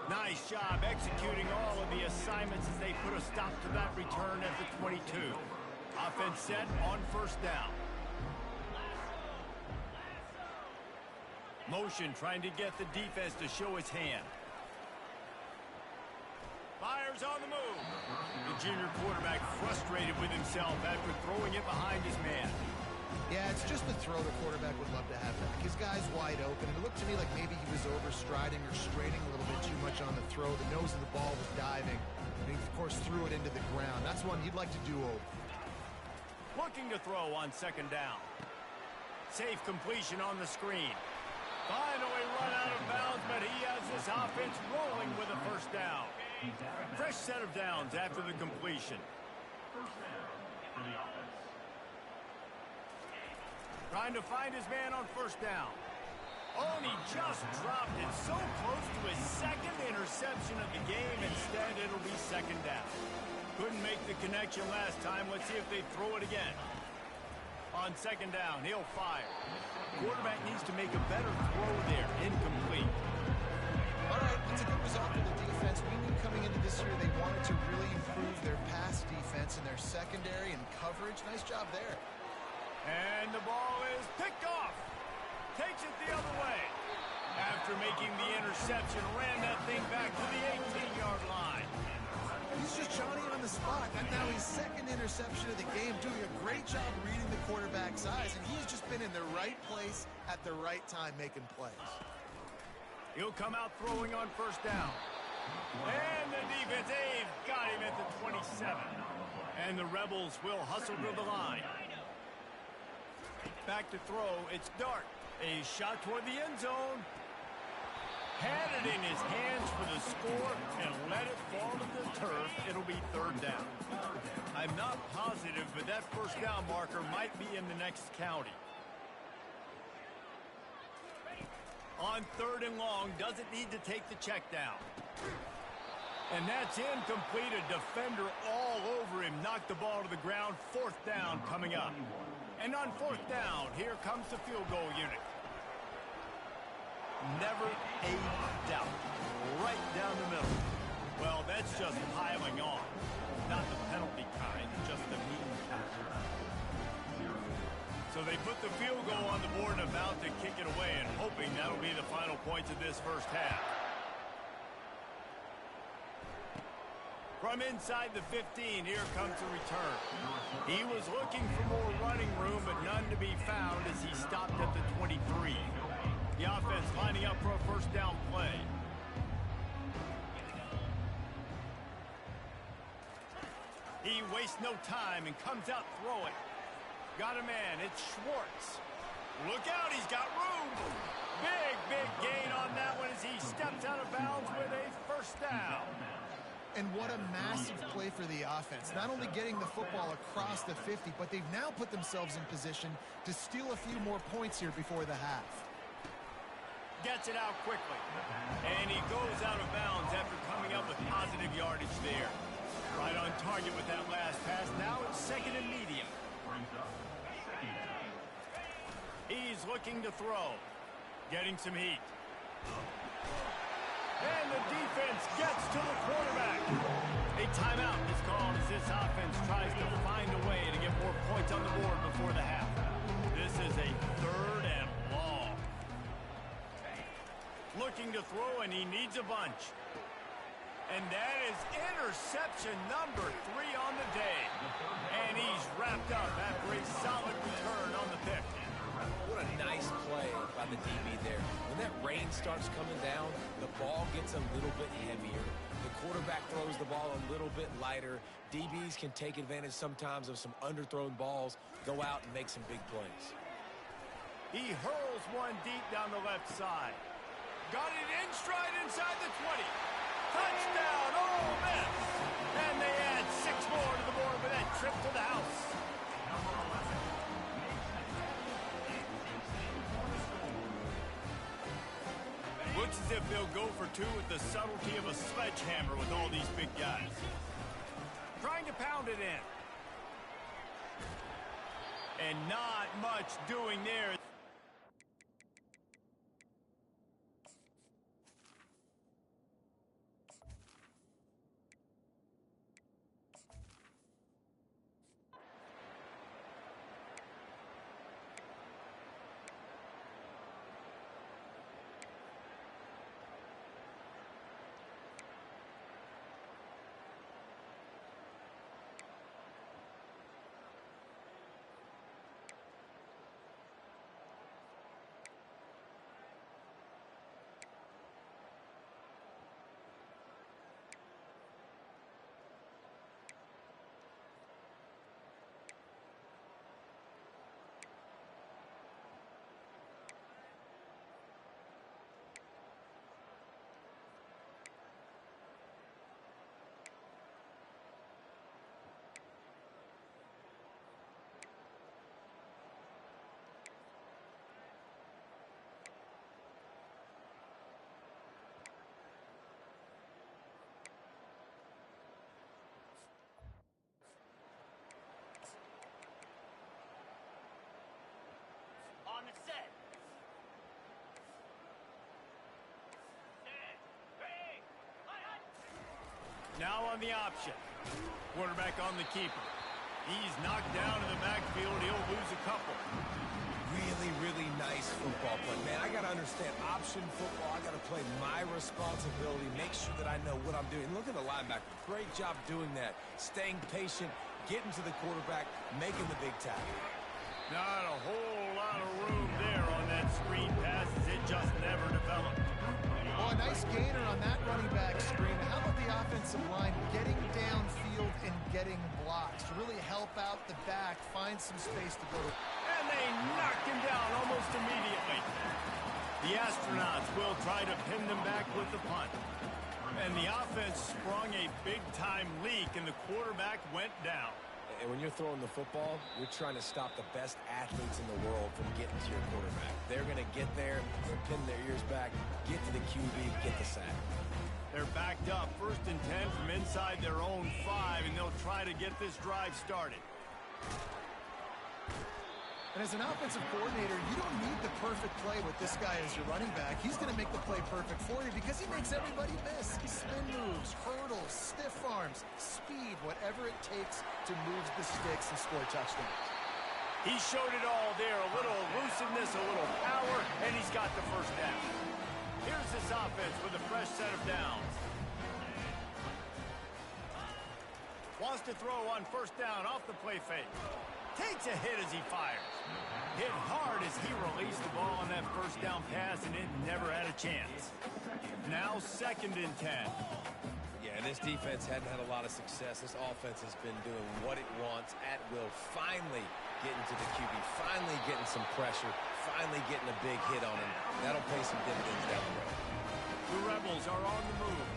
Nice job executing all of the assignments as they put a stop to that return at the 22. Offense set on first down. Motion trying to get the defense to show his hand. Fires on the move. The junior quarterback frustrated with himself after throwing it behind his man. Yeah, it's just the throw the quarterback would love to have back. His guy's wide open, and it looked to me like maybe he was overstriding or straining a little bit too much on the throw. The nose of the ball was diving, and he, of course, threw it into the ground. That's one he'd like to do over. Looking to throw on second down. Safe completion on the screen. Finally run out of bounds, but he has this offense rolling with a first down. Fresh set of downs after the completion. First down for the offense. Trying to find his man on first down. Oh, and he just dropped it so close to his second interception of the game. Instead, it'll be second down. Couldn't make the connection last time. Let's see if they throw it again. On second down, he'll fire. Quarterback needs to make a better throw there. Incomplete. All right, it's a good result for the defense. We knew coming into this year they wanted to really improve their pass defense and their secondary and coverage. Nice job there. And the ball is picked off. Takes it the other way. After making the interception, ran that thing back to the 18-yard line. He's just Johnny on the spot. And now his second interception of the game, doing a great job reading the quarterback's eyes, and he's just been in the right place at the right time making plays. He'll come out throwing on first down. And the defense, they've got him at the 27. And the Rebels will hustle to the line. Back to throw, it's Dart. A shot toward the end zone. Had it in his hands for the score and let it fall to the turf. It'll be third down. I'm not positive, but that first down marker might be in the next county. On third and long, doesn't need to take the check down. And that's incomplete. A defender all over him. Knocked the ball to the ground. Fourth down coming up. And on fourth down, here comes the field goal unit. Never a doubt. Right down the middle. Well, that's just piling on. Not the penalty kind, just the mean kind. So they put the field goal on the board and about to kick it away, and hoping that'll be the final points of this first half. From inside the 15, here comes the return. He was looking for more running room, but none to be found as he stopped at the 23. The offense lining up for a first down play. He wastes no time and comes out throwing. Got a man, it's Schwartz. Look out, he's got room. Big gain on that one as he steps out of bounds with a first down. And what a massive play for the offense. Not only getting the football across the 50, but they've now put themselves in position to steal a few more points here before the half. Gets it out quickly. And he goes out of bounds after coming up with positive yardage there. Right on target with that last pass. Now it's second and medium. He's looking to throw. Getting some heat. And the defense gets to the quarterback. A timeout is called as this offense tries to find a way to get more points on the board before the half. This is a third and long. Looking to throw, and he needs a bunch. And that is interception number 3 on the day. And he's wrapped up after a solid return on the pick. What a nice play by the DB there. When that rain starts coming down, the ball gets a little bit heavier. The quarterback throws the ball a little bit lighter. DBs can take advantage sometimes of some underthrown balls, go out and make some big plays. He hurls one deep down the left side. Got it in stride inside the 20. Touchdown, Ole Miss! And they add 6 more to the board with that trip to the house. Looks as if they'll go for 2 with the subtlety of a sledgehammer with all these big guys. Trying to pound it in. And not much doing there. Now on the option. Quarterback on the keeper. He's knocked down in the backfield. He'll lose a couple. Really, really nice football play. Man, I got to understand option football. I got to play my responsibility, make sure that I know what I'm doing. Look at the linebacker. Great job doing that. Staying patient, getting to the quarterback, making the big tackle. Not a whole lot of room there on that screen pass as it just never developed. Well, a nice gainer on that running back screen. How about the offensive line getting downfield and getting blocks to really help out the back, find some space to go to. And they knocked him down almost immediately. The astronauts will try to pin them back with the punt. And the offense sprung a big-time leak, and the quarterback went down. And when you're throwing the football, you're trying to stop the best athletes in the world from getting to your quarterback. They're going to get there, they're pinning their ears back, get to the QB, get the sack. They're backed up, 1st and 10 from inside their own 5, and they'll try to get this drive started. And as an offensive coordinator, you don't need the perfect play with this guy as your running back. He's going to make the play perfect for you because he makes everybody miss. Spin moves, hurdles, stiff arms, speed, whatever it takes to move the sticks and score touchdowns. He showed it all there, a little elusiveness, a little power, and he's got the first down. Here's this offense with a fresh set of downs. Wants to throw on 1st down off the play fake. Takes a hit as he fires. Hit hard as he released the ball on that 1st down pass, and it never had a chance. Now 2nd and 10. Yeah, this defense hadn't had a lot of success. This offense has been doing what it wants at will. Finally getting to the QB. Finally getting some pressure. Finally getting a big hit on him. That'll pay some dividends down the road. The Rebels are on the move.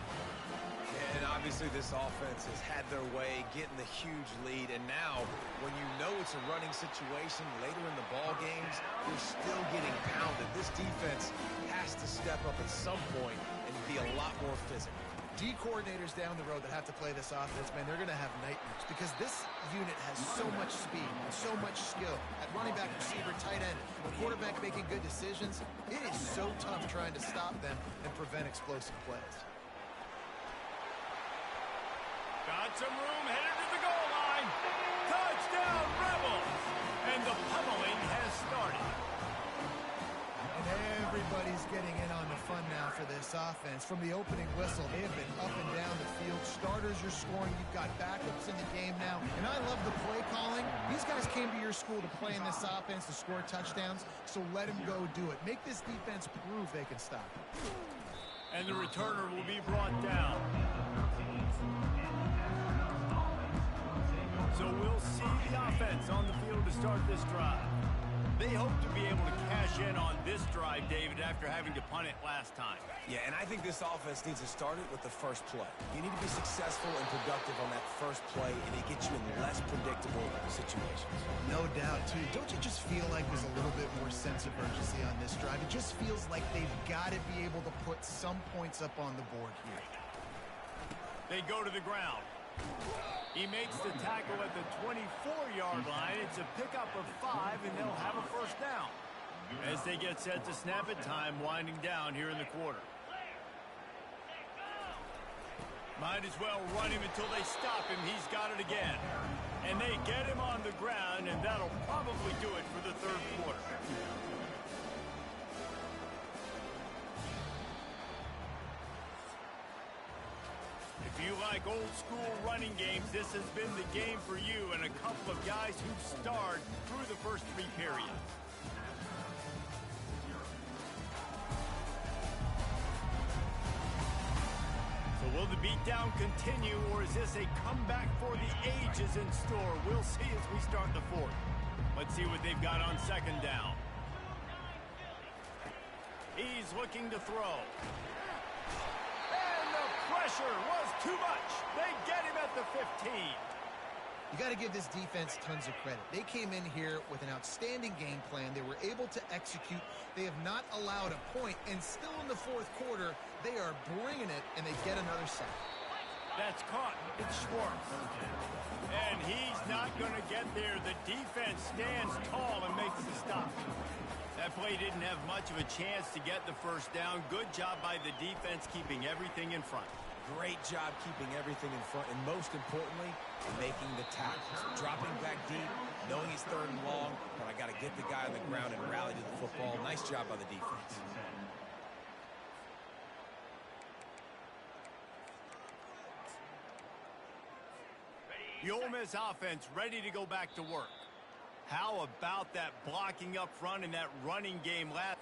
And obviously this offense has had their way, getting the huge lead. And now, when you know it's a running situation later in the ball games, you're still getting pounded. This defense has to step up at some point and be a lot more physical. D coordinators down the road that have to play this offense, man, they're going to have nightmares because this unit has so much speed and so much skill at running back, receiver, tight end, the quarterback making good decisions. It is so tough trying to stop them and prevent explosive plays. Got some room, headed to the goal line. Touchdown, Rebels! And the pummeling has started. And everybody's getting in on the fun now for this offense. From the opening whistle, they have been up and down the field. Starters are scoring. You've got backups in the game now. And I love the play calling. These guys came to your school to play in this offense to score touchdowns, so let them go do it. Make this defense prove they can stop it. And the returner will be brought down. So we'll see the offense on the field to start this drive. They hope to be able to cash in on this drive, David, after having to punt it last time. Yeah, and I think this offense needs to start it with the first play. You need to be successful and productive on that first play, and it gets you in less predictable situations. No doubt, too. Don't you just feel like there's a little bit more sense of urgency on this drive? It just feels like they've got to be able to put some points up on the board here. They go to the ground. He makes the tackle at the 24-yard line. It's a pickup of 5, and they'll have a first down. As they get set to snap it, time winding down here in the quarter. Might as well run him until they stop him. He's got it again. And they get him on the ground, and that'll probably do it for the 3rd quarter. If you like old school running games, this has been the game for you and a couple of guys who've starred through the first 3 periods. So will the beatdown continue, or is this a comeback for the ages in store? We'll see as we start the 4th. Let's see what they've got on 2nd down. He's looking to throw. Pressure was too much. They get him at the 15. You got to give this defense tons of credit. They came in here with an outstanding game plan. They were able to execute. They have not allowed a point, and still in the 4th quarter, they are bringing it, and they get another sack. That's caught. It's Schwartz. And he's not going to get there. The defense stands tall and makes the stop. That play didn't have much of a chance to get the first down. Good job by the defense keeping everything in front. Great job keeping everything in front, and most importantly, making the tackles. Dropping back deep, knowing he's 3rd and long, but I got to get the guy on the ground and rally to the football. Nice job by the defense. The Ole Miss offense ready to go back to work. How about that blocking up front and that running game last?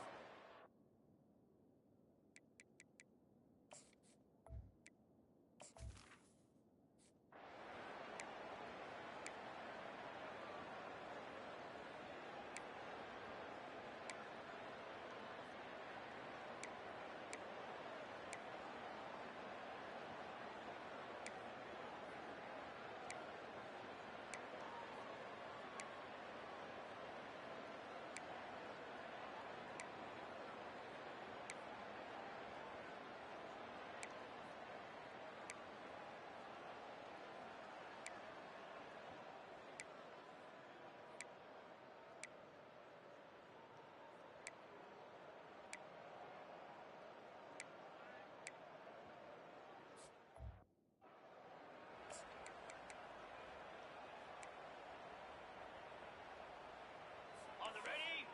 On the ready.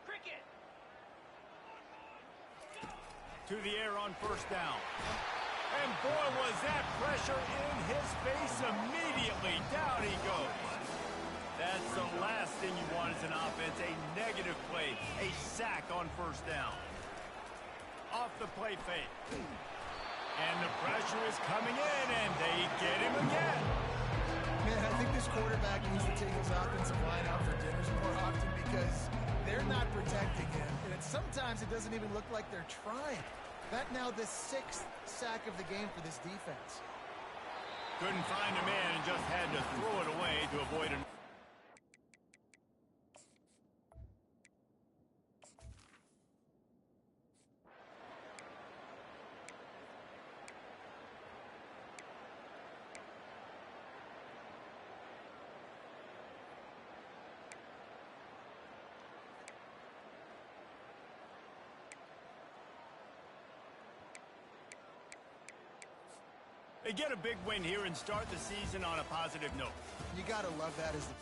Cricket. To the air on 1st down. And boy, was that pressure in his face immediately. Down he goes. That's the last thing you want as an offense, a negative play, a sack on 1st down. Off the play fake. And the pressure is coming in, and they get him again. Man, I think this quarterback needs to take his offensive line out for dinners more often because they're not protecting him. And sometimes it doesn't even look like they're trying. That now the 6th sack of the game for this defense. Couldn't find a man and just had to throw it away to avoid an... They get a big win here and start the season on a positive note. You got to love that as the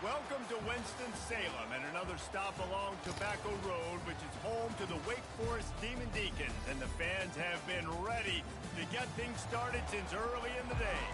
Welcome to Winston-Salem and another stop along Tobacco Road, which is home to the Wake Forest Demon Deacons. And the fans have been ready to get things started since early in the day.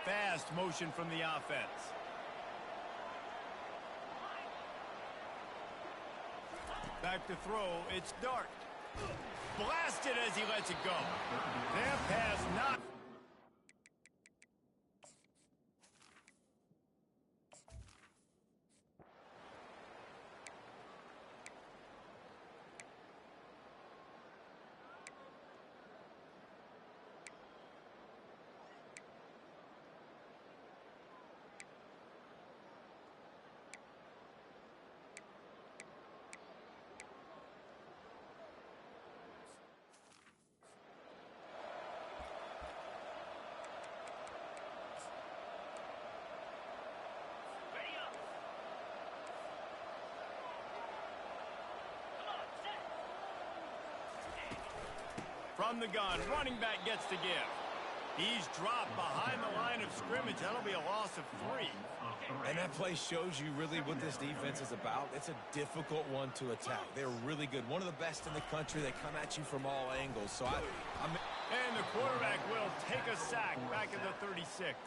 Fast motion from the offense. Back to throw. It's Dart. Blasted as he lets it go. That pass not. From the gun, running back gets to give. He's dropped behind the line of scrimmage. That'll be a loss of 3. And that play shows you really what this defense is about. It's a difficult one to attack. They're really good. One of the best in the country. They come at you from all angles. So And the quarterback will take a sack back at the 36.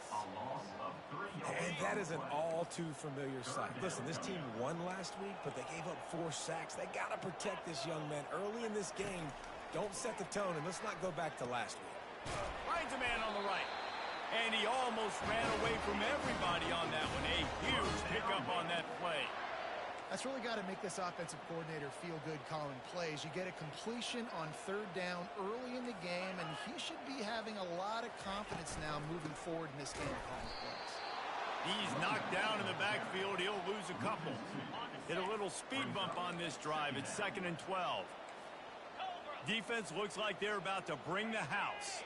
And that is an all too familiar sight. Listen, this team won last week, but they gave up 4 sacks. They got to protect this young man early in this game. Don't set the tone, and let's not go back to last week. Finds a man on the right. And he almost ran away from everybody on that one. A huge pickup on that play. That's really got to make this offensive coordinator feel good calling plays. You get a completion on 3rd down early in the game, and he should be having a lot of confidence now moving forward in this game calling plays. He's knocked down in the backfield. He'll lose a couple. Hit a little speed bump on this drive. It's 2nd and 12. Defense looks like they're about to bring the house.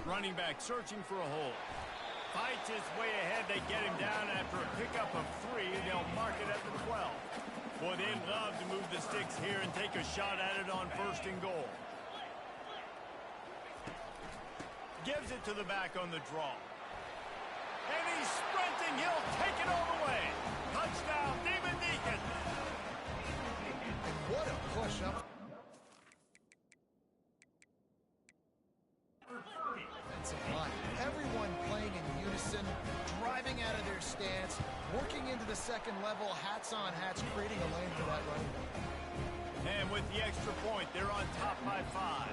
Running back searching for a hole. Fights his way ahead. They get him down after a pickup of 3, and they'll mark it at the 12. Boy, they'd love to move the sticks here and take a shot at it on 1st and goal. Gives it to the back on the draw. And he's sprinting. He'll take it all the way. Touchdown, Demon Deacons. What a push up. Defensive line. Everyone playing in unison, driving out of their stance, working into the 2nd level, hats on hats, creating a lane for that running back. And with the extra point, they're on top by 5.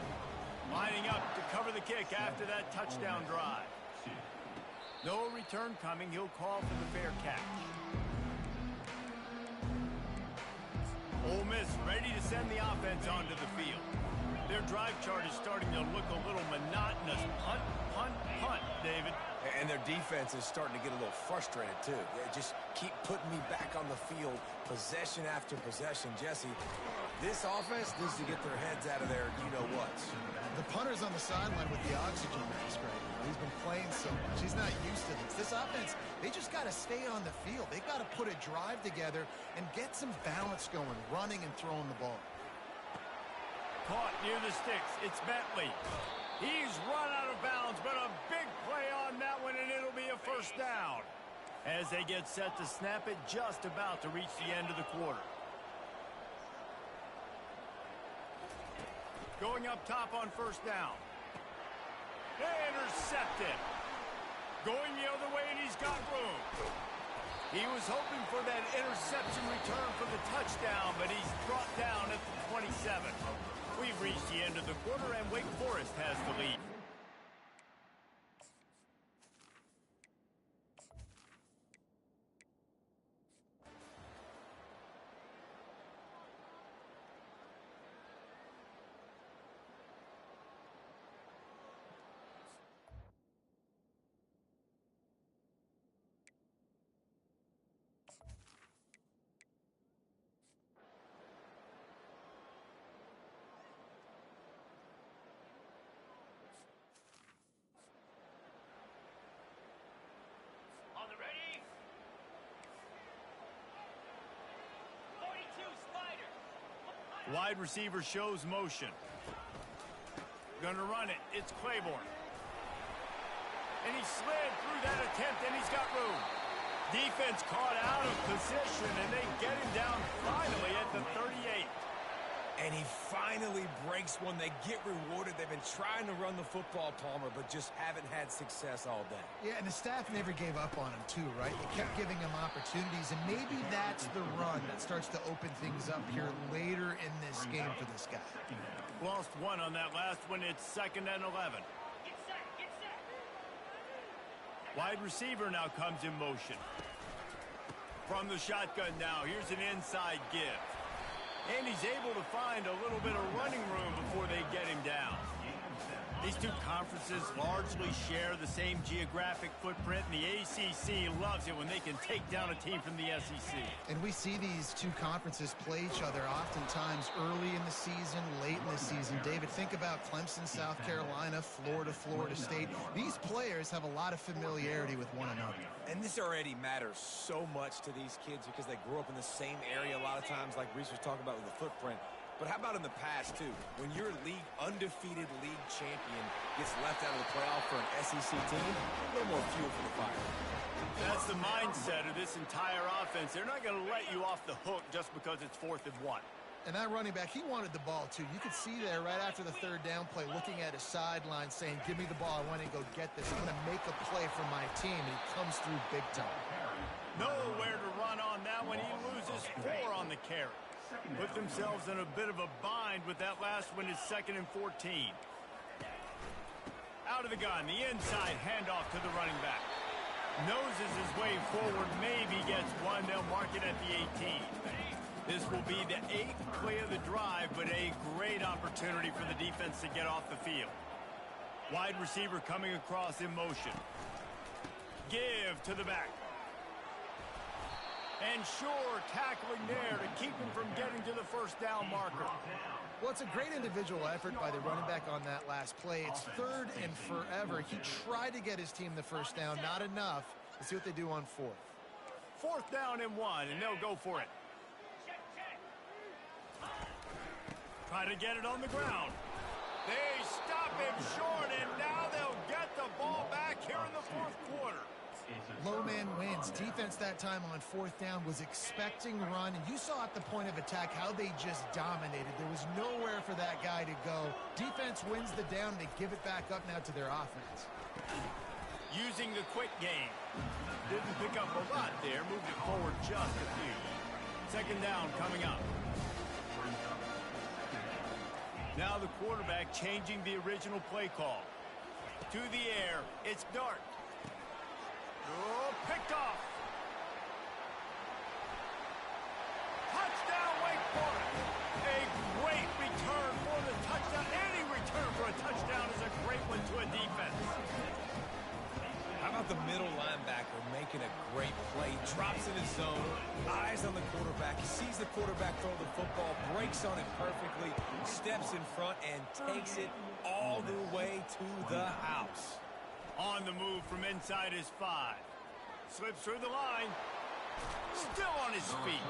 Lining up to cover the kick after that touchdown drive. No return coming. He'll call for the fair catch. Ole Miss ready to send the offense onto the field. Their drive chart is starting to look a little monotonous. Punt, punt, punt, David. And their defense is starting to get a little frustrated, too. They just keep putting me back on the field, possession after possession. Jesse, this offense needs to get their heads out of there, you-know-what. The punter's on the sideline with the oxygen mask right now. He's been playing so much. He's not used to this. This offense, they just got to stay on the field. They've got to put a drive together and get some balance going, running and throwing the ball. Caught near the sticks. It's Bentley. He's run out of bounds, but a big play on that one, and it'll be a 1st down. As they get set to snap it, just about to reach the end of the quarter. Going up top on 1st down. Intercepted. Going the other way, and he's got room. He was hoping for that interception return for the touchdown, but he's brought down at the 27. We've reached the end of the quarter, and Wake Forest has the lead. On the ready? 42 spider. Wide receiver shows motion. Gonna run it. It's Claiborne. And he slid through that attempt, and he's got room. Defense caught out of position, and they get him down finally at the 38. And he finally breaks one. They get rewarded. They've been trying to run the football, Palmer, but just haven't had success all day. Yeah, and the staff never gave up on him, too, right? They kept giving him opportunities, and maybe that's the run that starts to open things up here later in this game for this guy. Lost one on that last one. It's 2nd and 11. Get set, get set. Wide receiver now comes in motion. From the shotgun now, here's an inside give. And he's able to find a little bit of running room before they get him down. These two conferences largely share the same geographic footprint, and the ACC loves it when they can take down a team from the SEC. And we see these two conferences play each other oftentimes early in the season, late in the season. David, think about Clemson, South Carolina, Florida, Florida State. These players have a lot of familiarity with one another. And this already matters so much to these kids because they grew up in the same area a lot of times, like Reese was talking about with the footprint. But how about in the past, too? When your undefeated league champion gets left out of the playoff for an SEC team, a little more fuel for the fire. That's the mindset of this entire offense. They're not going to let you off the hook just because it's 4th and 1. And that running back, he wanted the ball, too. You could see there right after the 3rd down play, looking at his sideline, saying, give me the ball. I want to go get this. I'm going to make a play for my team. And he comes through big time. Nowhere to run on that one. He loses 4 on the carry. Put themselves in a bit of a bind with that last one is 2nd and 14. Out of the gun, the inside handoff to the running back. Noses his way forward, maybe gets one. They'll mark it at the 18. This will be the 8th play of the drive, but a great opportunity for the defense to get off the field. Wide receiver coming across in motion. Give to the back. And sure, tackling there to keep him from getting to the 1st down marker. Well, it's a great individual effort by the running back on that last play. It's 3rd and forever. He tried to get his team the 1st down, not enough. Let's see what they do on 4th. 4th down and 1, and they'll go for it. Check, check. Try to get it on the ground. They stop him short, and now they'll get the ball back here in the 4th quarter. Low man wins. Defense that time on 4th down was expecting run, and you saw at the point of attack how they just dominated. There was nowhere for that guy to go. Defense wins the down. They give it back up now to their offense. Using the quick game. Didn't pick up a lot there. Moved it forward just a few. 2nd down coming up. Now the quarterback changing the original play call. To the air. It's Dart. Oh, picked off. Touchdown, Wake Forest. A great return for the touchdown. Any return for a touchdown is a great one to a defense. How about the middle linebacker making a great play? Drops in his zone, eyes on the quarterback. He sees the quarterback throw the football, breaks on it perfectly, steps in front, and takes it all the way to the house. On the move from inside his 5. Slips through the line. Still on his feet.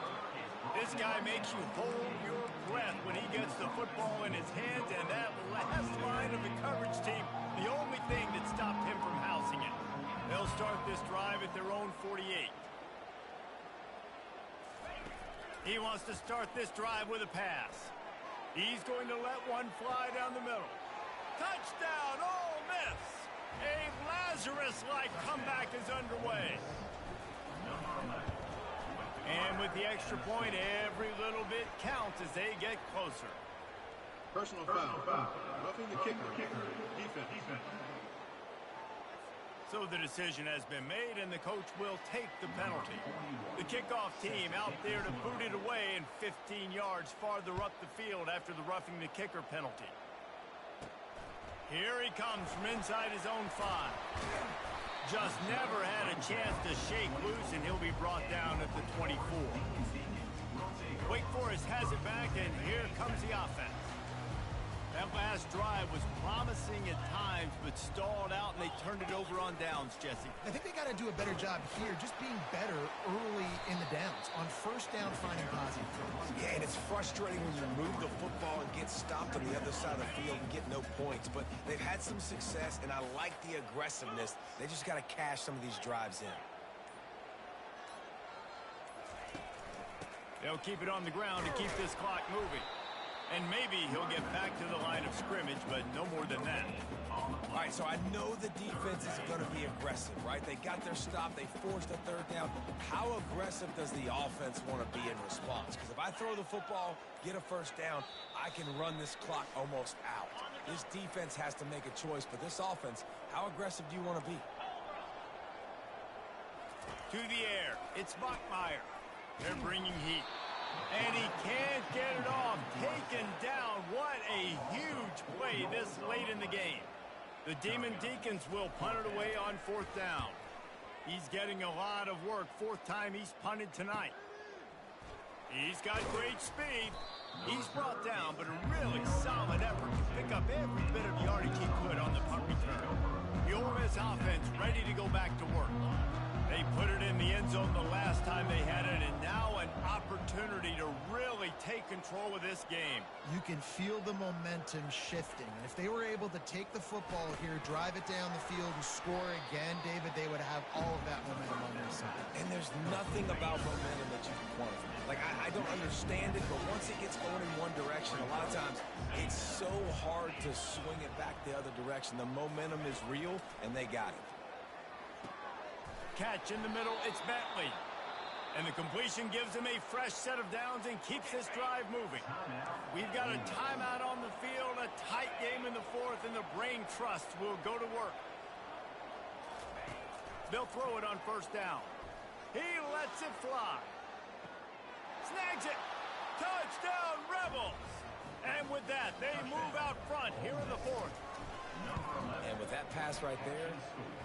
This guy makes you hold your breath when he gets the football in his hands, and that last line of the coverage team, the only thing that stopped him from housing it. They'll start this drive at their own 48. He wants to start this drive with a pass. He's going to let one fly down the middle. Touchdown, Ole Miss! A Lazarus-like comeback is underway. And with the extra point, every little bit counts as they get closer. Personal foul. Roughing the kicker. Defense. So the decision has been made, and the coach will take the penalty. The kickoff team out there to boot it away and 15 yards farther up the field after the roughing the kicker penalty. Here he comes from inside his own 5. Just never had a chance to shake loose, and he'll be brought down at the 24. Wake Forest has it back, and here comes the offense. That last drive was promising at times, but stalled out, and they turned it over on downs, Jesse. I think they got to do a better job here, just being better early in the downs. On first down, finding positive throws. Yeah, and it's frustrating when you move the football and get stopped on the other side of the field and get no points. But they've had some success, and I like the aggressiveness. They just got to cash some of these drives in. They'll keep it on the ground to keep this clock moving. And maybe he'll get back to the line of scrimmage, but no more than that. All right, so I know the defense is going to be aggressive, right? They got their stop. They forced a third down. How aggressive does the offense want to be in response? Because if I throw the football, get a first down, I can run this clock almost out. This defense has to make a choice, but this offense, how aggressive do you want to be? To the air, it's Bachmeier. They're bringing heat. And he can't get it off. Taken down. What a huge play this late in the game. The Demon Deacons will punt it away on 4th down. He's getting a lot of work. 4th time he's punted tonight. He's got great speed. He's brought down, but a really solid effort to pick up every bit of yardage he could on the punt return. The Ole Miss offense ready to go back to work. They put it in the end zone the last time they had it, and now an opportunity to really take control of this game. You can feel the momentum shifting. And if they were able to take the football here, drive it down the field, and score again, David, they would have all of that momentum on their side. And there's nothing about momentum that you can quantify. Like, I don't understand it, but once it gets going in one direction, a lot of times it's so hard to swing it back the other direction. The momentum is real, and they got it. Catch in the middle, it's Bentley. And the completion gives him a fresh set of downs and keeps this drive moving. We've got a timeout on the field, a tight game in the 4th, and the Brain Trust will go to work. They'll throw it on 1st down. He lets it fly. Snags it. Touchdown, Rebels. And with that, they move out front here in the 4th. And with that pass right there,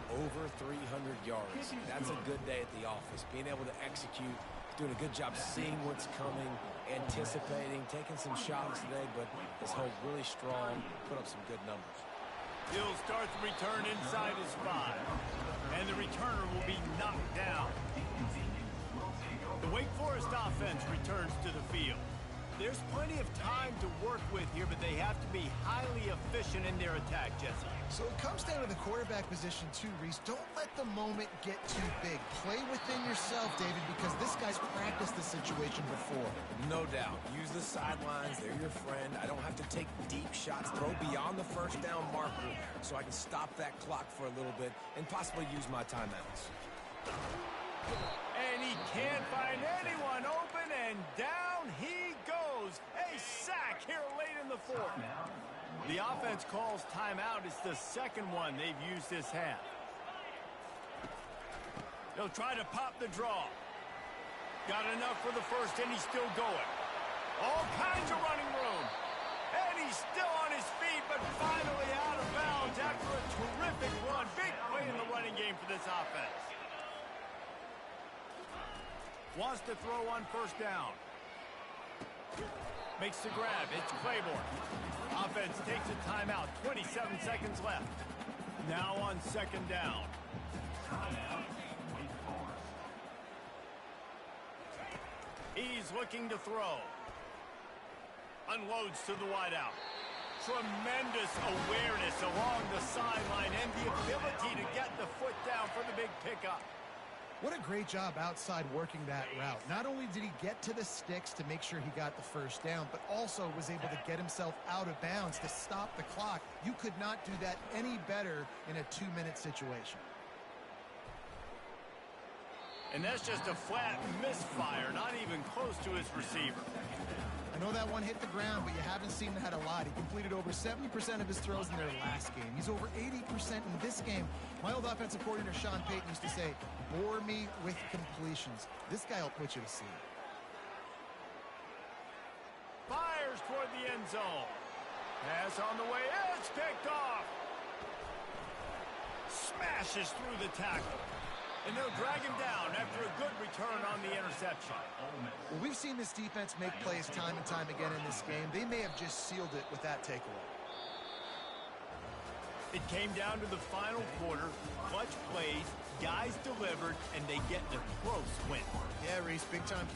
over 300 yards. That's a good day at the office. Being able to execute, doing a good job seeing what's coming, anticipating, taking some shots today, but his hold really strong, put up some good numbers. He'll start the return inside his 5. And the returner will be knocked down. The Wake Forest offense returns to the field. There's plenty of time to work with here, but they have to be highly efficient in their attack, Jesse. So it comes down to the quarterback position too, Reese. Don't let the moment get too big. Play within yourself, David, because this guy's practiced the situation before. No doubt. Use the sidelines. They're your friend. I don't have to take deep shots. Throw beyond the 1st down marker so I can stop that clock for a little bit and possibly use my timeouts. And he can't find anyone open, and down he goes. A sack here late in the 4th. The offense calls timeout. It's the 2nd one they've used this half. They'll try to pop the draw. Got enough for the 1st, and he's still going. All kinds of running room. And he's still on his feet, but finally out of bounds after a terrific run. Big play in the running game for this offense. Wants to throw on 1st down. Makes the grab. It's Claiborne. Offense takes a timeout. 27 seconds left. Now on 2nd down. He's looking to throw. Unloads to the wideout. Tremendous awareness along the sideline and the ability to get the foot down for the big pickup. What a great job outside working that route. Not only did he get to the sticks to make sure he got the first down, but also was able to get himself out of bounds to stop the clock. You could not do that any better in a 2-minute situation. And that's just a flat misfire, not even close to his receiver. I know that one hit the ground, but you haven't seen that a lot. He completed over 70% of his throws in their last game. He's over 80% in this game. My old offensive coordinator, Sean Payton, used to say, bore me with completions. This guy will put you to sleep. Fires toward the end zone. Pass on the way. It's picked off. Smashes through the tackle. And they'll drag him down after a good return on the interception. Well, we've seen this defense make plays time and time again in this game. They may have just sealed it with that takeaway. It came down to the final quarter. Clutch plays, guys delivered, and they get a close win. Yeah, Reese, big time.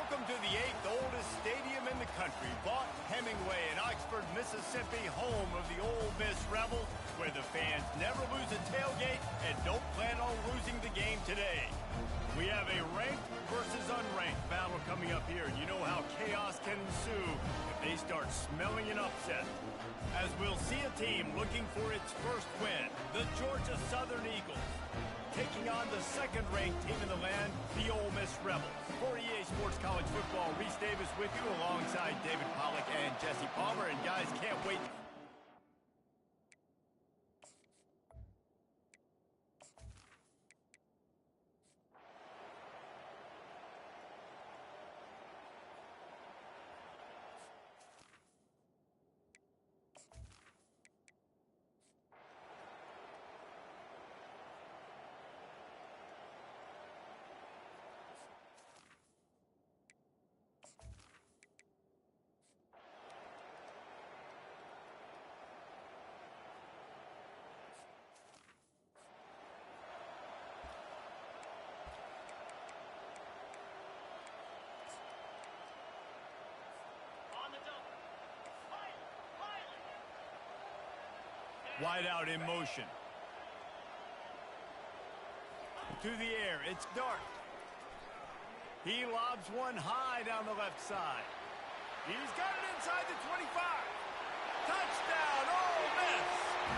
Welcome to the 8th oldest stadium in the country, Vaught Hemingway in Oxford, Mississippi, home of the Ole Miss Rebels, where the fans never lose a tailgate and don't plan on losing the game today. We have a ranked versus unranked battle coming up here, and you know how chaos can ensue if they start smelling an upset. As we'll see a team looking for its first win, the Georgia Southern Eagles, taking on the second-ranked team in the land, the Ole Miss Rebels. For EA Sports College Football, Reese Davis with you alongside David Pollack and Jesse Palmer. And guys, can't wait. Wide out in motion. To the air, it's Dart. He lobs one high down the left side. He's got it inside the 25. Touchdown, Ole Miss!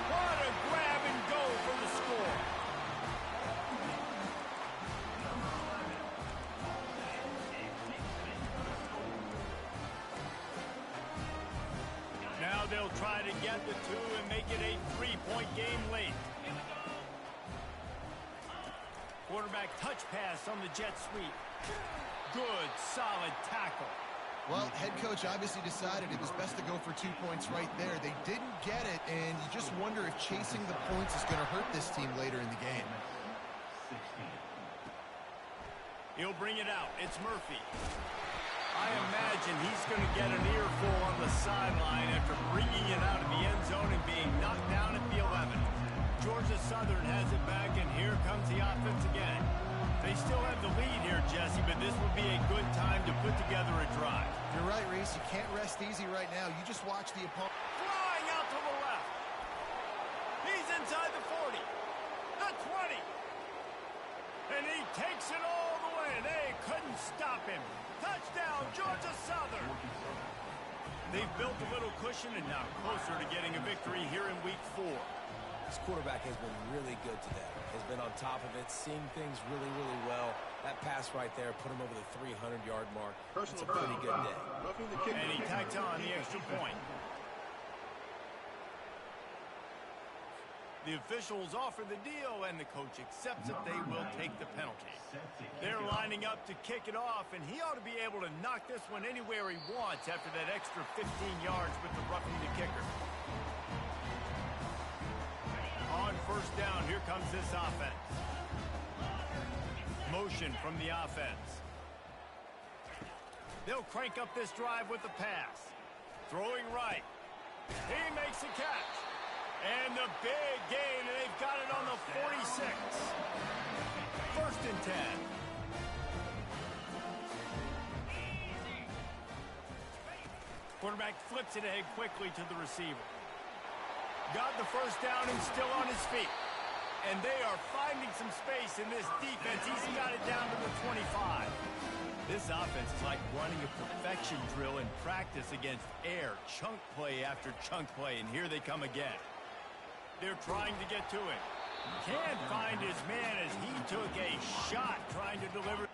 What a grab and go for the score. Now they'll try to get the two and make it a three-point game late. Quarterback touch pass on the jet sweep. Good, solid tackle. Well, head coach obviously decided it was best to go for 2 points right there. They didn't get it, and you just wonder if chasing the points is going to hurt this team later in the game. He'll bring it out. It's Murphy. I imagine he's going to get an earful on the sideline after bringing it out of the end zone and being knocked down at the 11. Georgia Southern has it back, and here comes the offense again. They still have the lead here, Jesse, but this would be a good time to put together a drive. You're right, Reese. You can't rest easy right now. You just watch the opponent. Flying out to the left. He's inside the 40. The 20. And he takes it all the way. They couldn't stop him. Touchdown, Georgia Southern. They've built a little cushion and now closer to getting a victory here in Week 4. This quarterback has been really good today. Has been on top of it, seeing things really, really well. That pass right there put him over the 300-yard mark. It's a pretty good day. And he tacked on the extra point. The officials offer the deal, and the coach accepts that they will take the penalty. They're lining up to kick it off, and he ought to be able to knock this one anywhere he wants after that extra 15 yards with the roughing the kicker. On first down, here comes this offense. Motion from the offense. They'll crank up this drive with the pass. Throwing right. He makes a catch. And the big gain, and they've got it on the 46. First and 10. Quarterback flips it ahead quickly to the receiver. Got the first down and still on his feet. And they are finding some space in this defense. He's got it down to the 25. This offense is like running a perfection drill in practice against air. Chunk play after chunk play, and here they come again. They're trying to get to him. Can't find his man as he took a shot trying to deliver.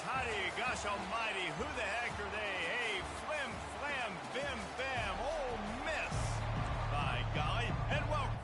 Toddy, gosh almighty, who the heck are they? Hey, flim, flam, bim, bam, Ole Miss. By golly, and welcome.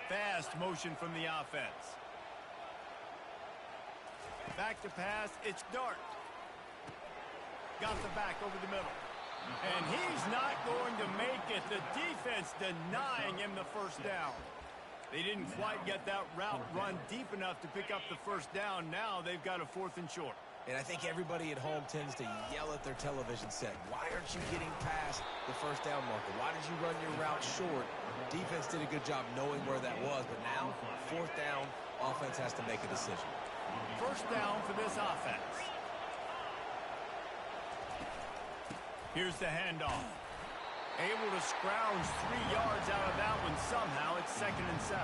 Fast motion from the offense. Back to pass, it's Dart. Got the back over the middle. And he's not going to make it. The defense denying him the first down. They didn't quite get that route run deep enough to pick up the first down. Now they've got a 4th and short. And I think everybody at home tends to yell at their television set. Why aren't you getting past the first down marker? Why did you run your route short? Defense did a good job knowing where that was, but now, 4th down, offense has to make a decision. First down for this offense. Here's the handoff. Able to scrounge 3 yards out of that one somehow. It's 2nd and 7.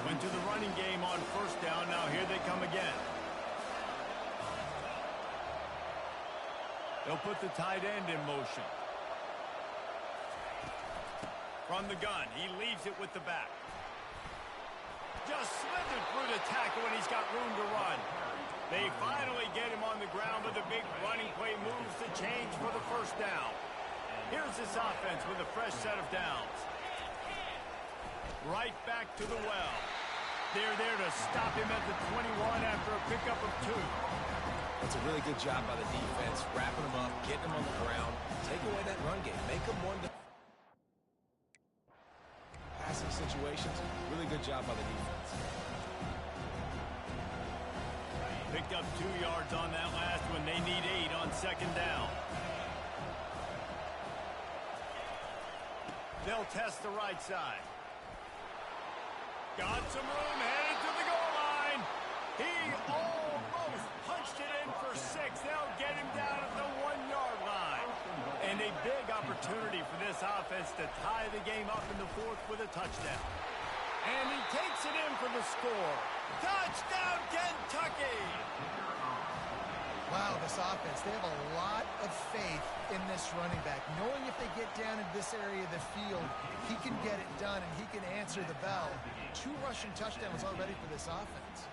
Went to the running game on first down. Now here they come again. They'll put the tight end in motion. From the gun, he leaves it with the back. Just slithered through the tackle and he's got room to run. They finally get him on the ground, but the big running play moves the change for the first down. Here's this offense with a fresh set of downs. Right back to the well. They're there to stop him at the 21 after a pickup of 2. It's a really good job by the defense, wrapping them up, getting them on the ground. Take away that run game. Make them one to passing situations. Really good job by the defense. Picked up 2 yards on that last one. They need 8 on second down. They'll test the right side. Got some room, headed to the goal line. He almost punched it in for 6. They'll get him down at the 1-yard line. And a big opportunity for this offense to tie the game up in the 4th with a touchdown. And he takes it in for the score. Touchdown, Kentucky! Wow, this offense, they have a lot of faith in this running back, knowing if they get down in this area of the field, he can get it done and he can answer the bell. 2 rushing touchdowns already for this offense.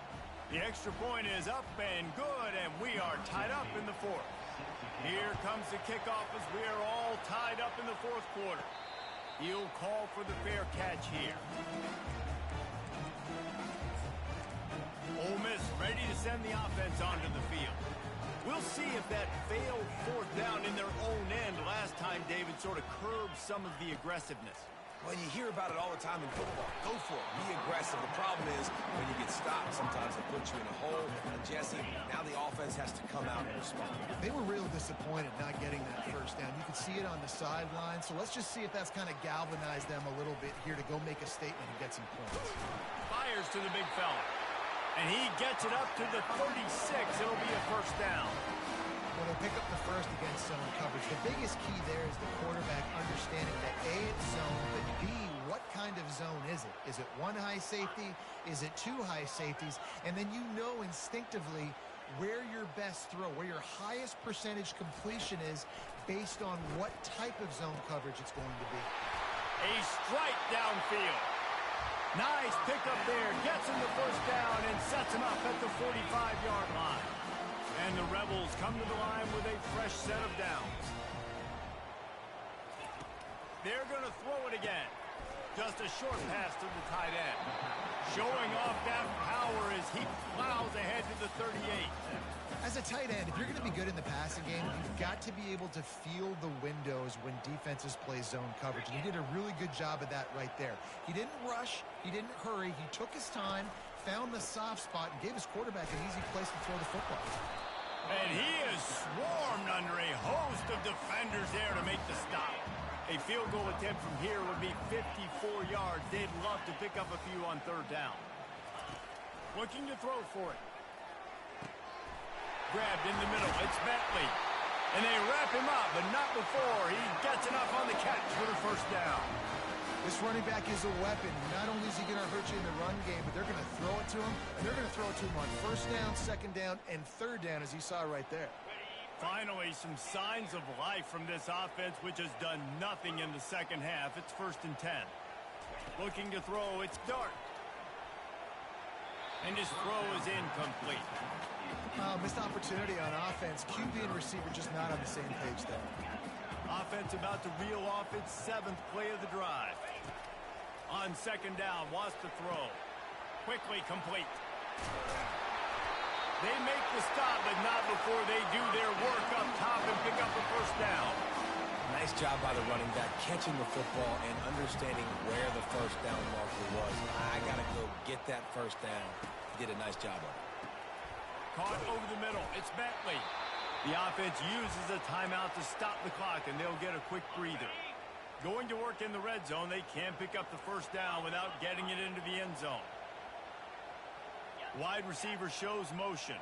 The extra point is up and good, and we are tied up in the 4th. Here comes the kickoff as we are all tied up in the 4th quarter. He'll call for the fair catch here. Ole Miss ready to send the offense onto the field. We'll see if that failed fourth down in their own end last time, David, sort of curbed some of the aggressiveness. Well, you hear about it all the time in football. Go for it. Be aggressive. The problem is when you get stopped, sometimes it puts you in a hole. And Jesse, now the offense has to come out and respond. They were real disappointed not getting that first down. You could see it on the sideline. So let's just see if that's kind of galvanized them a little bit here to go make a statement and get some points. Fires to the big fella. And he gets it up to the 36. It'll be a first down. Well, they'll pick up the first against zone coverage. The biggest key there is the quarterback understanding that A, it's zone, but B, what kind of zone is it? Is it one high safety? Is it two high safeties? And then you know instinctively where your best throw, where your highest percentage completion is based on what type of zone coverage it's going to be. A strike downfield. Nice pickup there. Gets him the first down and sets him up at the 45-yard line. And the Rebels come to the line with a fresh set of downs. They're going to throw it again. Just a short pass to the tight end. Showing off that power as he plows ahead to the 38. As a tight end, if you're going to be good in the passing game, you've got to be able to feel the windows when defenses play zone coverage. And he did a really good job of that right there. He didn't rush. He didn't hurry. He took his time, found the soft spot, and gave his quarterback an easy place to throw the football. And he is swarmed under a host of defenders there to make the stop. A field goal attempt from here would be 54 yards. They'd love to pick up a few on third down. Looking to throw for it. Grabbed in the middle. It's Bentley. And they wrap him up, but not before he gets enough on the catch for the first down. This running back is a weapon. Not only is he going to hurt you in the run game, but they're going to throw it to him. And they're going to throw it to him on first down, second down, and third down, as you saw right there. Finally, some signs of life from this offense, which has done nothing in the second half. It's 1st and 10. Looking to throw, it's Dart. And his throw is incomplete. Missed opportunity on offense. QB and receiver just not on the same page there. Offense about to reel off its 7th play of the drive. On second down, wants to throw. Quickly complete. They make the stop, but not before they do their work up top and pick up the first down. Nice job by the running back, catching the football and understanding where the first down marker was. I got to go get that first down. He did a nice job of it. Caught over the middle. It's Bentley. The offense uses a timeout to stop the clock, and they'll get a quick breather. Going to work in the red zone, they can't pick up the first down without getting it into the end zone. Wide receiver shows motion.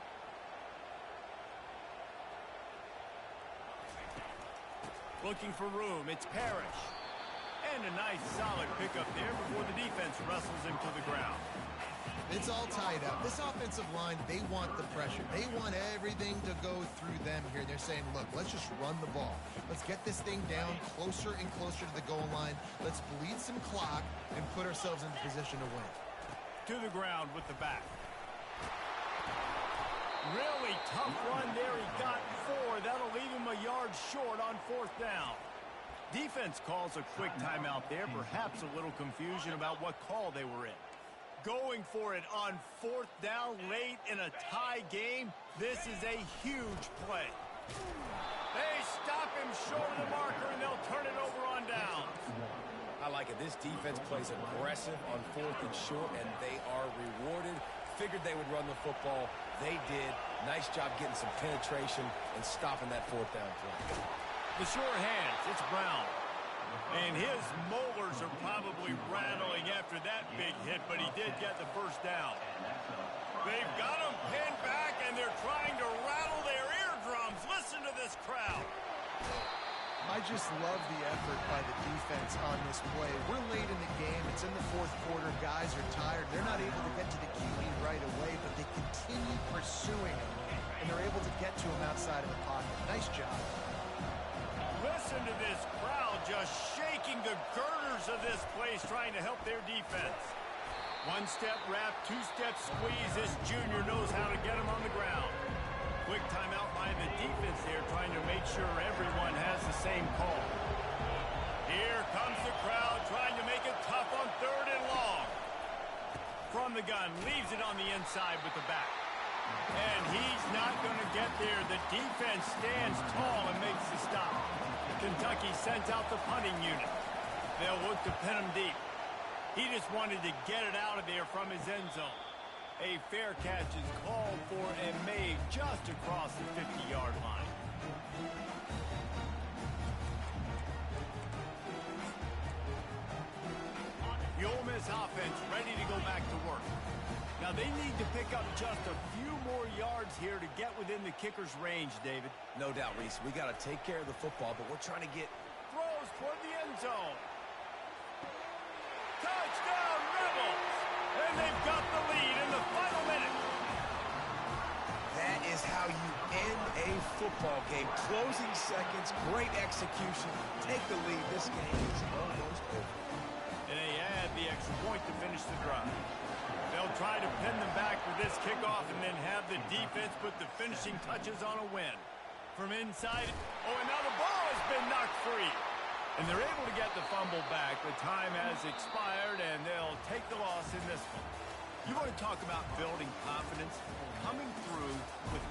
Looking for room. It's Parrish. And a nice solid pickup there before the defense wrestles him to the ground. It's all tied up. This offensive line, they want the pressure. They want everything to go through them here. They're saying, look, let's just run the ball. Let's get this thing down closer and closer to the goal line. Let's bleed some clock and put ourselves in position to win. To the ground with the back. Really tough run there. He got 4. That'll leave him a yard short on 4th down. Defense calls a quick timeout there. Perhaps a little confusion about what call they were in. Going for it on 4th down late in a tie game. This is a huge play. They stop him short of the marker, and they'll turn it over on downs. I like it. This defense plays aggressive on 4th and short, and they are rewarded. Figured they would run the football. They did. Nice job getting some penetration and stopping that 4th down play. The sure hands. It's Brown. And his molars are probably rattling after that big hit, but he did get the first down. They've got him pinned back, and they're trying to rattle their eardrums. Listen to this crowd. I just love the effort by the defense on this play. We're late in the game. It's in the 4th quarter. Guys are tired. They're not able to get to the QB right away, but they continue pursuing him, and they're able to get to him outside of the pocket. Nice job. Listen to this crowd just shaking the girders of this place, trying to help their defense. 1-step wrap, 2-step squeeze. This junior knows how to get him on the ground. Quick timeout by the defense there, trying to make sure everyone has the same call. Here comes the crowd, trying to make it tough on 3rd and long. from the gun, leaves it on the inside with the back. And he's not going to get there. The defense stands tall and makes the stop. Kentucky sends out the punting unit. They'll look to pin him deep. He just wanted to get it out of there from his end zone. A fair catch is called for and made just across the 50-yard line. The Ole Miss offense ready to go back to work. Now they need to pick up just a few more yards here to get within the kicker's range, David. No doubt, Reese. We got to take care of the football, but we're trying to get... Throws toward the end zone. Touchdown, Rebels! And they've got the lead in the final minute. That is how you end a football game. Closing seconds, great execution. Take the lead. This game is almost over. And they add the extra point to finish the drive. They'll try to pin them back with this kickoff and then have the defense put the finishing touches on a win. From inside, and now the ball has been knocked free. And they're able to get the fumble back, but time has expired, and they'll take the loss in this one. You want to talk about building confidence? Coming through with